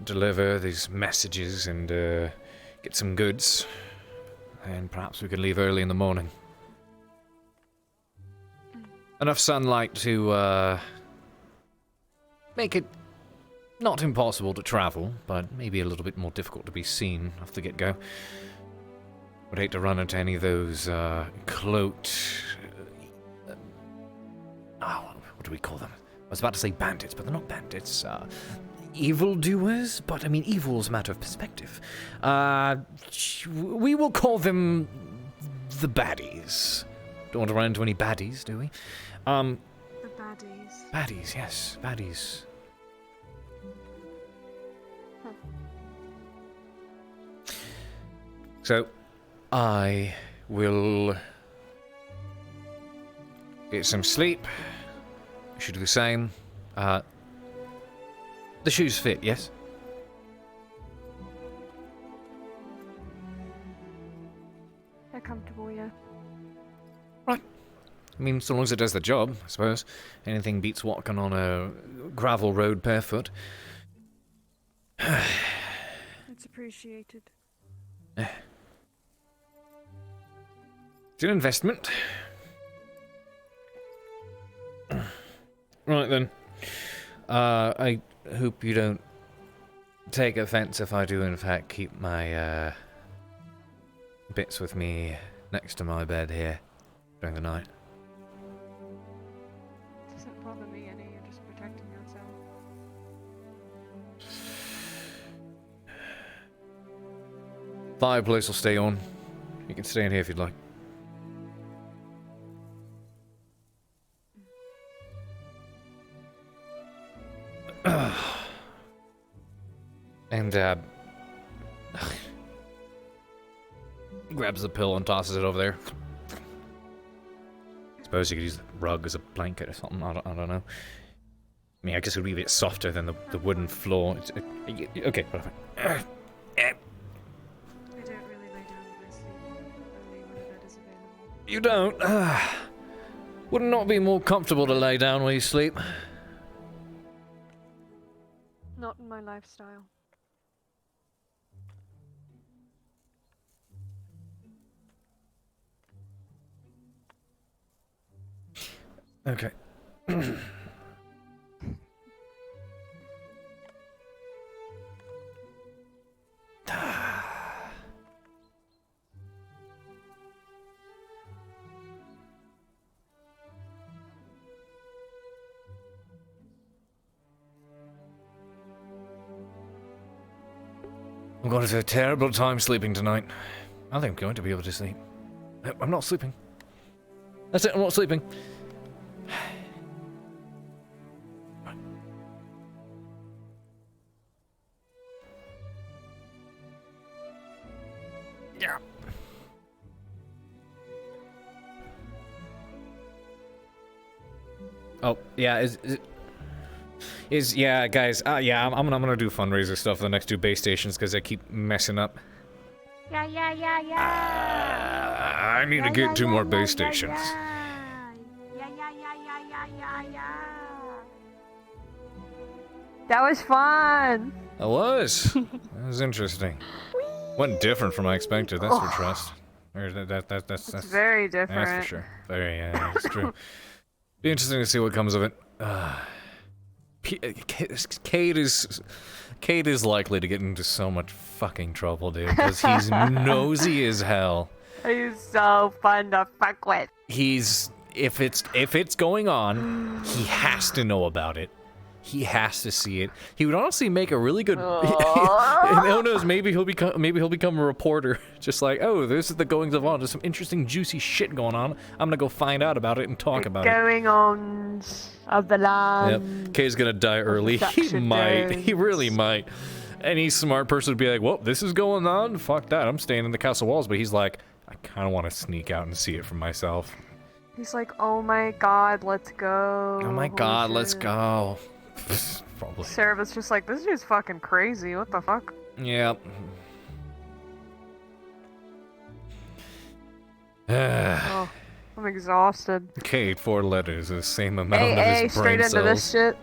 deliver these messages and get some goods, and perhaps we could leave early in the morning. Enough sunlight to make it not impossible to travel, but maybe a little bit more difficult to be seen off the get-go. Would hate to run into any of those cloaked... what do we call them? I was about to say bandits, but they're not bandits. Evildoers? But, I mean, evil's a matter of perspective. We will call them the baddies. Don't want to run into any baddies, do we? The baddies. Baddies, yes. Baddies. So, I will get some sleep. You should do the same. The shoes fit, yes? They're comfortable, yeah. Right. I mean, so long as it does the job, I suppose. Anything beats walking on a gravel road barefoot. It's appreciated. It's an investment. Right then. I hope you don't take offense if I do in fact keep my bits with me next to my bed here during the night. It doesn't bother me any, you're just protecting yourself. Fireplace will stay on. You can stay in here if you'd like. And, grabs the pillow and tosses it over there. Suppose you could use the rug as a blanket or something, I don't know. I mean, I guess it would be a bit softer than the wooden floor. Okay, perfect. I don't really lay down when I sleep, only when a bed is available. You don't? Would it not be more comfortable to lay down while you sleep? Not in my lifestyle. Okay. I'm going to have a terrible time sleeping tonight. I think I'm going to be able to sleep. I'm not sleeping. That's it, I'm not sleeping. Yeah. Oh, yeah, yeah, guys, yeah, I'm gonna do fundraiser stuff for the next 2 base stations because I keep messing up. Yeah. I need to get 2 more base stations. That was fun. That was interesting. Went different from I expected, that's for trust. Or that's very That's for different. sure. Very, yeah, it's true. Be interesting to see what comes of it. Cade is likely to get into so much fucking trouble, dude, because he's nosy as hell. He's so fun to fuck with. He's if it's going on, he has to know about it. He has to see it. He would honestly make a really good. Who knows? Maybe he'll become a reporter. Just like, oh, this is the goings of on. There's some interesting, juicy shit going on. I'm gonna go find out about it and talk about it. Going on of the land. Yep. Kay's gonna die early. He might. He really might. Any smart person would be like, well, this is going on. Fuck that. I'm staying in the castle walls. But he's like, I kind of want to sneak out and see it for myself. He's like, oh my god, let's go. Oh my god, let's go. Probably. Sarah was just like, this dude's fucking crazy. What the fuck? Yep. Oh, I'm exhausted. Cade, 4 letters, the same amount of Hey, his straight brain into this cells.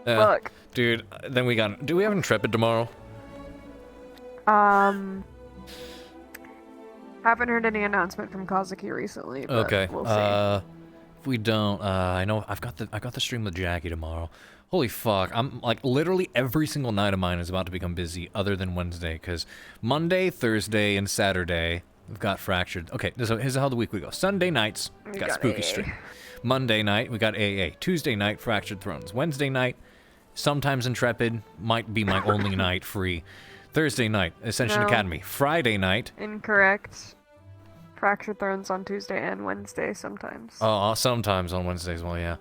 shit. Look. Dude, then we got. Do we have Intrepid tomorrow? Haven't heard any announcement from Kazuki recently, but Okay. we'll see. If we don't, I know I got the stream with Jackie tomorrow. Holy fuck! I'm like literally every single night of mine is about to become busy, other than Wednesday, because Monday, Thursday, and Saturday we've got Fractured. Okay, so here's how the week we go. Sunday nights we got Spooky AA. Stream. Monday night we got AA. Tuesday night Fractured Thrones. Wednesday night sometimes Intrepid might be my only night free. Thursday night Ascension No. Academy. Friday night. Incorrect. Fractured Thrones on Tuesday and Wednesday sometimes. Oh, sometimes on Wednesdays, well, yeah.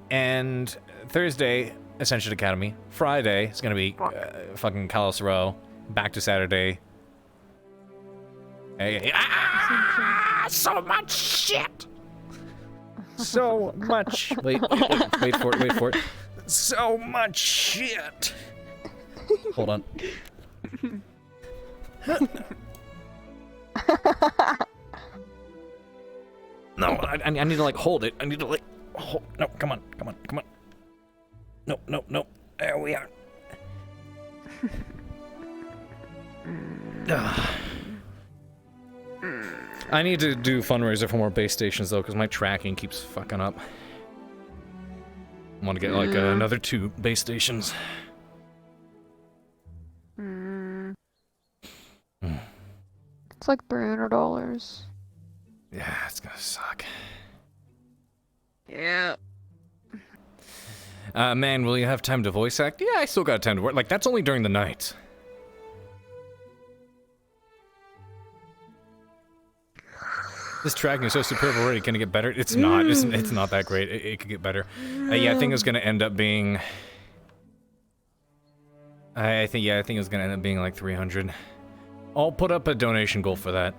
And Thursday, Ascension Academy. Friday, it's gonna be fucking Kalos Row. Back to Saturday. Hey, so much shit! So much. Wait for it. So much shit! Hold on. No, I need to like hold it. I need to like hold. No, come on. No. There we are. I need to do fundraiser for more base stations though, because my tracking keeps fucking up. I want to get like another 2 base stations. It's like $300. Yeah, it's gonna suck. Yeah. Man, will you have time to voice act? Yeah, I still got time to work. Like, that's only during the night. This tracking is so superb already. Can it get better? It's not. It's not that great. It could get better. Yeah, I think it's gonna end up being. I think it's gonna end up being like 300. I'll put up a donation goal for that.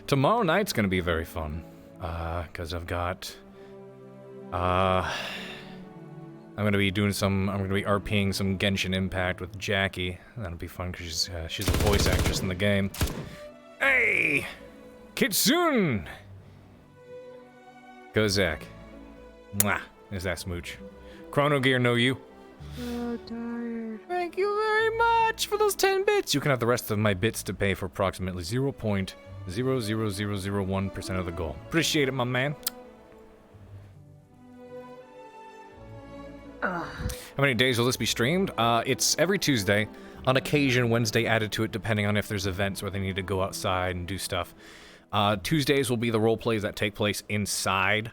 Tomorrow night's gonna be very fun. Cause I've got. I'm gonna be doing some. I'm gonna be RPing some Genshin Impact with Jackie. That'll be fun because she's a voice actress in the game. Hey, Kitsune. Go Zach. Mwah. Is that smooch? Chrono Gear know you. So tired. Thank you very much for those 10 bits. You can have the rest of my bits to pay for approximately 0.00001% of the goal. Appreciate it, my man. How many days will this be streamed? It's every Tuesday. On occasion, Wednesday added to it, depending on if there's events where they need to go outside and do stuff. Tuesdays will be the role plays that take place inside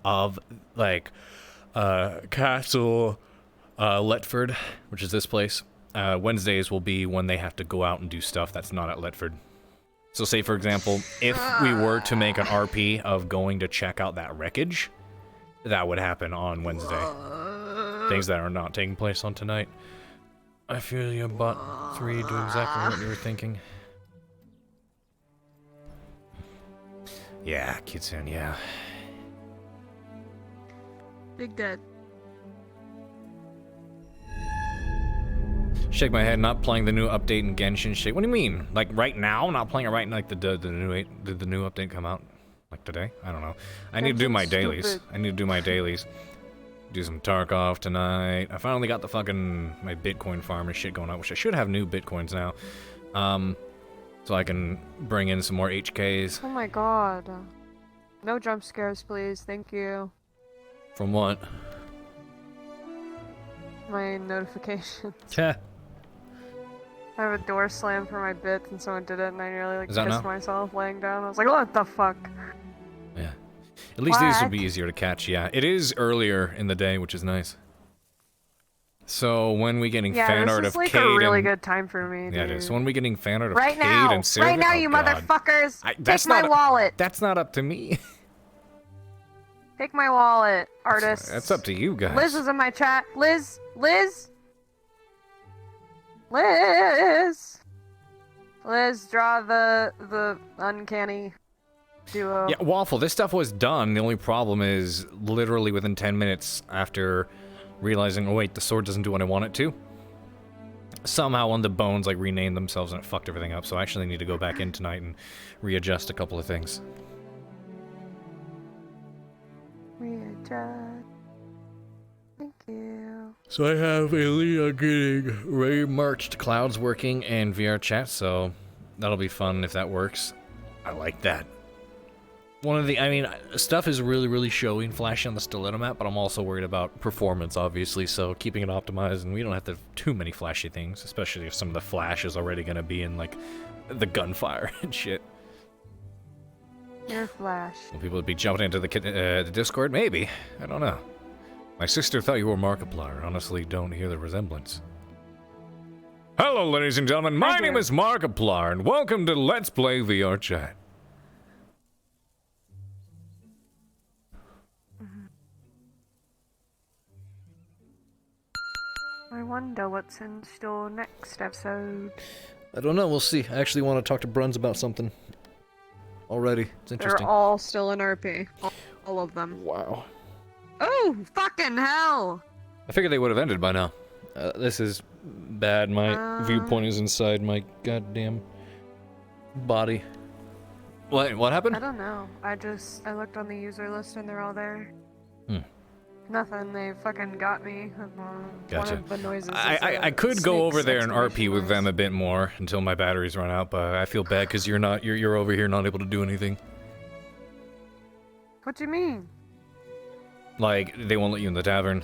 of, like, Castle Letford, which is this place. Wednesdays will be when they have to go out and do stuff that's not at Letford. So say, for example, if we were to make an RP of going to check out that wreckage, that would happen on Wednesday. Things that are not taking place on tonight. I feel you, Bot 3, do exactly what you were thinking. Yeah, Kitsune, yeah. Big Dad. Shake my head, not playing the new update in Genshin. Shake. What do you mean? Like right now? Not playing it right now? Like did the new update come out? Like today? I don't know. I need to do my dailies. I need to do my dailies. Do some Tarkov tonight. I finally got the fucking my Bitcoin farm and shit going on, which I should have new Bitcoins now. So I can bring in some more HKs. Oh my god. No jump scares, please. Thank you. From what? My notifications. Yeah. I have a door slam for my bits and someone did it and I nearly like Is that pissed now? myself laying down. I was like, what the fuck? Yeah. At least these will be What? easier to catch, yeah. It is earlier in the day, which is nice. So when we getting Yeah, fan this art is of like Cade a really and... good time for me, Yeah, it dude. is. So when we getting fan art of Right Cade now! and Sarah... Right now, oh, you God. motherfuckers! That's Take my not wallet! That's not up to me. Take my wallet, artist. That's up to you guys. Liz is in my chat. Liz! Liz! Liz! Liz, draw the uncanny duo. Yeah, Waffle, this stuff was done. The only problem is literally within 10 minutes after realizing, oh wait, the sword doesn't do what I want it to. Somehow one of the bones like renamed themselves and it fucked everything up, so I actually need to go back in tonight and readjust a couple of things. Readjust. Thank you. So I have Elia getting Ray Marched Clouds working and VR chat, so that'll be fun if that works. I like that. One of the, I mean, stuff is really, really showy and flashy on the stiletto map, but I'm also worried about performance, obviously, so keeping it optimized, and we don't have to have too many flashy things, especially if some of the flash is already gonna be in, like, the gunfire and shit. Your flash. Will people be jumping into the Discord? Maybe. I don't know. My sister thought you were Markiplier. Honestly, don't hear the resemblance. Hello, ladies and gentlemen. My name is Markiplier, and welcome to Let's Play VR Chat. I wonder what's in store next episode. I don't know. We'll see. I actually want to talk to Bruns about something. Already. It's interesting. They're all still in RP. All of them. Wow. Oh, fucking hell! I figured they would have ended by now. This is bad. My viewpoint is inside my goddamn body. What happened? I don't know. I looked on the user list and they're all there. Hmm. Nothing. They fucking got me. Gotcha. One of the noises. I could go over there and RP with them a bit more until my batteries run out, but I feel bad because you're over here not able to do anything. What do you mean? Like, they won't let you in the tavern.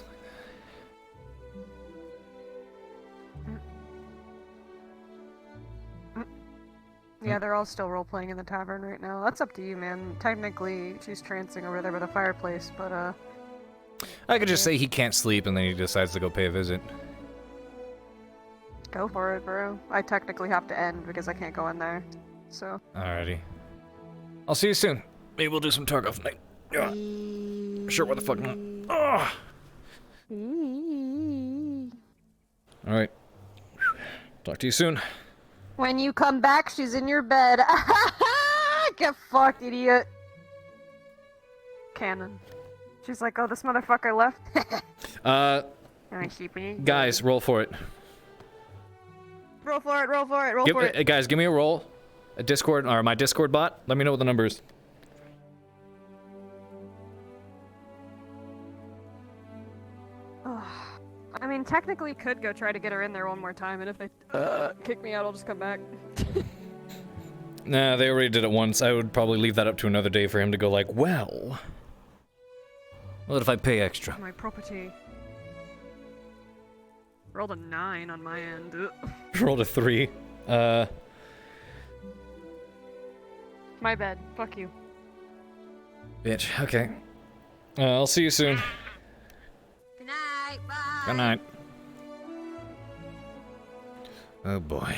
Yeah, they're all still role-playing in the tavern right now. That's up to you, man. Technically, she's trancing over there by the fireplace, but, I could just say he can't sleep and then he decides to go pay a visit. go for it, bro. I technically have to end because I can't go in there, so. Alrighty. I'll see you soon. Maybe we'll do some Tarkov tonight. Yeah. Sure, what the fuck not. Ugh. Alright. Talk to you soon. When you come back, she's in your bed. Get fucked, idiot. Cannon. She's like, oh, this motherfucker left. Guys, roll for it. Roll for it, roll for it, roll for it. Guys, give me a roll. A Discord, or my Discord bot. Let me know what the number is. I mean, technically could go try to get her in there one more time, and if they kick me out, I'll just come back. Nah, they already did it once. I would probably leave that up to another day for him to go like, well, what if I pay extra? My property. Rolled a 9 on my end. Rolled a 3. My bad. Fuck you. Bitch, okay. I'll see you soon. Good night. Bye. Good night. Oh boy.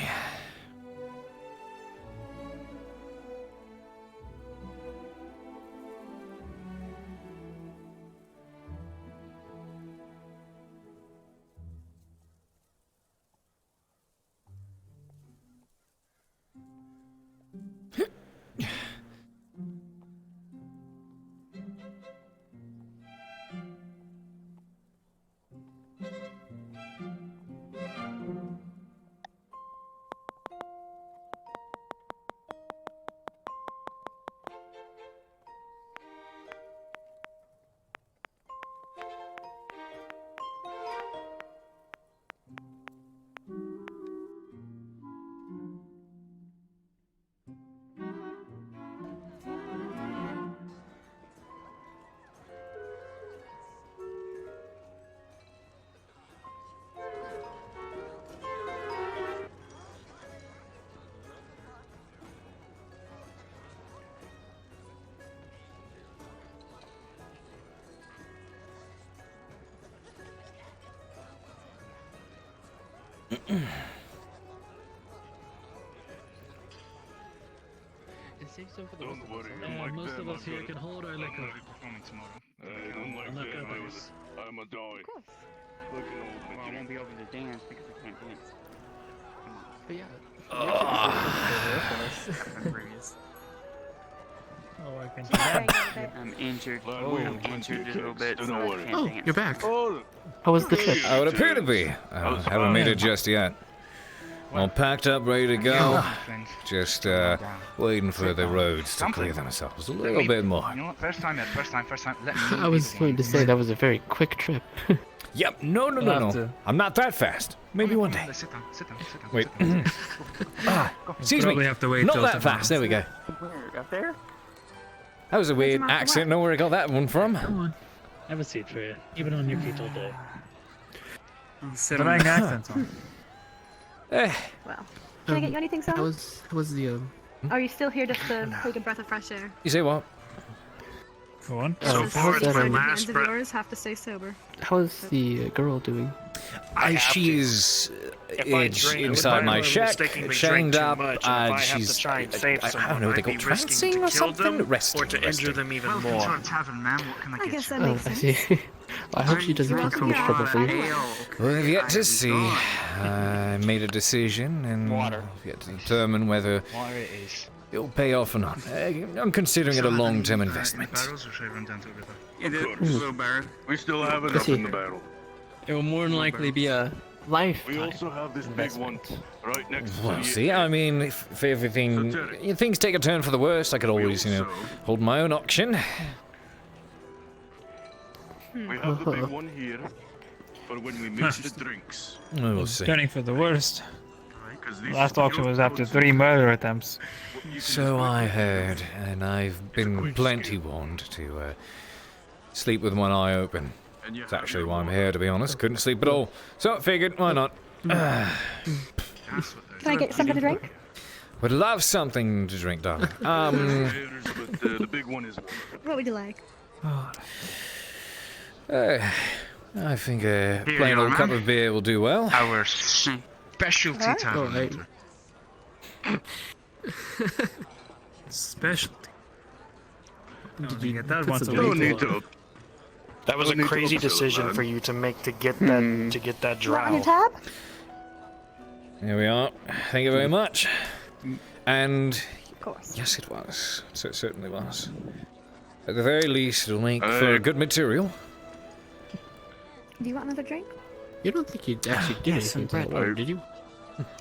Don't worry, most of us here can hold our liquor. Performing tomorrow. I'm like I'm not them, gonna I'm a doy. Well, I won't be able to dance because I can't dance. But yeah. Oh, I can I'm injured. I'm injured a little bit, so I can't Oh, dance. you're back. Oh, How was the trip? I would appear to be. I haven't made it just yet. All packed up, ready to go. Just waiting for the roads to clear themselves a little bit more. You know what? First time. Let me I was going to say that was a very quick trip. Yep. No. I'm not that fast. Maybe one day. Sit down. Wait. Excuse me. Probably have to wait Not till that tomorrow. fast. There we go. Where? Up there? That was a weird accent. Know where I got that one from. Come on. I have a seat for you. You've been on your feet all day. Sit But on I the- accents on. Eh. Well, can I get you anything, son? How was the Are you still here just to take a breath of fresh air? You say what? Go on. So how was that? Hands of yours have to stay sober. How's the girl doing? She's inside my shack, chained up, and she's. I don't know, they go trancing or something? Resting. Or to injure them even more. I guess that Oh, makes I sense. see. I hope she doesn't get too much trouble for you. Well, we've yet to see. I made a decision, and we've yet to determine whether Water it is. it'll pay off or not. I'm considering it a long-term investment. Barrels, or should I run down to the river? It is a little barrel. We still have enough in the barrel. It will more than likely be a life. We also have this big one right next to Well, the see, I mean, if everything, things take a turn for the worst, I could always, hold my own auction. We have the big one here for when we mix the drinks. We'll see. Turning for the worst. 'Cause these Last auction was after 3 murder attempts. So I heard, and I've been plenty warned to sleep with one eye open. It's actually why I'm here, to be honest. Couldn't sleep at all. So I figured, why not? Can I get you something to drink? Would love something to drink, darling. But the big one is. What would you like? I think a plain old cup of beer will do well. Our specialty tavern. Specialty. Did you get that put once a some week? That was a crazy decision for you to make to get that You want on your drow. tab? Here we are. Thank you very much. And Of course. yes, it was. So it certainly was. At the very least, it'll make for good material. Do you want another drink? You don't think you'd actually give anything to that water, did you?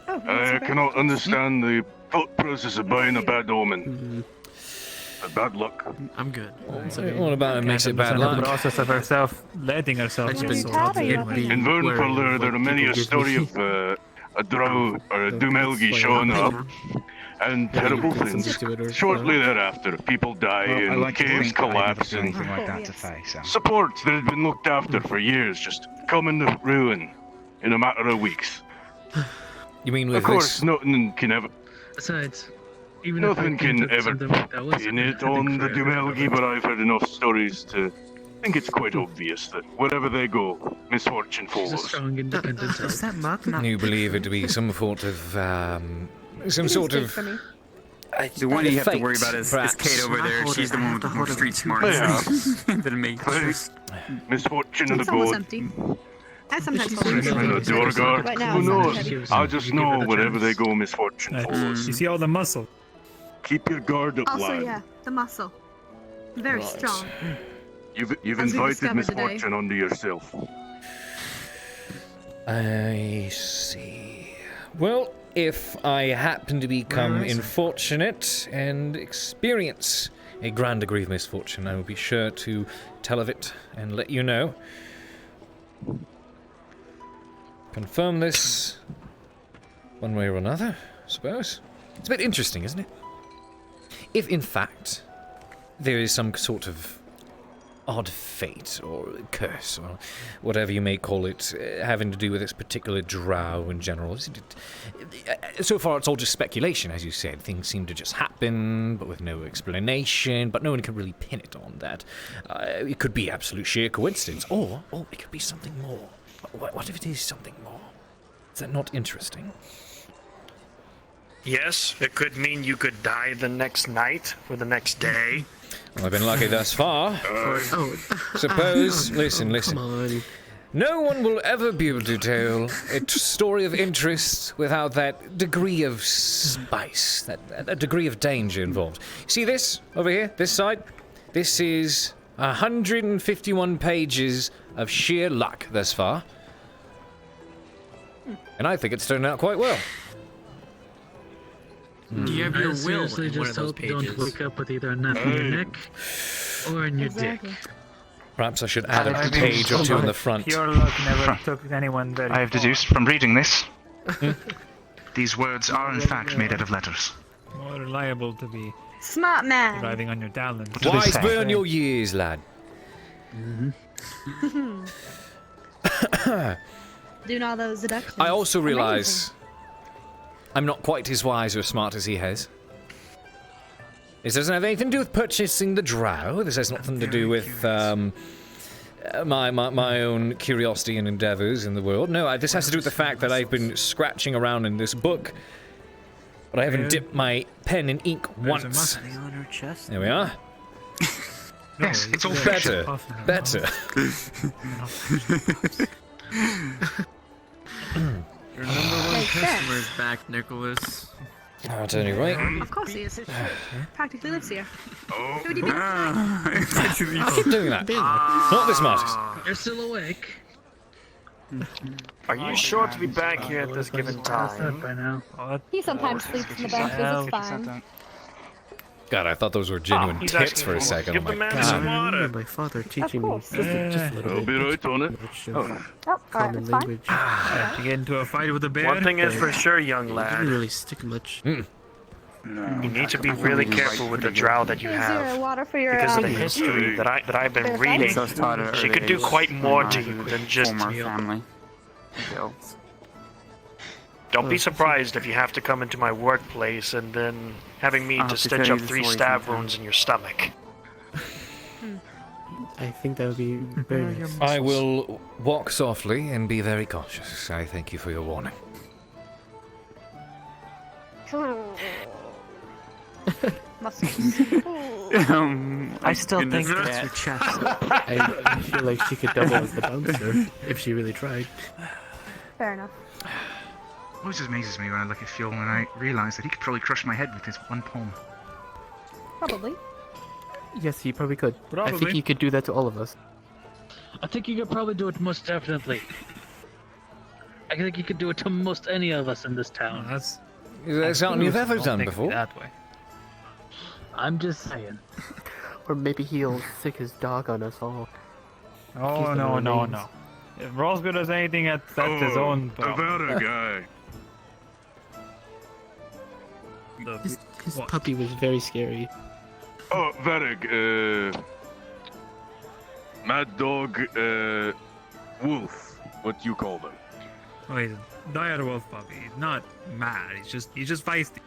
Oh, I cannot understand the thought process of buying a bad omen. A bad luck. I'm good. What about it makes it bad The luck? process of herself letting herself It's get been sold to begin with. In Vernfurler, there are many a story of a drow or a Dumelgi showing up and terrible things. Shortly thereafter, people die and caves collapse and Anything like that to face. support that had been looked after for years just come into ruin in a matter of weeks. You mean with Of course, this? nothing can ever. Besides, even Nothing if I think can that ever something like that was pin it on the Dumelgi, but I've heard enough stories to think it's quite obvious that wherever they go, misfortune She's a follows. strong, independent Is that Mark? You believe it to be some sort of, some sort of. The one you have to worry fate, about is perhaps. Cade over there. She's the one with the more street smarts Yeah. than me. Misfortune of the It's almost boat. empty. I sometimes She's hold it. really The Dorgard. Right now, Who it's not knows? heavy. I just know wherever they go, misfortune Right. follows. You see all the muscle. Keep your guard up, Also, lad. yeah, the muscle. Very Right. strong. You've As we invited discovered today. misfortune onto yourself. I see. Well, if I happen to become unfortunate and experience a grand degree of misfortune, I will be sure to tell of it and let you know. Confirm this one way or another, I suppose. It's a bit interesting, isn't it? If, in fact, there is some sort of odd fate or curse or whatever you may call it having to do with this particular drow in general. So far it's all just speculation, as you said. Things seem to just happen, but with no explanation, but no one can really pin it on that. It could be absolute sheer coincidence, or it could be something more. What if it is something more? Is that not interesting? Yes, it could mean you could die the next night or the next day. Well, I've been lucky thus far. Suppose, listen. Come on. No one will ever be able to tell a story of interest without that degree of spice, that degree of danger involved. See this over here, this side? This is 151 pages of sheer luck thus far. And I think it's turned out quite well. Do you have your will seriously in one of those pages? Don't wake up with either a knot in your neck or in your dick. Perhaps I should add a page or two in the front. Pure luck never took anyone very I have far. deduced from reading this. These words are in fact made out of letters. More reliable to be Smart man. driving on your talent. Wise burn your years, lad. Doing all those deductions. I also realise Amazing. I'm not quite as wise or smart as he has. This doesn't have anything to do with purchasing the drow. This has nothing to do with my own curiosity and endeavours in the world. No, this has to do with the fact that I've been scratching around in this book, but I haven't dipped my pen in ink once. On her chest. There we are. Yes, it's all better. Better. Your number one customer is back, Nicholas. At any rate. Of course he is. Practically lives here. Oh. Who would you be? I keep doing that. Not this Martis. You're still awake. Are you sure to be back here at this given time? By now. He sometimes sleeps in the benches. It's fine. God, I thought those were genuine he's tits asking for a for- second. give Oh the my man God. some I water. remember my father teaching me course. just a little I'll be right on it. bit Oh, alright, common it's fine. language. Have to get into a fight with a bear. One thing is for sure, young Didn't lad. really stick much. You need to be really careful with the drow that you Is there have. water for your Because of the history that I've been Bear reading, So taught at she early could do age quite by more my to you than just former family. So, Don't be surprised if you have to come into my workplace and then having me I'll to have to stitch tell up you the 3 story stab sometime. wounds in your stomach. I think that would be very nice. I will walk softly and be very cautious. I thank you for your warning. muscles. I still think goodness, that's her chest. I feel like she could double as the bouncer if she really tried. Fair enough. Always amazes me when I look at Fuel and I realise that he could probably crush my head with his one palm. Probably. Yes, he probably could. I Probably. think he could do that to all of us. I think you could probably do it most definitely. I think you could do it to most any of us in this town. That's Is that something you've ever don't done think before? that way. I'm just saying. Or maybe he'll sick his dog on us all. Oh Keep no, them no, remains. no. If Rosgood does anything, that's his own problem. That a guy. His puppy was very scary. Oh, Varrig, Mad Dog, Wolf, what you call them? Oh, he's a dire wolf puppy. He's not mad. He's just feisty.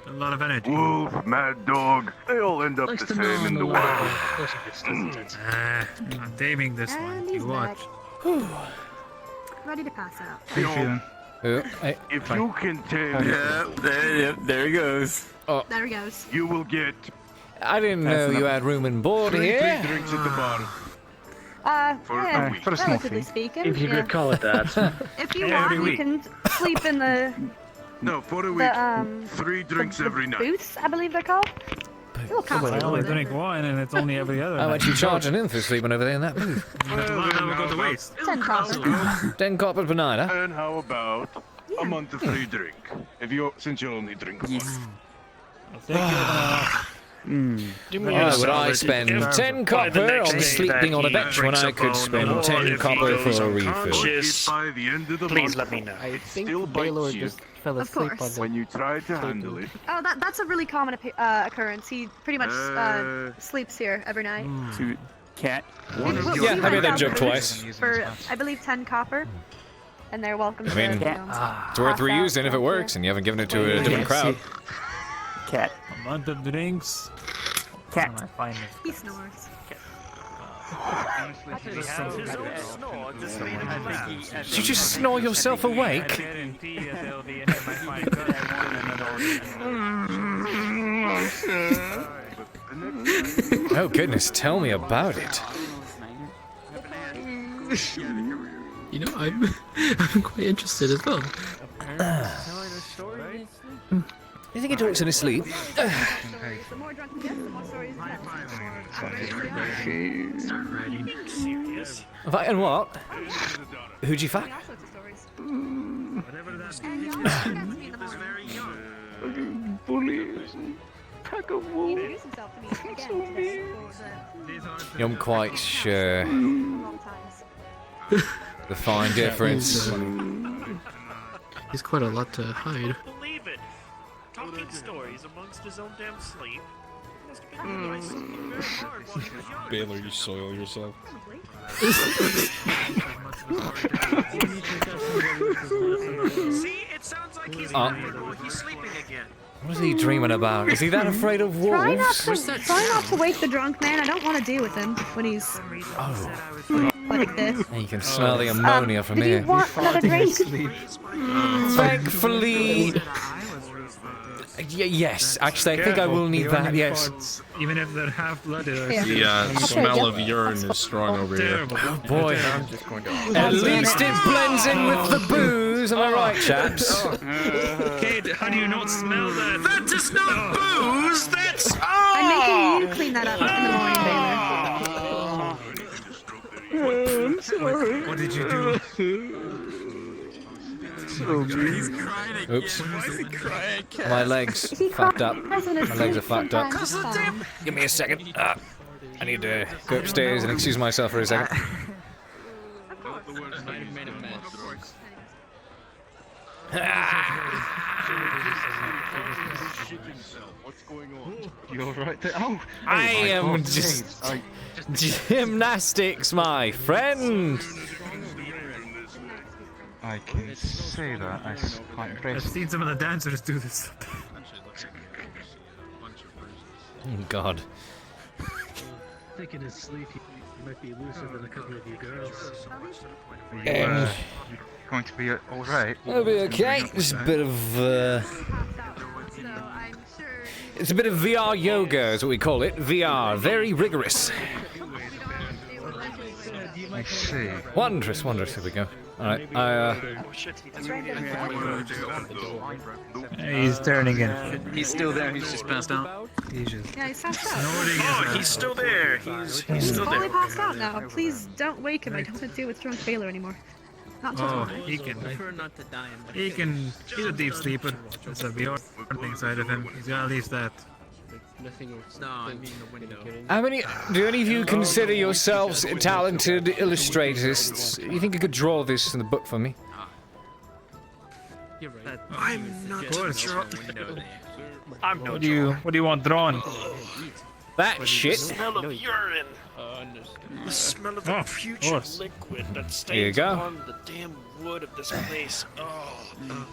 A lot of energy. Wolf, Mad Dog, they all end up Likes the to same in the gnaw on wild. the crucifix, doesn't it? I'm taming this And one. he's You watch. Ready to pass out. How you feeling? If you can tame there he goes. Oh, There he goes. you will get I didn't know you had room and board free here. drinks at the bar. For Yeah, a week. For a small relatively fee. speaking. If you yeah. could call it that. If you Every want, week. you can sleep in the No, for a week. the 3 drinks every night. booths, I believe they're called. Little I complicated. only drink one, and it's only every other. How night. much you charging in for sleeping over there in that booth? A lot of them go to waste. 10 copper. 10 copper per night, huh? And how about a month of free drink? Since you only drink a month. I'll take Why would I spend 10 copper on sleeping on a bench when I could spend 10 copper for a refill? By the end of the Please month, let me know. I think Still bites Baylor you. just fell Of asleep on course. the when you try to handle it. Oh, that's a really common occurrence. He pretty much sleeps here every night. To cat. Yeah, I made that joke twice. For, I believe, 10 copper. And they're welcome I to mean, you know, it's worth pass out reusing if it down works and you haven't given it to a different Yeah, crowd. Cat. a month of drinks. Cat. I find it. He snores. Did he have his own snore? Just made him laugh. Did you just snore yourself awake? Oh goodness, tell me about it. You know, I'm quite interested as well. You think he talks in his sleep? The more drunk he gets, the more stories he tells. Start writing. Serious? And what? Who'd you fuck? Bullies. Pack of wolves. I'm quite sure. The fine difference. He's quite a lot to hide. Believe it. Talking stories amongst his own damn sleep. Must have been nice. Very hard while he was young. Baylor, you soil yourself. See, it sounds like he's he's sleeping again. What is he dreaming about? Is he that afraid of Try wolves? not to wake the drunk man. I don't want to deal with him when he's like this. And you can smell the ammonia from Did here. you want another drink? Thankfully. Yes, actually, I think I will need that. Yes. Even if they're half-blooded. The smell of urine is strong over here. Oh boy. At least it blends in with the booze. Am I right, chaps? Cade, how do you not smell that? That is not booze. That's I'm making you clean that up in the morning, Baylor. I'm sorry. What did you do? He's crying again. Oops. Why is he crying? My legs fucked up. My legs are fucked up. Give me a second. I need to go upstairs and excuse myself for a second. What's going on? You alright there? Oh! I am just gymnastics, my friend. I can say that. I'm quite I've impressed. seen some of the dancers do this. Oh, God. I think in his sleep he might be looser than a couple of you girls. Are you going to be alright? I'll be okay. It's a bit of it's a bit of VR yoga, is what we call it. VR, very rigorous. I see. Wondrous, wondrous. Here we go. All right. He's turning in. He's still there. He's just passed out. He's just Yeah, he's passed out. Oh, he's still there. He's still Fully there. passed out now. Please don't wake him. I don't want to deal with drunk Baylor anymore. Not until Oh, tomorrow. he can. Prefer not to die in He can. He's a deep sleeper. That's a VR thing side of him. He's got at least that. No, I mean the window. How many? Do any of you consider yourselves talented illustrators? You think you could draw this in the book for me? You're right. I'm not Of course. sure. I'm no What do you want drawn? That The shit. smell of urine. The smell of the future course. liquid that Here you stains go. on the damn wood of this place. Oh.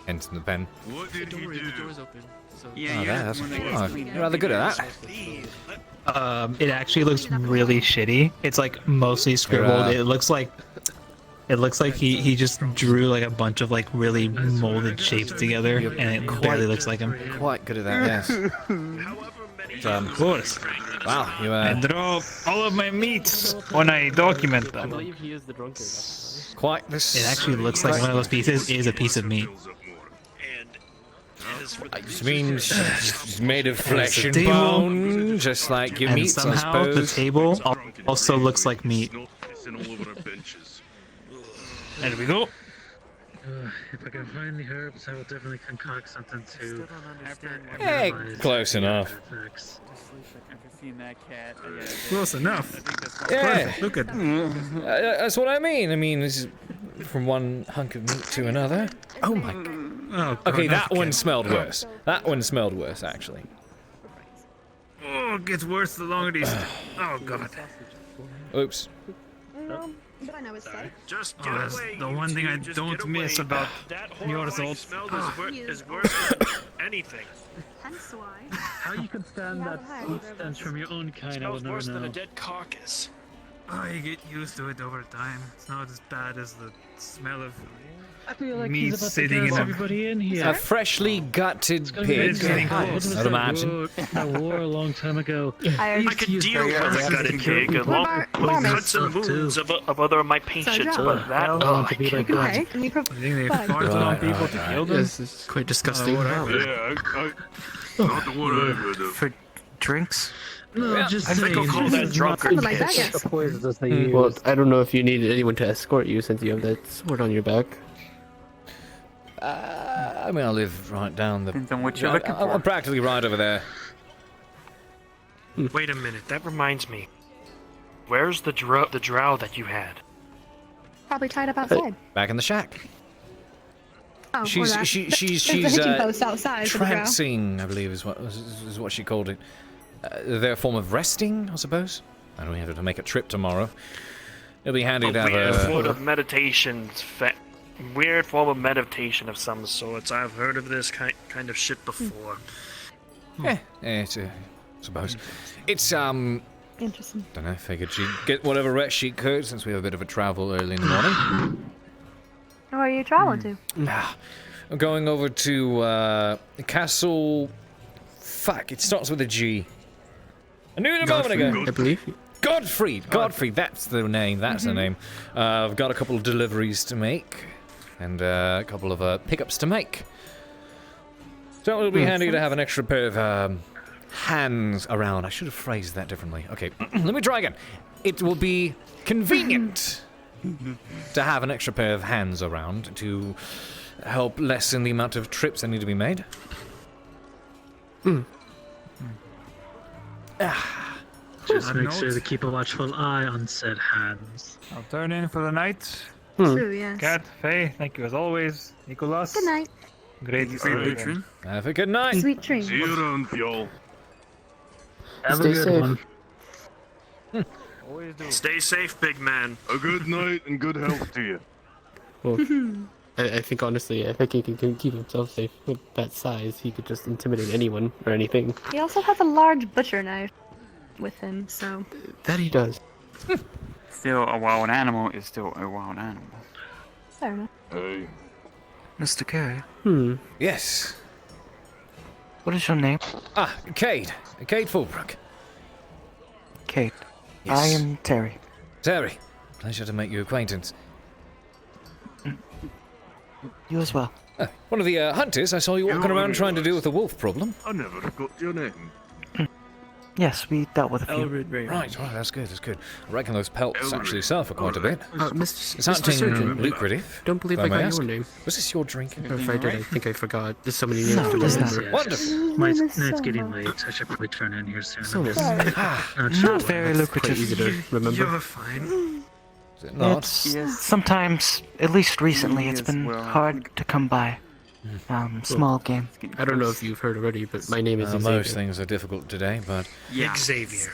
Enter the pen. What did he The do? door's open. So Oh, that's you're rather good at that. It actually looks really shitty. It's like mostly scribbled. It looks like he just drew like a bunch of like really molded shapes together, and it barely looks like him. Quite good at that, yes. Of course. Wow, you I draw all of my meats when I document I them. believe he is the drunkard. quite this. It actually looks like one of those pieces is a piece of meat. It means it's made of flesh the and table. bone, just like your And meats, I somehow the suppose. table also looks like meat. There we go. If I can find the herbs, I will definitely concoct something to. Hey, close enough. Close enough. Yeah, Look at that's what I mean. I mean, this is from one hunk of meat to another. Oh my god. Oh, Okay, God, that one smelled worse. That one smelled worse, actually. Oh, it gets worse the longer these. Oh God. Oops. But I know it's safe. Just Oh, get that's away. the one thing I Just don't get miss away. about that your horrifying results. smell is worse than anything. Hence why. How you can stand that sweet stench from your own kind, I will Smells never worse than a know. dead carcass. I get used to it over time. It's not as bad as the smell of I feel like meat he's about to sitting in gas a everybody in here. A freshly gutted pig, It's getting close. I'd imagine. I wore a long time ago. I could deal with a gutted pig along with cuts and wounds of other of my patients, but that I to be like Okay, that. can you I think they provide? farted on people to kill them. This is quite disgusting. Yeah, not the one I've heard of. For drinks? No, just I think I'll call that drunkard Something like that, piss. yes. the poisons they use. Well, I don't know if you needed anyone to escort you since you have that sword on your back. I mean, I live right down the... Depends on what you're looking for. I'm practically right over there. Wait a minute, that reminds me. Where's the drow that you had? Probably tied up outside. Back in the shack. Oh, or She's that. she's There's a hitching post outside for the drow. trancing, I believe, is what she called it. Their form of resting, I suppose. And we have to make a trip tomorrow. It'll be handy to have Weird form a... of meditation. Weird form of meditation of some sorts. I've heard of this kind of shit before. it's suppose. It's Interesting. don't know. Figured she'd get whatever rest she could since we have a bit of a travel early in the morning. Where are you traveling to? I'm going over to Castle. Fuck! It starts with a G. I knew it a moment ago. I believe. Godfrey, that's the name. That's the name. I've got a couple of deliveries to make, and a couple of pickups to make. So it'll be handy to have an extra pair of hands around. I should have phrased that differently. Okay, let me try again. It will be convenient to have an extra pair of hands around to help lessen the amount of trips that need to be made. Just make sure to keep a watchful eye on said hands. I'll turn in for the night. True, yes. Kat, Faye, thank you as always. Nicholas. Good night. Great to see you again. Have a good night. Sweet dreams. See you around, y'all. Have Stay a good safe. one. Always do. Stay safe, big man. A good night and good health to you. Well, I think honestly, I think he can keep himself safe. With that size, he could just intimidate anyone or anything. He also has a large butcher knife with him, so. That he does. Still, a wild animal is still a wild animal. Fair enough. Hey. Mr. Cade, Yes. what is your name? Cade. Cade Shilbrouk. Cade. Yes. I am Terry. Terry. Pleasure to make your acquaintance. You as well. One of the hunters. I saw you walking around trying to deal with the wolf problem. I never got your name. Yes, we dealt with a few. Right, that's good, I reckon those pelts actually sell for quite a bit. Mr. It's hunting Surgeon, lucrative. Don't believe if I may got ask. your name. Was this your drink? Or if I did, I think I forgot. There's so many names No, to it's not. remember. Wonderful. My night's getting late. I should probably turn in here soon. So nice. Not very lucrative. Quite easy to remember. You're fine. Is it not? It's sometimes, at least recently, it's been hard to come by. Small game. I don't know if you've heard already, but my name is Xavier. Most things are difficult today, but Xavier.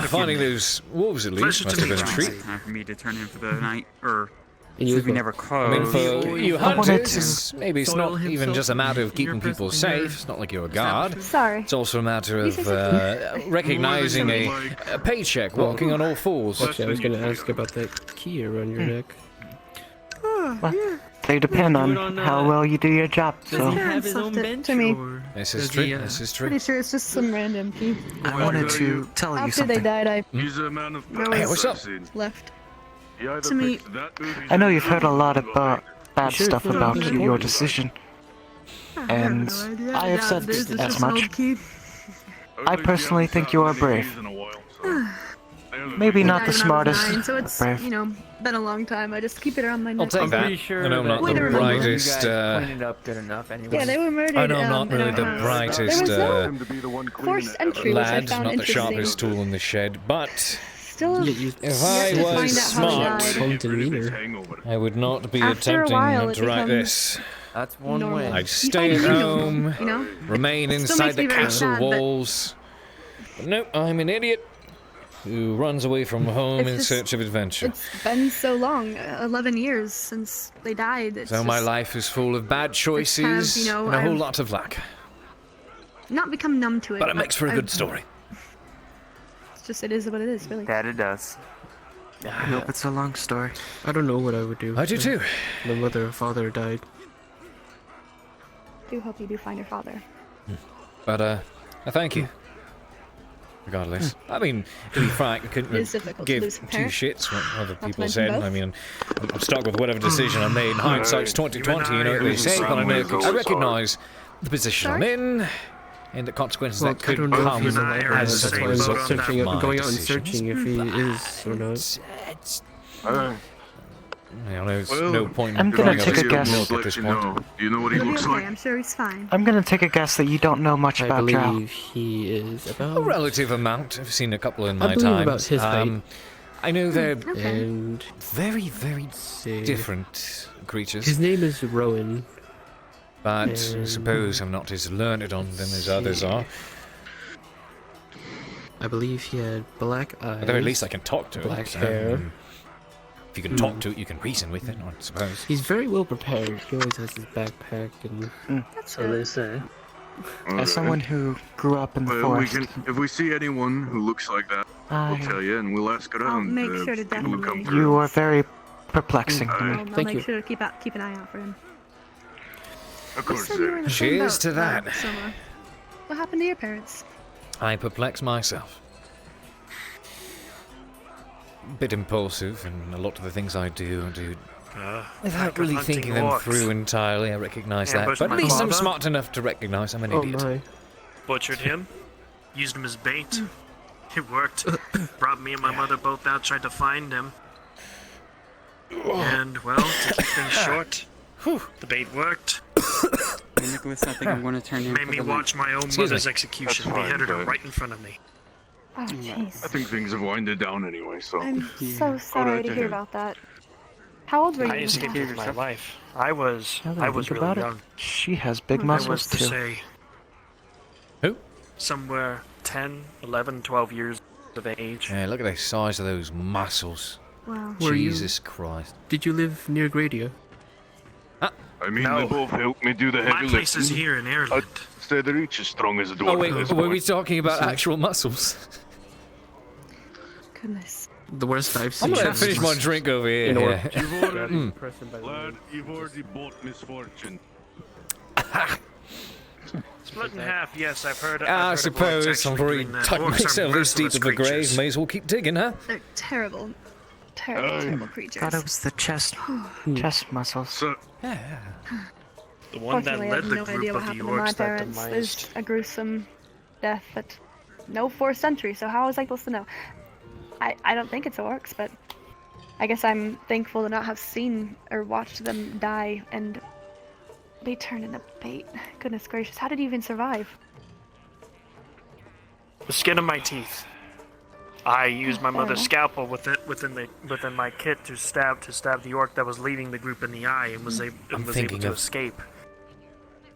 finding those wolves at least Pleasure must to have been meet a you. treat. Time for me to turn in for the night, or And you since as we well. never I mean, closed. for you I wanted hunters, to maybe it's soil not even himself just a matter of in keeping your people presence. safe. It's not like you're a guard. Sorry. It's also a matter You say of recognizing a paycheck, walking on all fours. Actually, I was going to ask about that key around your neck. Well, they depend on how well you do your job, so. Parents left it to me. This is true. This is true. Pretty sure it's just some random key. I wanted to tell you After they something. died, I He's a man of Hey, past, what's up? I've seen. left. He either To me- picked that or he's I know a you've heard a lot good about bad should stuff put it about on the your board. decision, I and have no idea. I have Yeah, said there's just as an much. old key. I personally think you are brave. in a while, so. Maybe not Died the when I was smartest, 9, so but it's, brave. you know, been a long time. I just keep it around my neck. I'll take I'm that. pretty sure I know I'm not Way the to remember. brightest. You guys cleaned it up good enough anyway. Yeah, they were murdered. I know I'm not in really our the house. brightest There was no Him to be the one cleaning forced it. entry, which I lad, found not the interesting. sharpest tool in the shed, but Still, if I yet to was find out how he smart, died. Calm demeanor. Hangover. I would not be After a attempting while, it to write becomes this. That's one normal. way. I'd You stay find at it normal, home, you know? remain It still inside makes the me very castle sad, but- walls. But no, I'm an idiot who runs away from home It's in just- search of adventure. It's been so long, 11 years since they died. It's So my just life is full of bad choices you know, and a whole I've- lot of luck. not become numb to it. But it makes for a good I've- story. It's just, it is what it is, really. That it does. I hope it's a long story. I don't know what I would do. I do too. My mother or father died. I do hope you do find your father. But, thank you. Regardless. I mean, to be frank, I couldn't It's difficult to give lose a two parent. shits what other Not to people mention said. both. I mean, I'm stuck with whatever decision I made. Hindsight's 2020, you know what they say, but I recognise the position I'm in, and the consequences that could come as a result of my going out and decisions. searching if he is or not. You know, there's no point I'm in gonna going take over a guess. milk at this point. Do you know what he He'll be looks okay. like? I'm sure he's fine. I'm gonna take a guess that you don't know much I about Drow. believe he is about A relative amount. I've seen a couple in my believe time. about his height. I know they're and very, very different creatures. His name is Rowan. But I suppose I'm not as learned on them as others are. I believe he had black eyes. At the very least, I can talk to black it. So, hair. if you can talk to it, you can reason with it, I suppose. He's very well prepared. He always has his backpack and. So they say. As someone who grew up in the forest, If we see anyone who looks like that, we'll tell you and we'll ask around. make sure to people who come definitely- through. you are very perplexing to me. I'll make sure to keep an eye out for him. Of course, You said you were in the same Cheers boat, to that. Soma. What happened to your parents? I perplex myself. Bit impulsive, and a lot of the things I do without really thinking them through entirely. I recognise that, Ambushed but my at least I'm father. smart enough to recognise I'm an Oh idiot. my. Butchered him. Used him as bait. It worked. Brought me and my mother both out, tried to find him. And, well, to keep things short, the bait worked. Hey, Nicholas, I think I'm going to turn in Made for me the watch my own Excuse mother's me. execution. That's fine, Beheaded her but- right in front of me. Oh, jeez. I think things have winded down anyway, so. I'm so sorry right to to hear him. about that. How old were you? I escaped with my life. I was Now that I think really about young. it, she has big I muscles was to too. say Who? somewhere 10, 11, 12 years of age. Yeah, look at the size of those muscles. Wow. Were you- Jesus Christ. Did you live near Gradia? I mean, No. they both helped me do the My heavy place is lifting. here in Ireland. I'd say they're each as strong as a dwarf Oh wait, at this were point. we talking about actual muscles? Goodness. The worst I've I'm seen. gonna finish my drink over here. In order- yeah. You've already, Person by lad, you've already bought misfortune. Split in half, yes, I've heard. I suppose I've already tucked myself this deep in the grave. May as well keep digging, huh? They're terrible, terrible creatures. Thought it was the chest muscles. So, The one that Fortunately, I led have the no idea group what of the happened to my orcs that parents. It was demised. a gruesome death, but no 4th century, so how was I supposed to know? I don't think it's orcs, but I guess I'm thankful to not have seen or watched them die and be turned into bait. Goodness gracious, how did you even survive? The skin of my teeth. I used my fair mother's enough. scalpel within my kit to stab the orc that was leading the group in the eye and was able thinking to of escape.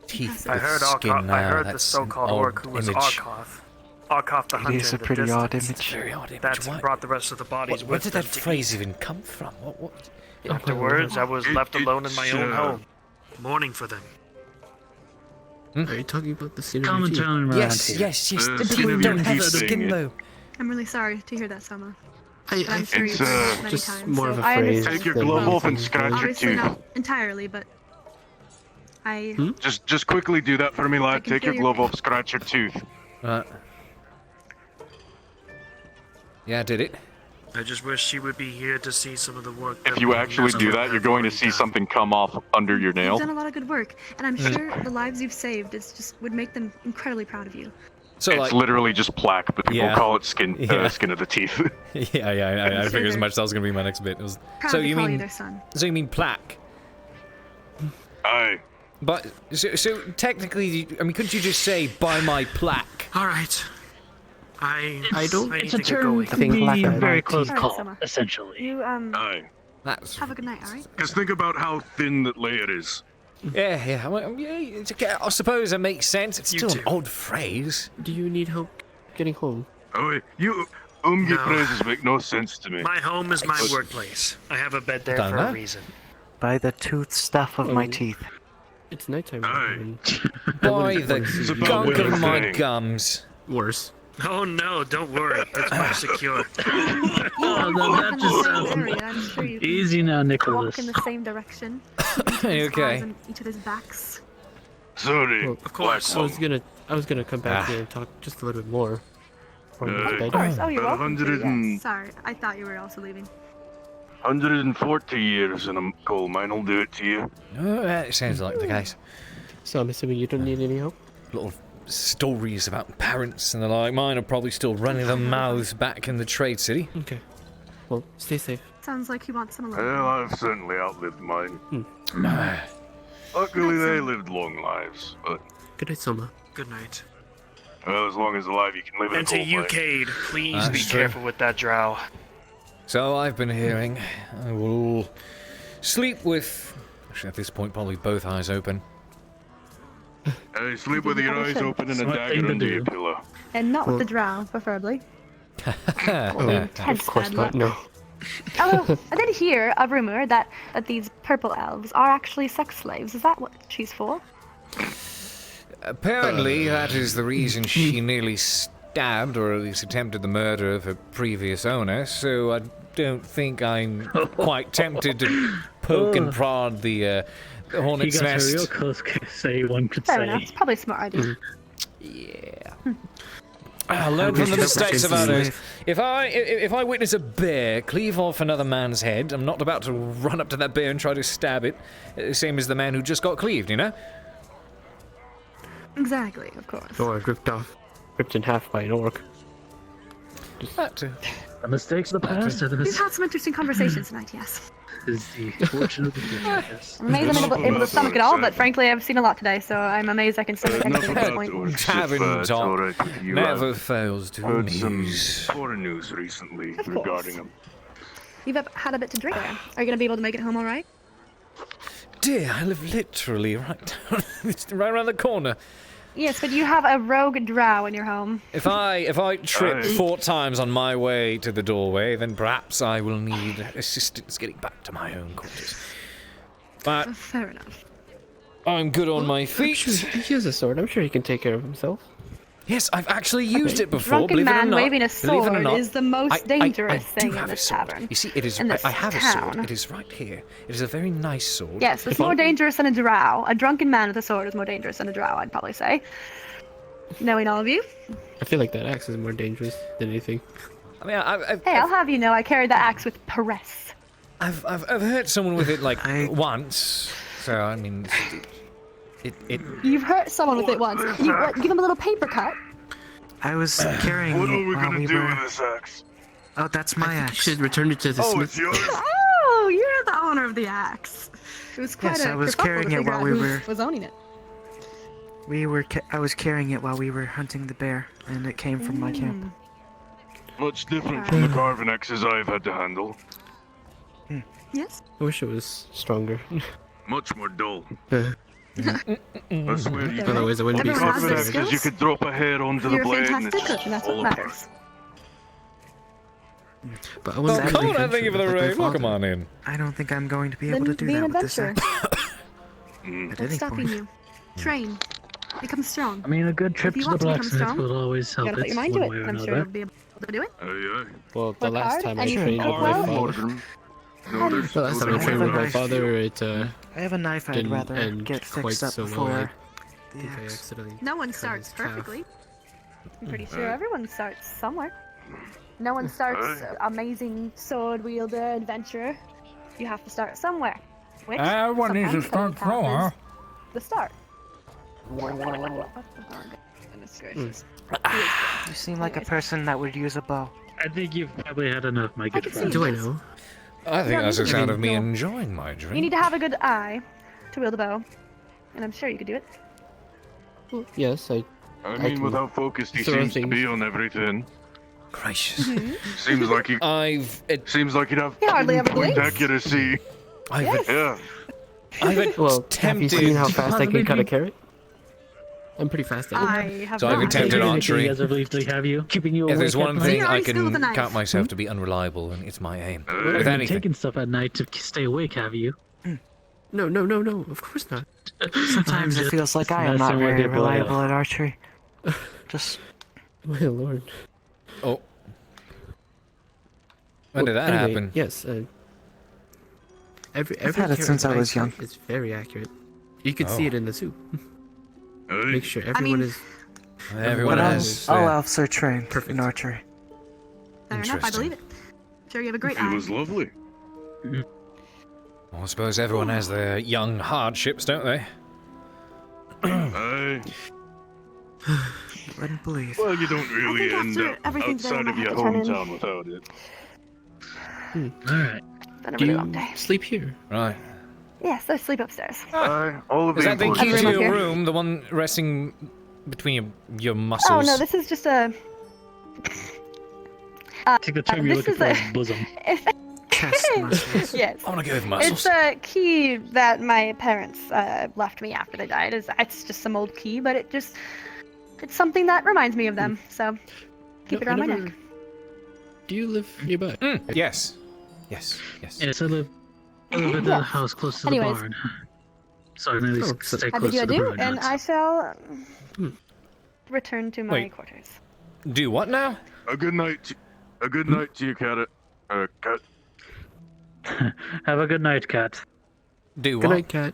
Teeth I with heard skin now. I heard the That's so-called an odd orc who was image. Arkoth. Arkoth the hunter. It is a in the pretty odd distance. image. Very odd image. That Why- brought the rest of the bodies Where with did them that to phrase eat. even come from? What? Afterwards, I was left alone in my own it's, home, mourning for them. Are you talking about the skin of Common your teeth? tone around Yes, here. yes, yes. The The skin teeth of don't your have teeth skin thing, though. I'm really sorry to hear that, Soma. I I'm sure It's, you've heard that many just times. more so of a I phrase. understand. Take your than glove off and anything. scratch your Obviously tooth. not entirely, but I Just quickly do that for me, I lad. can Take feel your your glove off, scratch your tooth. Right. Yeah, I did it. I just wish she would be here to see some of the work. If you actually do that, you're going to see something come off under your you've nail. done a lot of good work, and I'm sure the lives you've saved would make them incredibly proud of you. So It's like, literally just plaque, but people Yeah. call it skin Yeah. skin of the teeth. I figured as much. That was gonna be my next bit. It was, Proud so to you call mean? you their son. So you mean plaque? Aye. But so technically, I mean, couldn't you just say "buy my plaque"? All right. I don't- need It's a to get term going. that can be black a and very white close teeth. Alright, call, Summer. essentially. You Aye. That's have a good night, all right? Just think about how thin that layer is. yeah. Well, yeah, it's okay. I suppose it makes sense. It's You still too. an odd phrase. Do you need help getting home? Oh, you No. phrases make no sense to me. My home is my But- workplace. I have a bed there Done for that? a reason. By the tooth stuff of my Oh. teeth. It's nighttime. Aye. and By the It's about gunk what of I'm my saying. gums. Worse. Oh no, don't worry. It's more secure. Oh, that just sounds I'm sure you can easy now, Nicholas. walk in the same direction. Okay. On each other's backs. Sorry, Well, Of course. I was gonna come back here and talk just a little bit more. Of course. Oh, you're welcome to. 100 and- Yes. Sorry, I thought you were also leaving. 140 years in a coal mine will do it to you. Oh, that sounds like the case. So I'm assuming you don't need any help? Little stories about parents and the like. Mine are probably still running their mouths back in the trade city. Okay. Well, stay safe. Sounds like you want some alone. Well, I've certainly outlived mine. Hmm. Luckily, they lived long lives, but Good night, Soma. Good night. well, as long as alive, you can live in a And to coal you, mine. Cade, please That's be true. careful with that drow. So I've been hearing I will sleep with, actually at this point probably both eyes open. Hey, sleep with your eyes open and a Smart thing dagger to under do. your pillow. And not with Well- the drow, preferably. Of course not, no. Although, I did hear a rumor that these purple elves are actually sex slaves. Is that what she's for? Apparently that is the reason she nearly stabbed, or at least attempted the murder of her previous owner, so I don't think I'm quite tempted to poke and prod the He hornet's got a real nest. close say, one could Fair say. enough. It's probably a smart idea. Yeah. I learned from the mistakes of others. If I witness a bear cleave off another man's head, I'm not about to run up to that bear and try to stab it. Same as the man who just got cleaved, you know? Exactly, of course. Or ripped in half by an orc. That too. The mistakes of the past are the We've mistakes had some interesting conversations tonight, yes. is the fortune of the future, I guess. I'm amazed I'm able to stomach it all, but frankly, I've seen a lot today, so I'm amazed I can stomach Enough anything at this about point. orcs. Having It's all talk right with you. never I've fails to heard some amuse. foreign news recently Of course. regarding them. You've had a bit to drink there. Are you going to be able to make it home all right? Dear, I live literally right down, right around the corner. Yes, but you have a rogue drow in your home. If I trip Aye. 4 times on my way to the doorway, then perhaps I will need assistance getting back to my own quarters. But Fair enough. I'm good on my I'm feet. sure he has a sword. I'm sure he can take care of himself. Yes, I've actually used it before. Drunken believe it or man not. waving a Believe it or sword not. is the most dangerous I thing do in have a this sword. tavern. You see, it is. In this I have a town. sword. It is right here. It is a very nice sword. Yes, it's If more I- dangerous than a drow. A drunken man with a sword is more dangerous than a drow, I'd probably say. Knowing all of you. I feel like that axe is more dangerous than anything. I mean, Hey, I'll have you know I carried the axe with press. I've hurt someone with it like once. So I mean, it. You've hurt someone with it once. You what, give him a little paper cut. I was carrying What are it we while gonna we do were... with this axe? Oh, that's my axe. You should return it to the Oh, smith. it's yours? Oh, you're the owner of the axe. It was quite Yes, a I was kerfuffle carrying to it figure while out we who were- was owning it. I was carrying it while we were hunting the bear, and it came from my camp. Much different from the carving axes I've had to handle. Yes. I wish it was stronger. Much more dull. Uh, I swear you Otherwise, I wouldn't be Everyone has carving their axes, skills. you could drop a hair onto You're the a blade and fantastic it's cook, and that's what all matters. But I Oh, wasn't come on! Thank you for the raid. Welcome on in. I don't think I'm going to be Then able to do be that an with this adventurer. axe. At What's any stopping point. you? Train. Become strong. I mean, a good trip If you to the want to become blacksmith strong, will always You help gotta put it your mind to one it, way or and I'm sure another. you'll be able to do it. Well, the Work last hard, time I and you trained with work my well. father. No, there's The last time I no trained with my knife. father, it I have a knife I'd didn't rather end get quite fixed up so well. before I the think I axe. accidentally No one cut starts his calf. perfectly. I'm pretty sure everyone starts somewhere. No one starts amazing sword wielder adventurer. You have to start somewhere. Which Everyone needs to sometimes start cutting path somewhere. is the start. Goodness gracious. You seem like a person that would use a bow. I think you've probably had enough, my good can see friend. Do I know? I think Yeah, that's the you sound can- of me you'll- enjoying my You need drink. to have a good eye to wield a bow, and I'm sure you could do it. Well, yes, I I mean, can with how focused he throw seems to things. be on everything, Gracious. seems like he seems like he'd have He hardly ever pinpoint blinks. accuracy. I've Yeah. Well, have you seen how fast I can cut a Possibly. carrot? I'm pretty fast at it. I have So I've not. attempted archery. You guys have briefly have you keeping you If awake there's at one night? thing you're I already skilled with can a knife. count myself to be unreliable, and it's my aim. You've With been anything. taking stuff at night to stay awake, have you? No, of course not. Sometimes it just feels like I am not messing with very you, boy. reliable at archery. Just My lord. Oh. When did that anyway, happen? Yes. Every I've had it since I was young. It's very accurate. You can see Oh. it in the soup. Make sure everyone is. Everyone has. All elves are trained in archery. Fair enough, I believe it. Sure, you have a great eye. It was lovely. Well, I suppose everyone has their young hardships, don't they? Aye. Wouldn't believe. Well, you don't really think end after up everything outside today, of I your have to turn in. hometown without it. Alright. Been a Do really you long day. sleep here? Right. Yes, I sleep upstairs. Aye, all of Is the that the important key to room up your here. room? The one resting between your muscles? Oh no, this is just a. I think the term you're this looking is for a- is bosom. Chest muscles. Yes. I want to go with muscles. It's a key that my parents left me after they died. It's just some old key, but it's something that reminds me of them. So keep it around my neck. Do you live nearby? Yes. Yes. Yes. Yes, I live at the house close to the Anyways. barn. So I can at least stay I close bid you to the adieu, barn. and I shall return to my Wait. quarters. Do what now? A good night. A good night to you, Cat. Cat. Have a good night, cat. Do Good what? night, cat.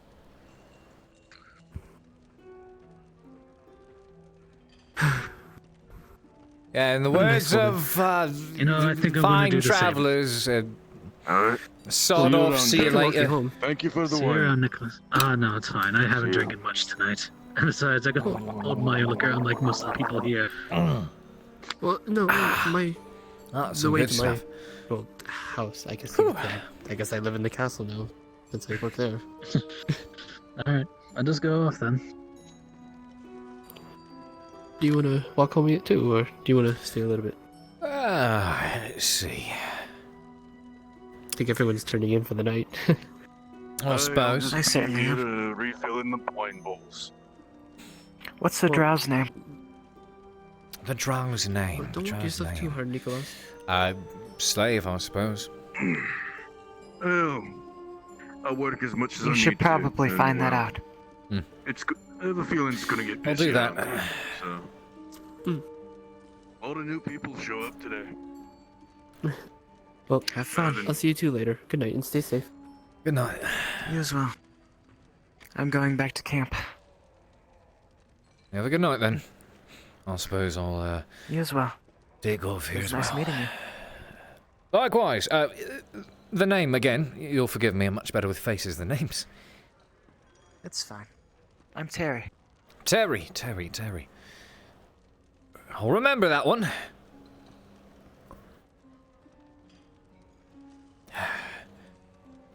Yeah, in the What a words nice woman. of You know, I think I'm gonna fine do the same. travellers, Alright. sod you off, around, see you Jack. Walk you later. home. Thank you for the See you wine. around, Nicholas. Ah, no, it's fine. I haven't See drinking much tonight. And besides, I can hold my liquor unlike most of the people here. Well, no, my That's the some way good to my stuff. well house. I guess. I guess I live in the castle now since I work there. Alright, I'll just go off then. Do you want to walk home yet too, or do you want to stay a little bit? Let's see. I think everyone's turning in for the night. I suppose. I certainly here to refill in the wine bowls. What's the drow's name? The drow's name. Don't the look drow's yourself name. too hard, Nicholas. Slave, I suppose. Well, I work as much as I You need should to, probably and, find that well, out. I have a feeling it's gonna get I'll busy do that. out there, so. All the new people show up today. Well, have fun. I'll see you two later. Good night and stay safe. Good night. You as well. I'm going back to camp. Have a good night then. I suppose I'll You as well. take off It here was as nice well. meeting you. Likewise. The name again. You'll forgive me. I'm much better with faces than names. It's fine. I'm Terry. Terry. I'll remember that one.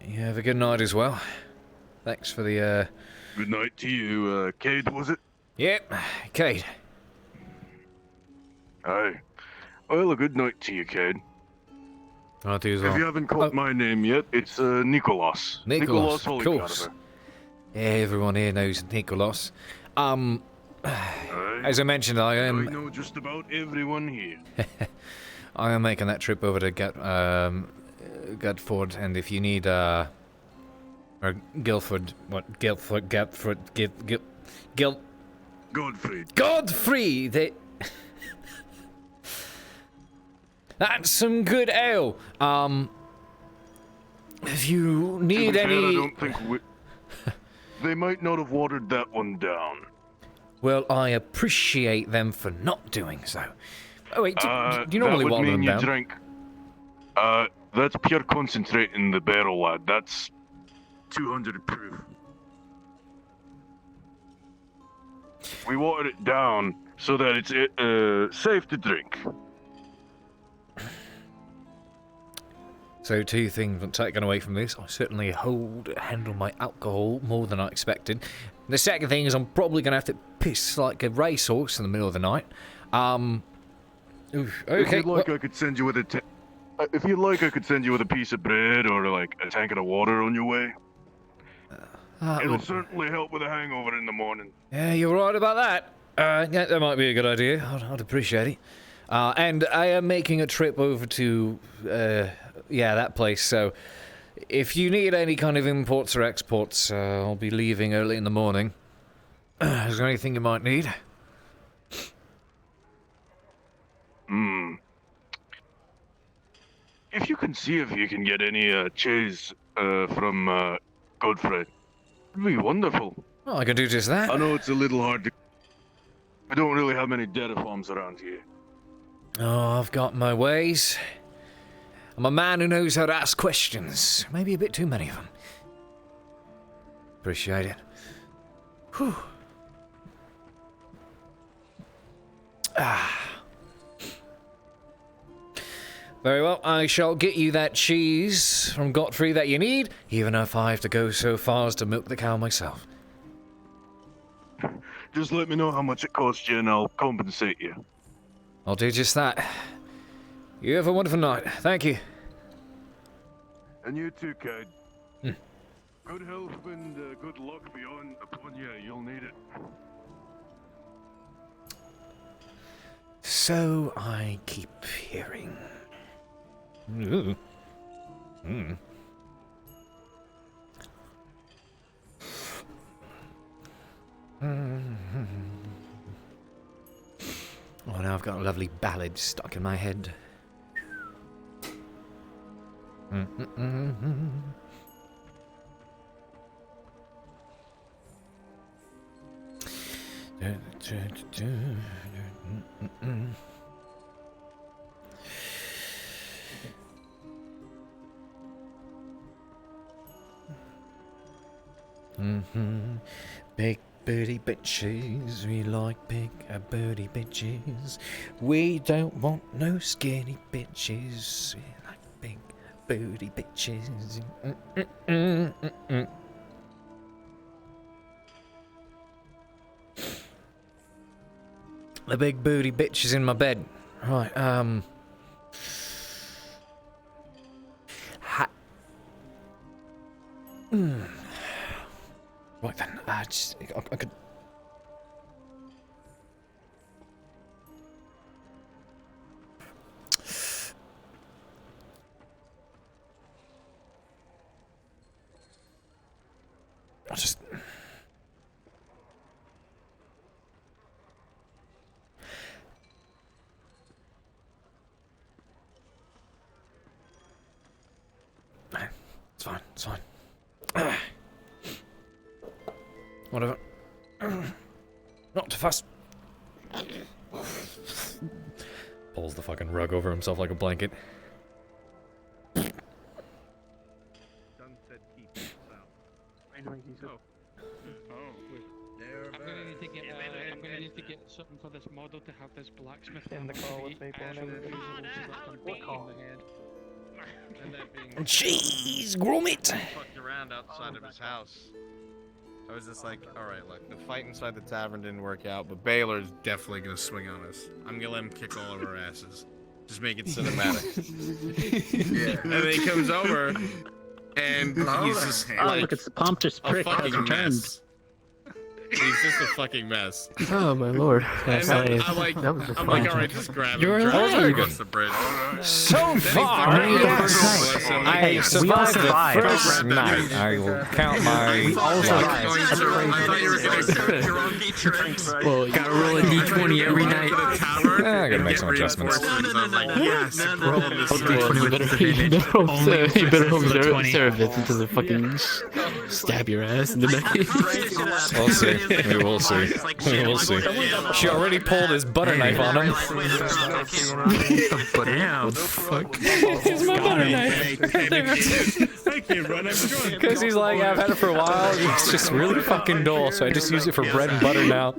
You have a good night as well. Thanks for the, Good night to you, Cade, was it? Yep, Cade. Aye. Well, a good night to you, Cade. I'll do as well. If you haven't caught my name yet, it's Nicholas. Nicholas, of Holy course. Cadaver. Yeah, everyone here knows Nicholas. Aye. As I mentioned, I I am know just about everyone here. I am making that trip over to Guildford, and if you need or Guildford, Godfrey, they. That's some good ale. If you need To be fair, any. I don't think they might not have watered that one down. Well, I appreciate them for not doing so. Oh wait, do you normally that would water mean them you down? drink. That's pure concentrate in the barrel, lad. That's 200 proof. We water it down so that it's safe to drink. So two things taken away from this. I certainly handle my alcohol more than I expected. The second thing is I'm probably going to have to piss like a racehorse in the middle of the night. If Okay. you'd like, I could send you with a. If you'd like, I could send you with a piece of bread or like a tank of water on your way. It'll certainly help with a hangover in the morning. Yeah, you're right about that. Yeah, that might be a good idea. I'd appreciate it. And I am making a trip over to, that place. So if you need any kind of imports or exports, I'll be leaving early in the morning. Is there anything you might need? If you can see if you can get any cheese from Godfrey, it'd be wonderful. Well, I can do just that. I know it's a little hard to. I don't really have many data farms around here. Oh, I've got my ways. I'm a man who knows how to ask questions. Maybe a bit too many of them. Appreciate it. Whew. Very well, I shall get you that cheese from Godfrey that you need, even if I have to go so far as to milk the cow myself. Just let me know how much it costs you and I'll compensate you. I'll do just that. You have a wonderful night. Thank you. And you too, Cade. Good health and good luck upon you. You'll need it. So I keep hearing. Ooh. Oh, now I've got a lovely ballad stuck in my head. Big booty bitches, we like big booty bitches. We don't want no skinny bitches. We like big booty bitches. The big booty bitch is in my bed. Right, Right then, I could... I'll just... It's fine, it's fine. Whatever. Not too fast. Pulls the fucking rug over himself like a blanket. I'm gonna need to get something for this model to have this blacksmith in the call with people and Jeez, grommet! Fucked around outside of his house. I was just like, alright, look, the fight inside the tavern didn't work out, but Baylor's definitely gonna swing on us. I'm gonna let him kick all of our asses. Just make it cinematic. Yeah. And then he comes over, and he's just like, look, it's the Pompous prick has fucking returned. mess. He's just a fucking mess. Oh my lord. And then I'm like, alright, just grab him. Drive him across the bridge. So far, yes, I survived the first night. I will count my... I thought you were going to search your own D-tricks. Well, you gotta roll a d20 every night. I gotta make some adjustments. Yes, You better hope Serapis doesn't fucking stab your ass in the neck. We'll see. We will see. We will see. She already pulled his butter knife on him. Damn. What the fuck? It's my butter knife. I can't run, I'm drunk. Because he's like, I've had it for a while. It's just really fucking dull, so I just use it for bread and butter now.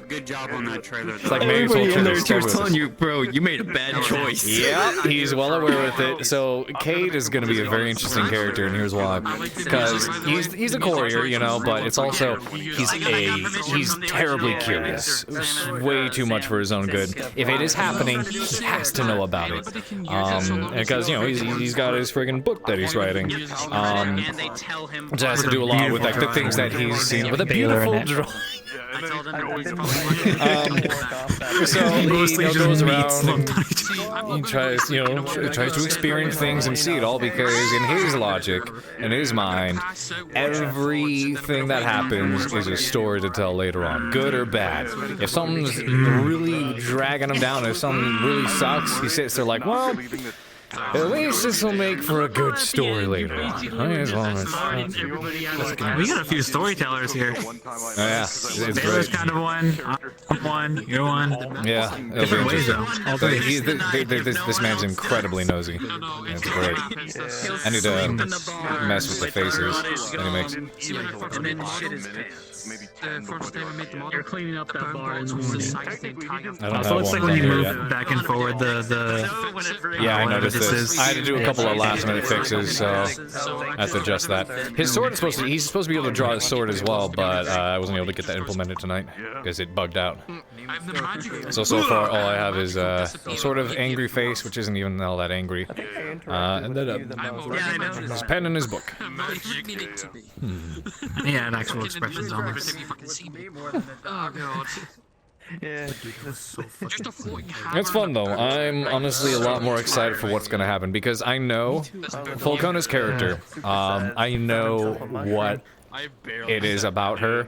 Good job on that trailer. It's like maybe it's in there telling you, bro, you made a bad choice. Yeah, he's well aware with it. So Cade is going to be a very interesting character, and here's why. Because he's a courier, you know, but it's also he's terribly curious. Way too much for his own good. If it is happening, he has to know about it. Because you know he's got his friggin' book that he's writing. It has to do a lot with like the things that he's seen with a beautiful drawing. So he goes around and he tries, tries to experience things and see it all because in his logic, in his mind, everything that happens is a story to tell later on, good or bad. If something's really dragging him down, if something really sucks, he sits there like, well, at least this will make for a good story later on. We got a few storytellers here. Oh, yeah, it's Baylor's great. kind of one. I'm one. You're one. Yeah, Different ways though. All three. This man's incredibly nosy. Yeah, it's great. I need to mess with the faces that he makes. And then shit his pants. The first time I met the model, you're cleaning up that bar in the morning. I don't So have it's like one when you here move yet. back and forward Yeah, I noticed this. I had to do a couple of last minute fixes, so I have to adjust that. His sword is he's supposed to be able to draw his sword as well, but I wasn't able to get that implemented tonight because it bugged out. So far all I have is sort of angry face, which isn't even all that angry, and then his pen and his book. Yeah, and actual expressions on it. Oh god. Yeah. It's fun though. I'm honestly a lot more excited for what's gonna happen because I know Fulcona's character. I know what it is about her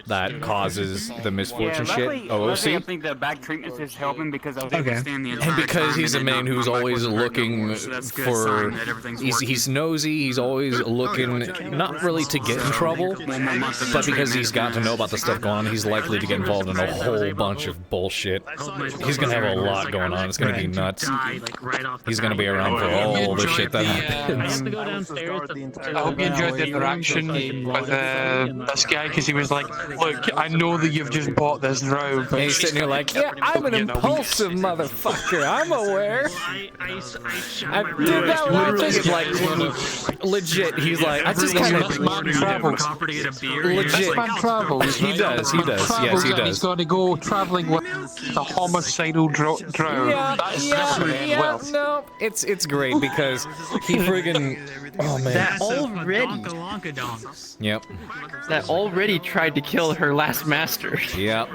that causes the misfortune shit. Luckily, I think the back treatment is helping because I was able to stand the entire And because time he's a and then man not- who's my back always wasn't hurting looking anymore, so that's a good for, sign that everything's working. he's nosy, he's always looking, not really to get in trouble, but because he's got to know about the stuff going on, he's likely to get involved in a whole bunch of bullshit. He's gonna have a lot going on, it's gonna be nuts. He's gonna be around for all the shit that happens. I hope you enjoyed the interaction with this guy because he was like, look, I know that you've just bought this robe. And he's sitting here like, yeah, I'm an impulsive motherfucker, I'm aware. I did that one thing. It's like, legit, he's like, I just kind of travels. Legit. Man travels. He does, yes he And he's does. got to go traveling with the homicidal drow. No, it's great because he friggin', oh man. That already tried to kill her last master. Yep.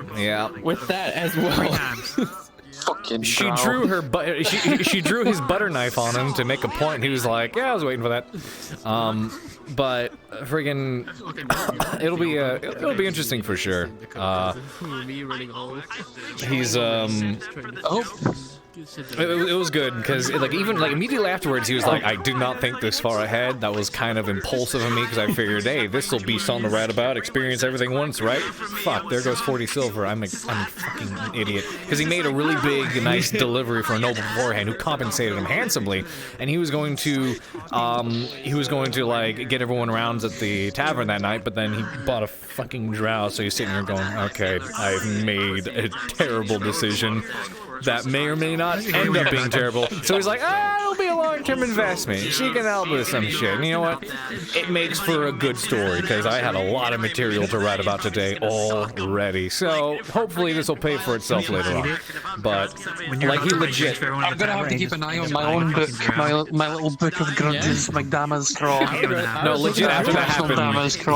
With that as well. She drew her she drew his butter knife on him to make a point, and he was like, yeah, I was waiting for that. But friggin', it'll be interesting for sure. He's it was good because like even like immediately afterwards he was like, I did not think this far ahead. That was kind of impulsive of me because I figured, hey, this will be something to write about. Experience everything once, right? Fuck, there goes 40 silver. I'm a fucking idiot because he made a really big, nice delivery for a noble beforehand who compensated him handsomely, and he was going to like get everyone around at the tavern that night, but then he bought a fucking drow, so he's sitting here going, okay, I've made a terrible decision that may or may not end up being terrible. So he's like, it'll be a long-term investment. She can help with some shit. And you know what? It makes for a good story, because I had a lot of material to write about today already. So hopefully this will pay for itself later on. But, like, he legit... I'm gonna have to keep an eye on my own book, my little book of grudges, like Dama's Crawl. No, legit, after that happened,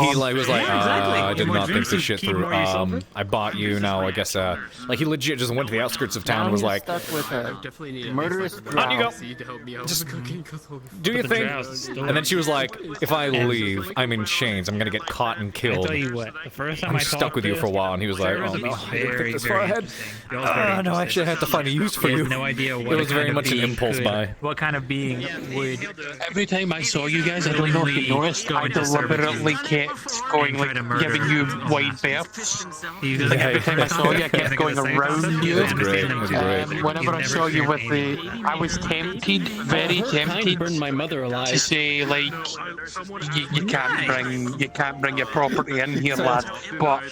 he like was like, I did not think this shit through. I bought you, now I guess, like, he legit just went to the outskirts of town and was like, murderous on you go. Just do your thing. And then she was like, if I leave, I'm in chains. I'm gonna get caught and killed. I tell you what, the first time I'm I stuck talked with you to for a while. And he was like, oh no, I didn't think this far ahead. No, actually I had to find a use for He you. has no idea what It was kind very of much an being impulse could- buy. What kind of being would... Every time I saw you guys, I don't know if you noticed, I deliberately kept going, like, giving you wide berths. Like, every time I saw you, I kept going around you. That's great. That's great. Whenever I saw you with the... I was tempted, very tempted, burned my mother alive. to say, like, you can't bring your property in here, lad. But,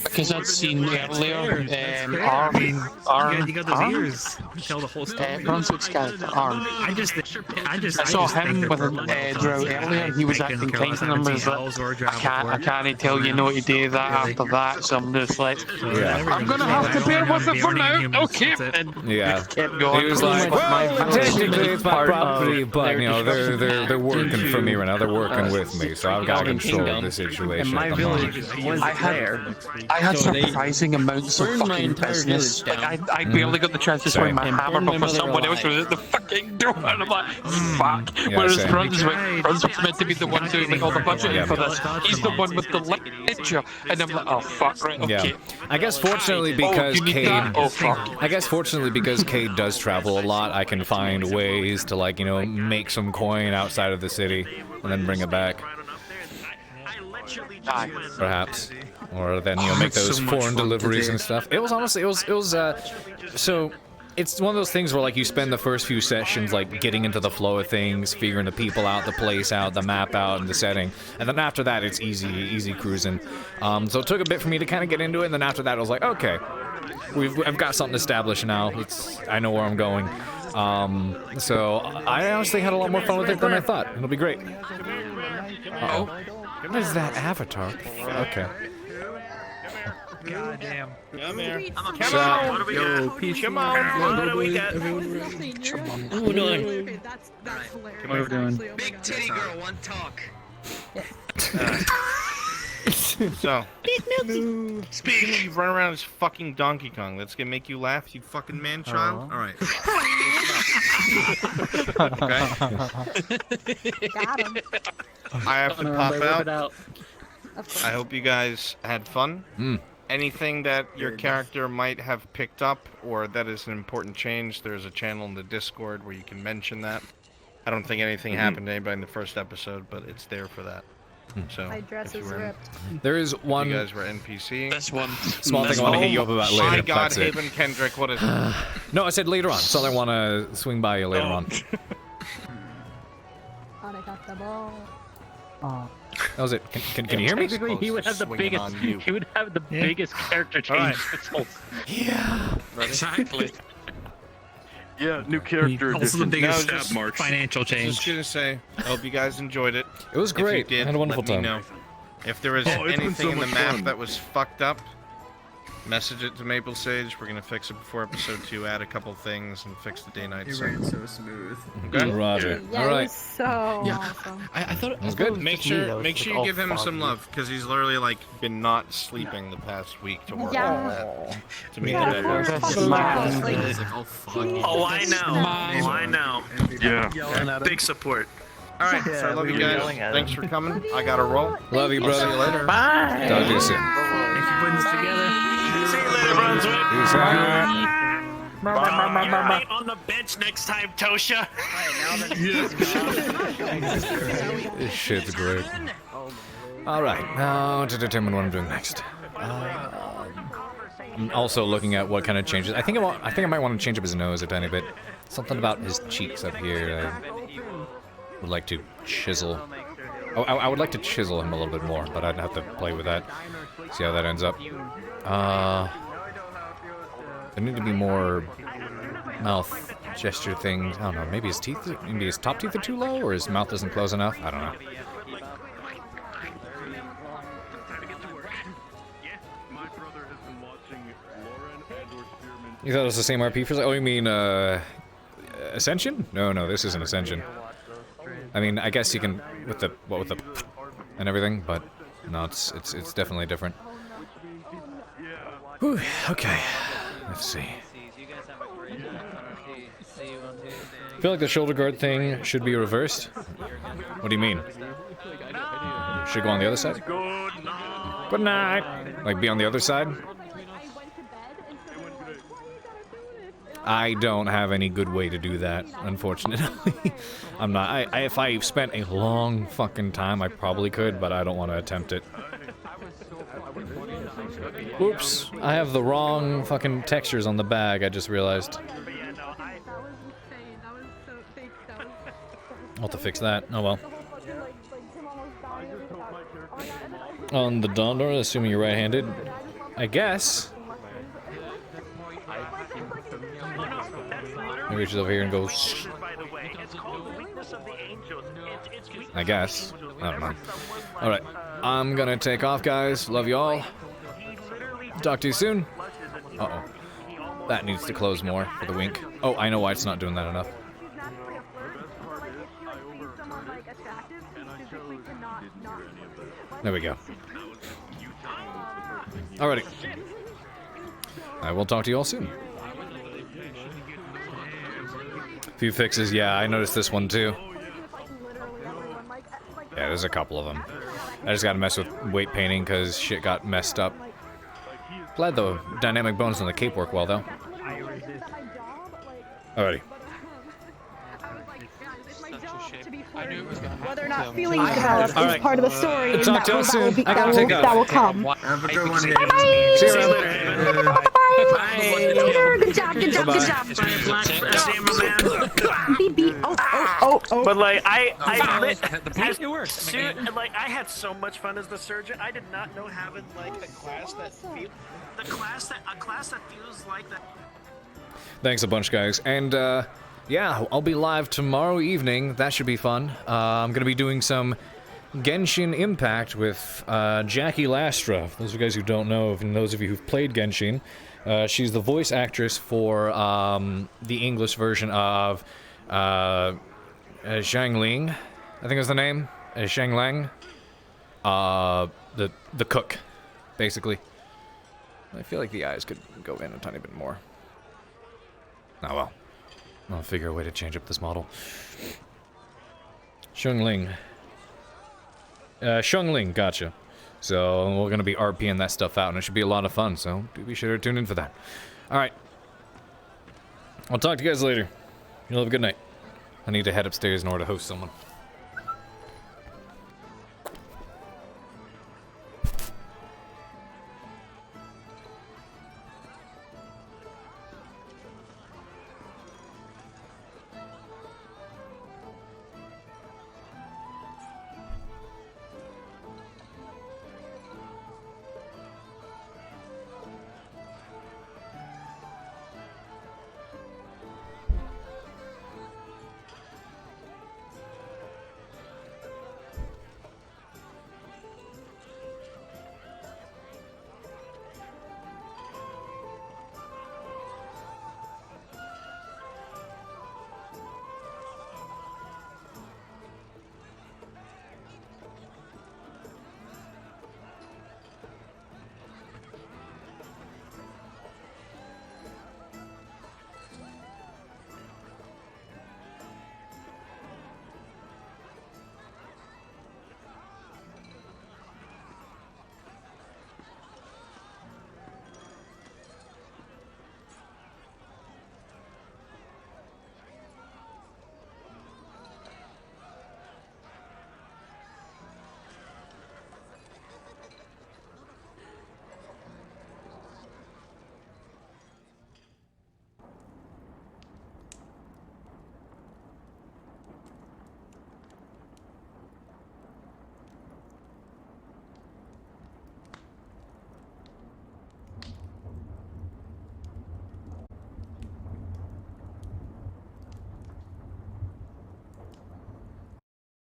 because I'd seen earlier, You got those ears. tell the whole story. Brunswick's character, Arm. I saw him with a drow earlier. He was acting kind to them. Was like, I can't tell you know what to do that after that. So I'm just like, I'm gonna have to bear with it for now. Okay. Yeah. Kept going. He was like, well, technically it's my property, but you know they're working for me right now. They're working with me, so I've got control of the situation. My village was there. I had surprising amounts of fucking business. Like I barely got the chance to swing my hammer before someone else was at the fucking door, and I'm like, fuck. Whereas Brunswick's meant to be the one doing like all the budgeting for this. He's the one with the ledger, and I'm like, oh fuck, right, okay. Yeah. I guess fortunately because Cade, I guess fortunately because Cade does travel a lot, I can find ways to like make some coin outside of the city and then bring it back. Perhaps. Or then make those foreign deliveries and stuff. It was honestly, so it's one of those things where like you spend the first few sessions like getting into the flow of things, figuring the people out, the place out, the map out, and the setting, and then after that it's easy cruising. So it took a bit for me to kind of get into it, and then after that I was like, okay, I've got something established now. I know where I'm going. So I honestly had a lot more fun with it than I thought. It'll be great. Uh-oh. What is that avatar? Okay. God damn. Come here. Come on. What do we got? Come on. What do we got? Hold on. What are we doing? Big titty girl, one talk. So, speaking of you run around as fucking Donkey Kong, that's gonna make you laugh, you fucking man-child? Alright. Okay. Got him. I have to pop out. I hope you guys had fun. Anything that your character might have picked up or that is an important change, there's a channel in the Discord where you can mention that. I don't think anything happened to anybody in the first episode, but it's there for that. So, My dress is ripped. There is one. You guys were NPC. This one. Small thing I want to hit you up about later. My God, That's it. Haven Kendrick, what is it? No, I said later on. So I want to swing by you later on. That was it. Can you hear me? Basically, he would have the biggest. He would have the biggest character change. Yeah. Exactly. Yeah, new character. Also the biggest financial change. Just gonna say, I hope you guys enjoyed it. It was great. If you did, I had a wonderful let me time. know. If there was it's been anything so in the much map fun. that was fucked up, message it to Maple Sage. We're gonna fix it before episode 2. Add a couple things and fix the day-night. You ran so smooth. Okay. Roger. Yeah, All it right. was so awesome. I thought it was good. Make sure you give him some love because he's literally like been not sleeping the past week to work on that. To meet Yeah, the poor deadline. fucking Miles, like, Oh, I know. Oh, I know. Yeah. Big support. Alright, so I love you guys. Thanks for coming. I gotta roll. Love you, brother. See you later. Bye. Talk to you soon. Thanks for putting this together. See you later, Brunswick. Peace out. You're right on the bench next time, Tosha. This shit's great. Alright, now to determine what I'm doing next. I'm also looking at what kind of changes. I think I might want to change up his nose a tiny bit. Something about his cheeks up here. I would like to chisel. Oh, I would like to chisel him a little bit more, but I'd have to play with that. See how that ends up. There need to be more mouth gesture things. I don't know. Maybe his top teeth are too low, or his mouth isn't close enough. I don't know. You thought it was the same RP for? Oh, you mean Ascension? No, this isn't Ascension. I mean, I guess you can with the and everything, but no, it's definitely different. Whew, okay, let's see. I feel like the shoulder guard thing should be reversed. What do you mean? Should go on the other side? Good night. Like be on the other side? I don't have any good way to do that, unfortunately. I'm not. If I spent a long fucking time, I probably could, but I don't want to attempt it. Oops, I have the wrong fucking textures on the bag, I just realized. I'll have to fix that. Oh well. On the Dondor, assuming you're right-handed, I guess. Maybe she's over here and goes. I guess. I don't know. Alright. I'm gonna take off, guys. Love you all. Talk to you soon. Uh-oh. That needs to close more for the wink. Oh, I know why it's not doing that enough. There we go. Alrighty. I will talk to you all soon. Few fixes, yeah, I noticed this one too. Yeah, there's a couple of them. I just gotta mess with weight painting because shit got messed up. Glad the dynamic bones on the cape work well, though. Alrighty. Whether or not feelings develop is part of the story, and Talk to you all soon. I gotta take off. that will come. Have a good one. Bye-bye. See you around later. Good job, good job, good job. BB. Oh. But like I It works. like I had so much fun as the surgeon. I did not know having like a class that feels like that. Thanks a bunch, guys. And, yeah, I'll be live tomorrow evening. That should be fun. I'm gonna be doing some Genshin Impact with Jackie Lastra. For those of you guys who don't know, and those of you who've played Genshin, she's the voice actress for the English version of Zhang Ling, I think is the name. Zhang Lang. The cook, basically. I feel like the eyes could go in a tiny bit more. Oh well. I'll figure a way to change up this model. Shungling. Shungling, gotcha. So we're gonna be RPing that stuff out, and it should be a lot of fun, so do be sure to tune in for that. Alright. I'll talk to you guys later. You'll have a good night. I need to head upstairs in order to host someone.